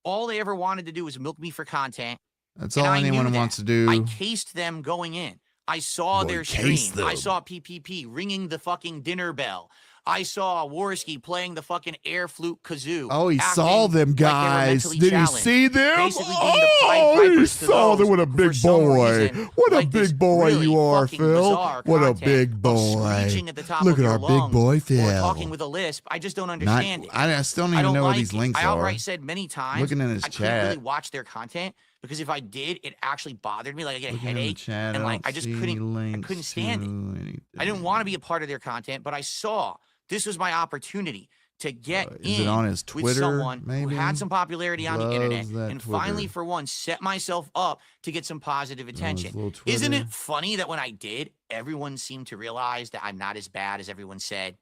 All they ever wanted to do was milk me for content. That's And all I knew anyone that. wants to do. I cased them going in. I saw Boy, their cased stream. I them. saw PPP ringing the fucking dinner bell. I saw Worski playing the fucking air flute kazoo. Oh, he acting saw them like they were guys. mentally Did he challenged. see them? Basically being the Pied Oh, he Pipers to saw them. those What a who for big some boy. reason What a like this big boy really you are, fucking Phil. bizarre What a content big of boy. screeching at the top Look of at your our big lungs boy, or Phil. talking with a lisp. I just don't Not, understand it. I still don't I even don't know what like these it. links I are. outright said many times Looking in his I chat. couldn't really watch their content because if I did, it actually bothered me. Like I get a Looking in the headache. chat, and, like, don't I just see couldn't- any links couldn't stand it. to anything. I didn't want to be a part of their content, but I saw this was my opportunity to get Is it in on his Twitter? with someone maybe? who had some popularity on the internet Loves that and finally, Twitter. for once, set myself up to get some positive On his attention. little Isn't Twitter. it funny that when I did, everyone seemed to realize that I'm not as bad as everyone said?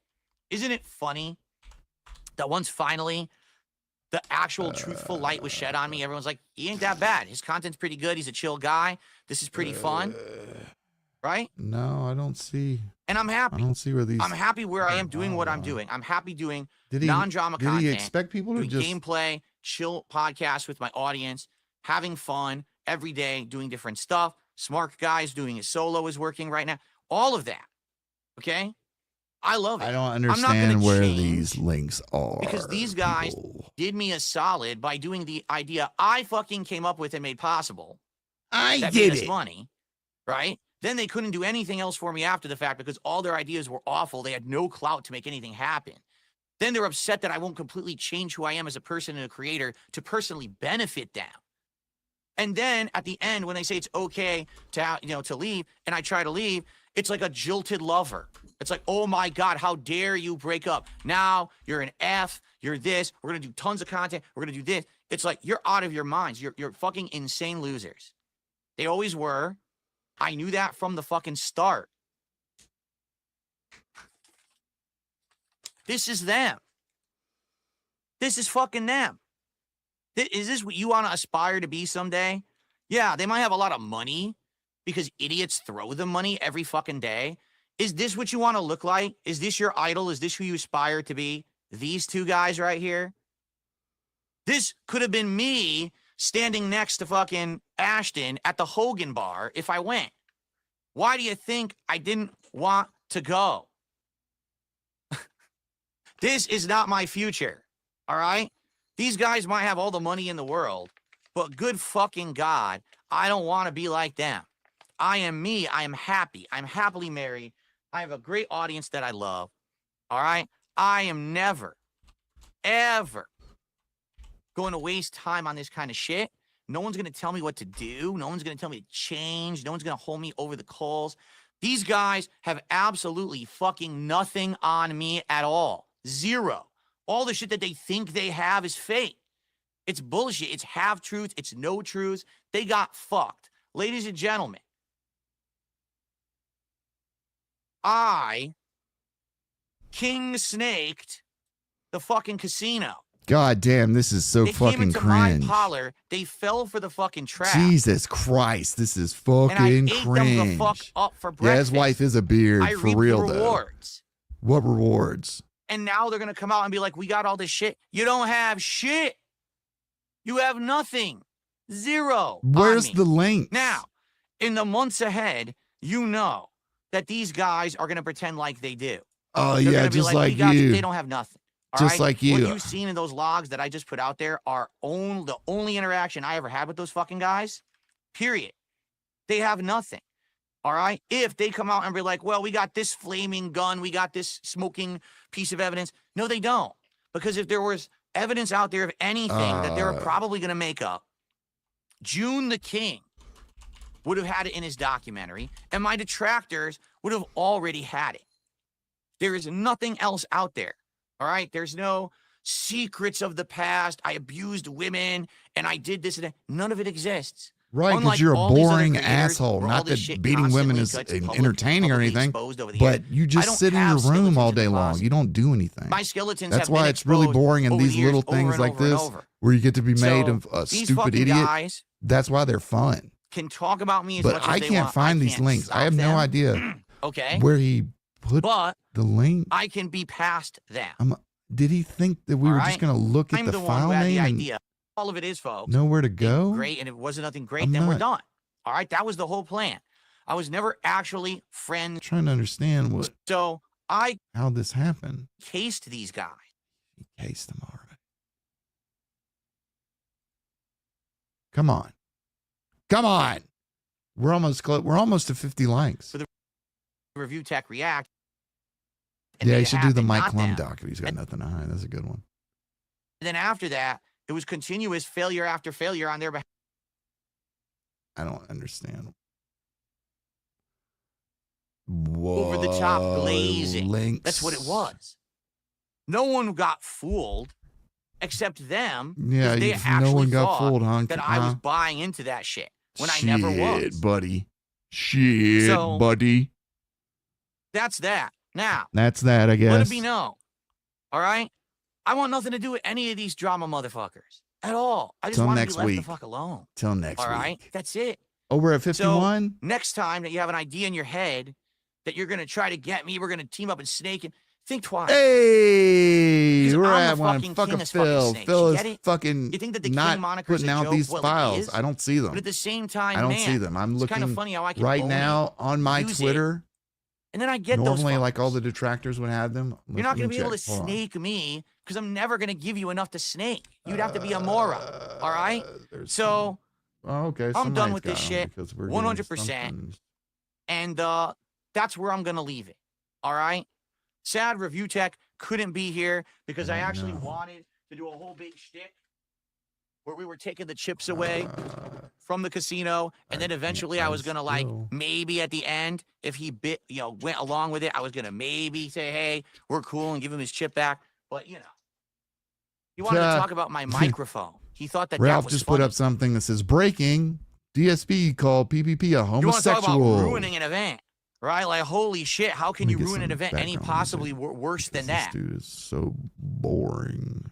Isn't it funny that once finally the actual truthful light was shed on me, everyone's like, he ain't that bad. His content's pretty good. He's a chill guy. This is pretty fun, right? No, I don't see. And I'm I happy. don't see where these. I'm happy where I am doing what I'm Oh. doing. I'm happy doing Did he? non-drama Did content, he expect people to doing just? gameplay, chill podcasts with my audience, having fun every day, doing different stuff. Smart guys doing his solo is working right now. All of that. Okay? I love it. I don't not gonna understand where change these links are. because these guys people. did me a solid by doing the idea I fucking came up with and made possible. I That did made us it. money, right? Then they couldn't do anything else for me after the fact because all their ideas were awful. They had no clout to make anything happen. Then they're upset that I won't completely change who I am as a person and a creator to personally benefit them. And then at the end, when they say it's okay to to leave, and I try to leave, it's like a jilted lover. It's like, oh my God, how dare you break up? Now you're an F, you're this, we're gonna do tons of content, we're gonna do this. It's like you're out of your minds. You're fucking insane losers. They always were. I knew that from the fucking start. This is them. This is fucking them. Is this what you want to aspire to be someday? Yeah, they might have a lot of money because idiots throw them money every fucking day. Is this what you want to look like? Is this your idol? Is this who you aspire to be? These two guys right here? This could have been me standing next to fucking Ashton at the Hogan bar if I went. Why do you think I didn't want to go? This is not my future, all right? These guys might have all the money in the world, but good fucking God, I don't want to be like them. I am me. I am happy. I'm happily married. I have a great audience that I love, all right? I am never, ever going to waste time on this kind of shit. No one's going to tell me what to do. No one's going to tell me to change. No one's going to hold me over the coals. These guys have absolutely fucking nothing on me at all. Zero. All the shit that they think they have is fake. It's bullshit. It's half-truths. It's no truths. They got fucked. Ladies and gentlemen, I king snaked the fucking casino. God damn, this is so They came fucking into cringe. my parlor. They fell for the fucking trap. Jesus Christ, this is and I fucking ate cringe. them the fuck up for Yeah, breakfast. his wife is a beard I for reaped real the though. rewards. What rewards? And now they're going to come out and be like, we got all this shit. You don't have shit. You have nothing. Zero. on Where's me. the link? Now, in the months ahead, you know that these guys are going to pretend like they do. Oh They're yeah, gonna be just we like got you. They don't have nothing. All Just right? like What you. you've seen in those logs that I just put out there are the only interaction I ever had with those fucking guys. Period. They have nothing. All right? If they come out and be like, well, we got this flaming gun, we got this smoking piece of evidence. No, they don't. Because if there was evidence out there of anything that they were probably going to make up, June the King would have had it in his documentary, and my detractors would have already had it. There is nothing else out there. All right? There's no secrets of the past. I abused women, and I did this and that. None of it exists. Right, because Unlike you're a all these other boring creators asshole. where all Not this that shit beating women constantly is gets entertaining or publicly anything, exposed over the years. but you I just don't sit in your have room skeletons all in the day long. closet. You don't do anything. My skeletons That's have why been it's really exposed boring in over these the years, little over things and like over and this, over. where you get to be made So, of a these stupid fucking idiot. guys That's why they're fun. can talk about me as But much as I they can't want. find I these can't links. I have stop no them. idea Okay, where he put but the link. I can be past them. Did he think that we All were right? just going to look at I'm the the one file who had the name and idea. All of it is, folks. know where to Ain't go? Great, and if it wasn't nothing great, I'm then we're not- done. All right, that was the whole plan. I was never actually friends. Trying to understand So I how this happened. cased these guys. He cased them already. Come on. Come on. We're almost close. We're almost to 50 likes. For the Review Tech React. Yeah, you should do the Mike Klum Klum doc if he's got And- nothing to hide. That's a good one. And then after that, it was continuous failure after failure on their behalf. I don't understand. Over the top Whoa, glazing. links. That's what it was. No one got fooled except them. 'cause Yeah, they no actually one got thought fooled, huh? that I was buying into that shit when I never Shit, was. buddy. Shit, So- buddy. That's that. Now, That's that, I guess. let it be known. All right? I want nothing to do with any of these drama motherfuckers at all. I just Till want to next be left week. the fuck alone. Till next All week. right? That's it. Oh, we're at 51? Next time that you have an idea in your head that you're going to try to get me, we're going to team up and snake and think twice. Hey, 'Cause we're I'm at the one. fucking Fuck king a of fucking Phil. snakes. Phil You is get it? fucking You think that the not king moniker's putting a out joke? these Well, it files. is. I don't see them. But at the same time, I don't man, see them. I'm it's kind of looking funny how I can right own now on my use it, Twitter. and then I get Normally, those. like all the fuckers. detractors would have them. You're not going to be able to check. Hold on. snake me because I'm never going to give you enough to snake. You'd have to be a moron. All right? There's So, oh, okay. I'm done somebody's with this got 'em shit, because we're getting 100%. something. and that's where I'm going to leave it. All right? Sad Review Tech couldn't be here because I Oh, actually no. wanted to do a whole big shtick where we were taking the chips away from the casino, and then eventually I was gonna like still- maybe at the end, if he went along with it, I was gonna maybe say, hey, we're cool and give him his chip back. But he wanted to talk about my microphone. He thought that Ralph was just funny. put up something that says breaking. DSP called PPP a You want to homosexual. talk about ruining an event, right? Like holy shit, how can Let me you get ruin an some event any background possibly music, worse than This that? dude is so boring.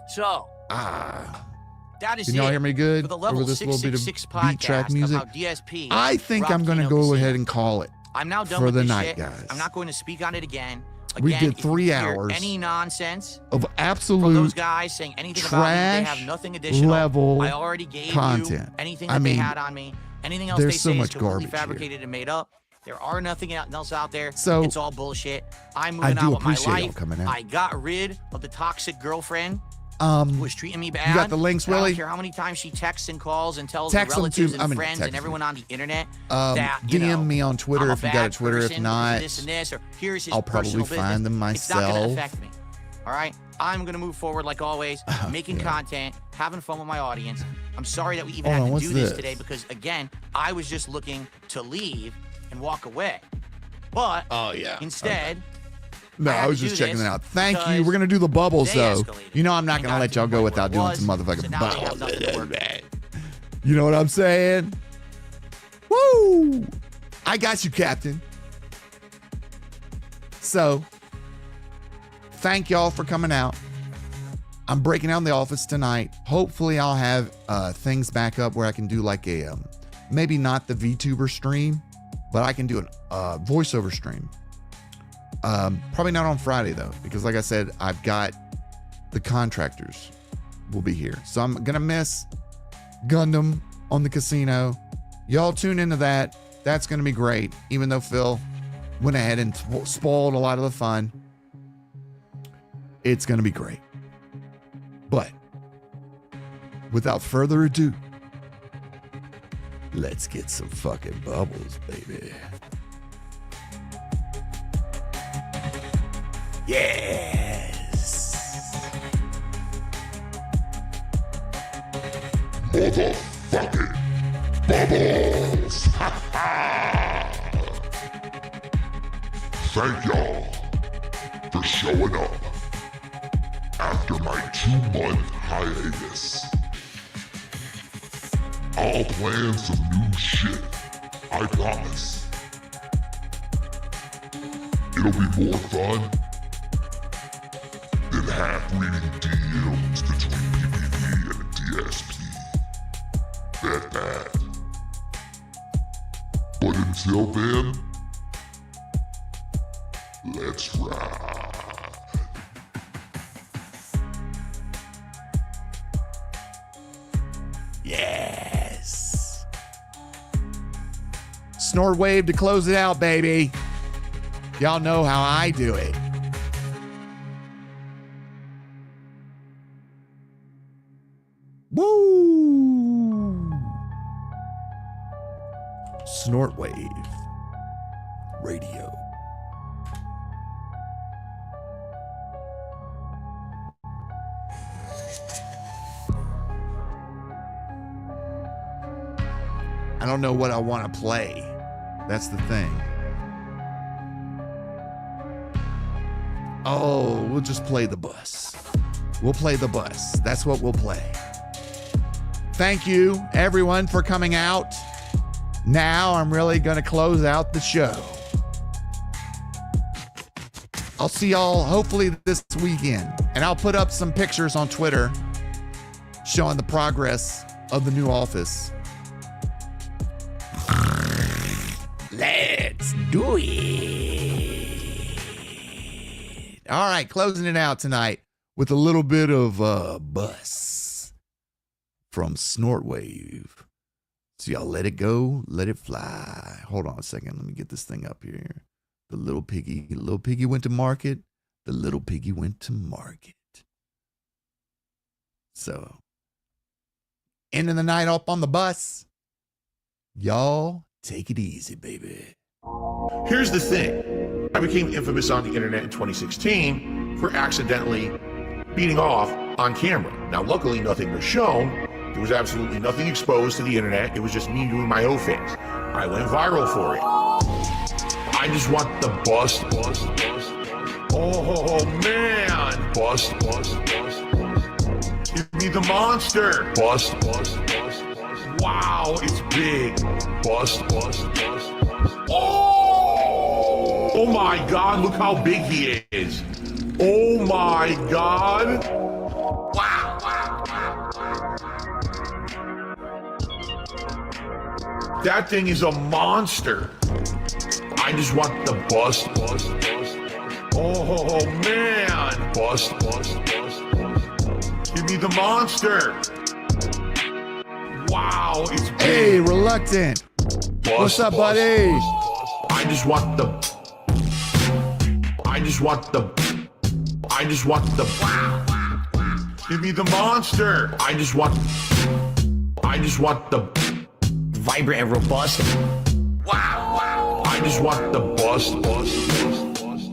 So that is Can y'all it hear me good for the over level this little bit of 666 beat track podcast music? about DSP. I think Rock I'm going to Kino go Casino. ahead and call it. I'm now done for with the this night, shit. guys. I'm not going to speak on it again. We Again, did if you 3 hear hours Any nonsense of from absolute those guys saying anything about me, they trash have nothing additional. level I already gave content. you anything I that they mean, had on me. Anything else there's they so say much is completely garbage here. fabricated and made up. There are nothing else out there. So, it's all bullshit. I'm I moving do on with my appreciate y'all life. coming out. I got rid of the toxic girlfriend who was treating me bad. you got the links, And I Willie? don't care how many times she texts and calls and tells Text her them to- relatives I and mean, friends text and me. everyone on the internet that DM me on Twitter I'm a if you got a bad Twitter. If person not, because of this and this, or here's his I'll probably personal find them business. It's not going to myself. affect me. All right, I'm going to move forward like always, making content, having fun with my audience. I'm sorry that we even Hold on, had to what's do this this? today because again, I was just looking to leave and walk away, but instead. No, I had I was to just do checking this it out. Thank you. because We're gonna do the bubbles they though. escalated You know I'm not and gonna got let to y'all the go point without where it doing some was, motherfucking so now they have bubbles. nothing to work with. You know what I'm saying? Woo! I got you, Captain. So, thank y'all for coming out. I'm breaking out in the office tonight. Hopefully, I'll have things back up where I can do like a maybe not the VTuber stream, but I can do a voiceover stream. Probably not on Friday though, because like I said, I've got the contractors will be here. So I'm gonna miss Gundam on the casino. Y'all tune into that. That's gonna be great. Even though Phil went ahead and spoiled a lot of the fun, it's gonna be great. But without further ado, let's get some fucking bubbles, baby. Yes. Motherfucking bubbles! Thank y'all for showing up after my 2-month hiatus. I'll plan some new shit. I promise. It'll be more fun than half-reading DMs between PPP and DSP. Bet that. But until then, let's ride. Yes. Snort wave to close it out, baby. Y'all know how I do it. Woo! Snort wave radio. I don't know what I want to play. That's the thing. Oh, we'll just play the bus. We'll play the bus. That's what we'll play. Thank you, everyone, for coming out. Now I'm really going to close out the show. I'll see y'all hopefully this weekend. And I'll put up some pictures on Twitter showing the progress of the new office. Let's do it. All right, closing it out tonight with a little bit of bus from Snortwave. So y'all let it go, let it fly. Hold on a second. Let me get this thing up here. The little piggy went to market. The little piggy went to market. So, ending the night up on the bus. Y'all take it easy, baby. Here's the thing. I became infamous on the internet in 2016 for accidentally beating off on camera. Now, luckily, nothing was shown. There was absolutely nothing exposed to the internet. It was just me doing my own things. I went viral for it. I just want the bust. Oh, man. Bust. Give me the monster. Bust. Wow, it's big. Bust. Oh my God, look how big he is. Oh my God. Wow. That thing is a monster. I just want the bust. Oh man. Bust. Give me the monster. Wow, it's big. Hey, Reluctant. Bust, What's up, bust, buddy? bust. I just want the Give me the monster. I just want the Vibrant and robust. wow. I just want the bust.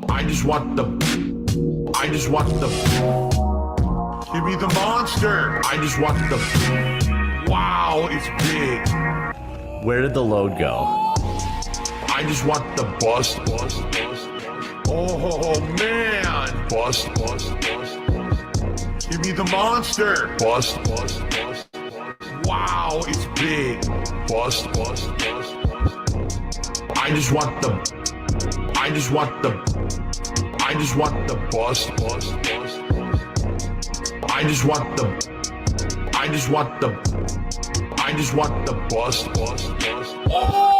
I just want the Give me the monster. I just want the wow, it's big. Where did the load go? I just want the bust. Oh man. Bust. Give me the monster. Bust. Wow, it's big. Bust. I just want the bust. I just want the bust. Oh!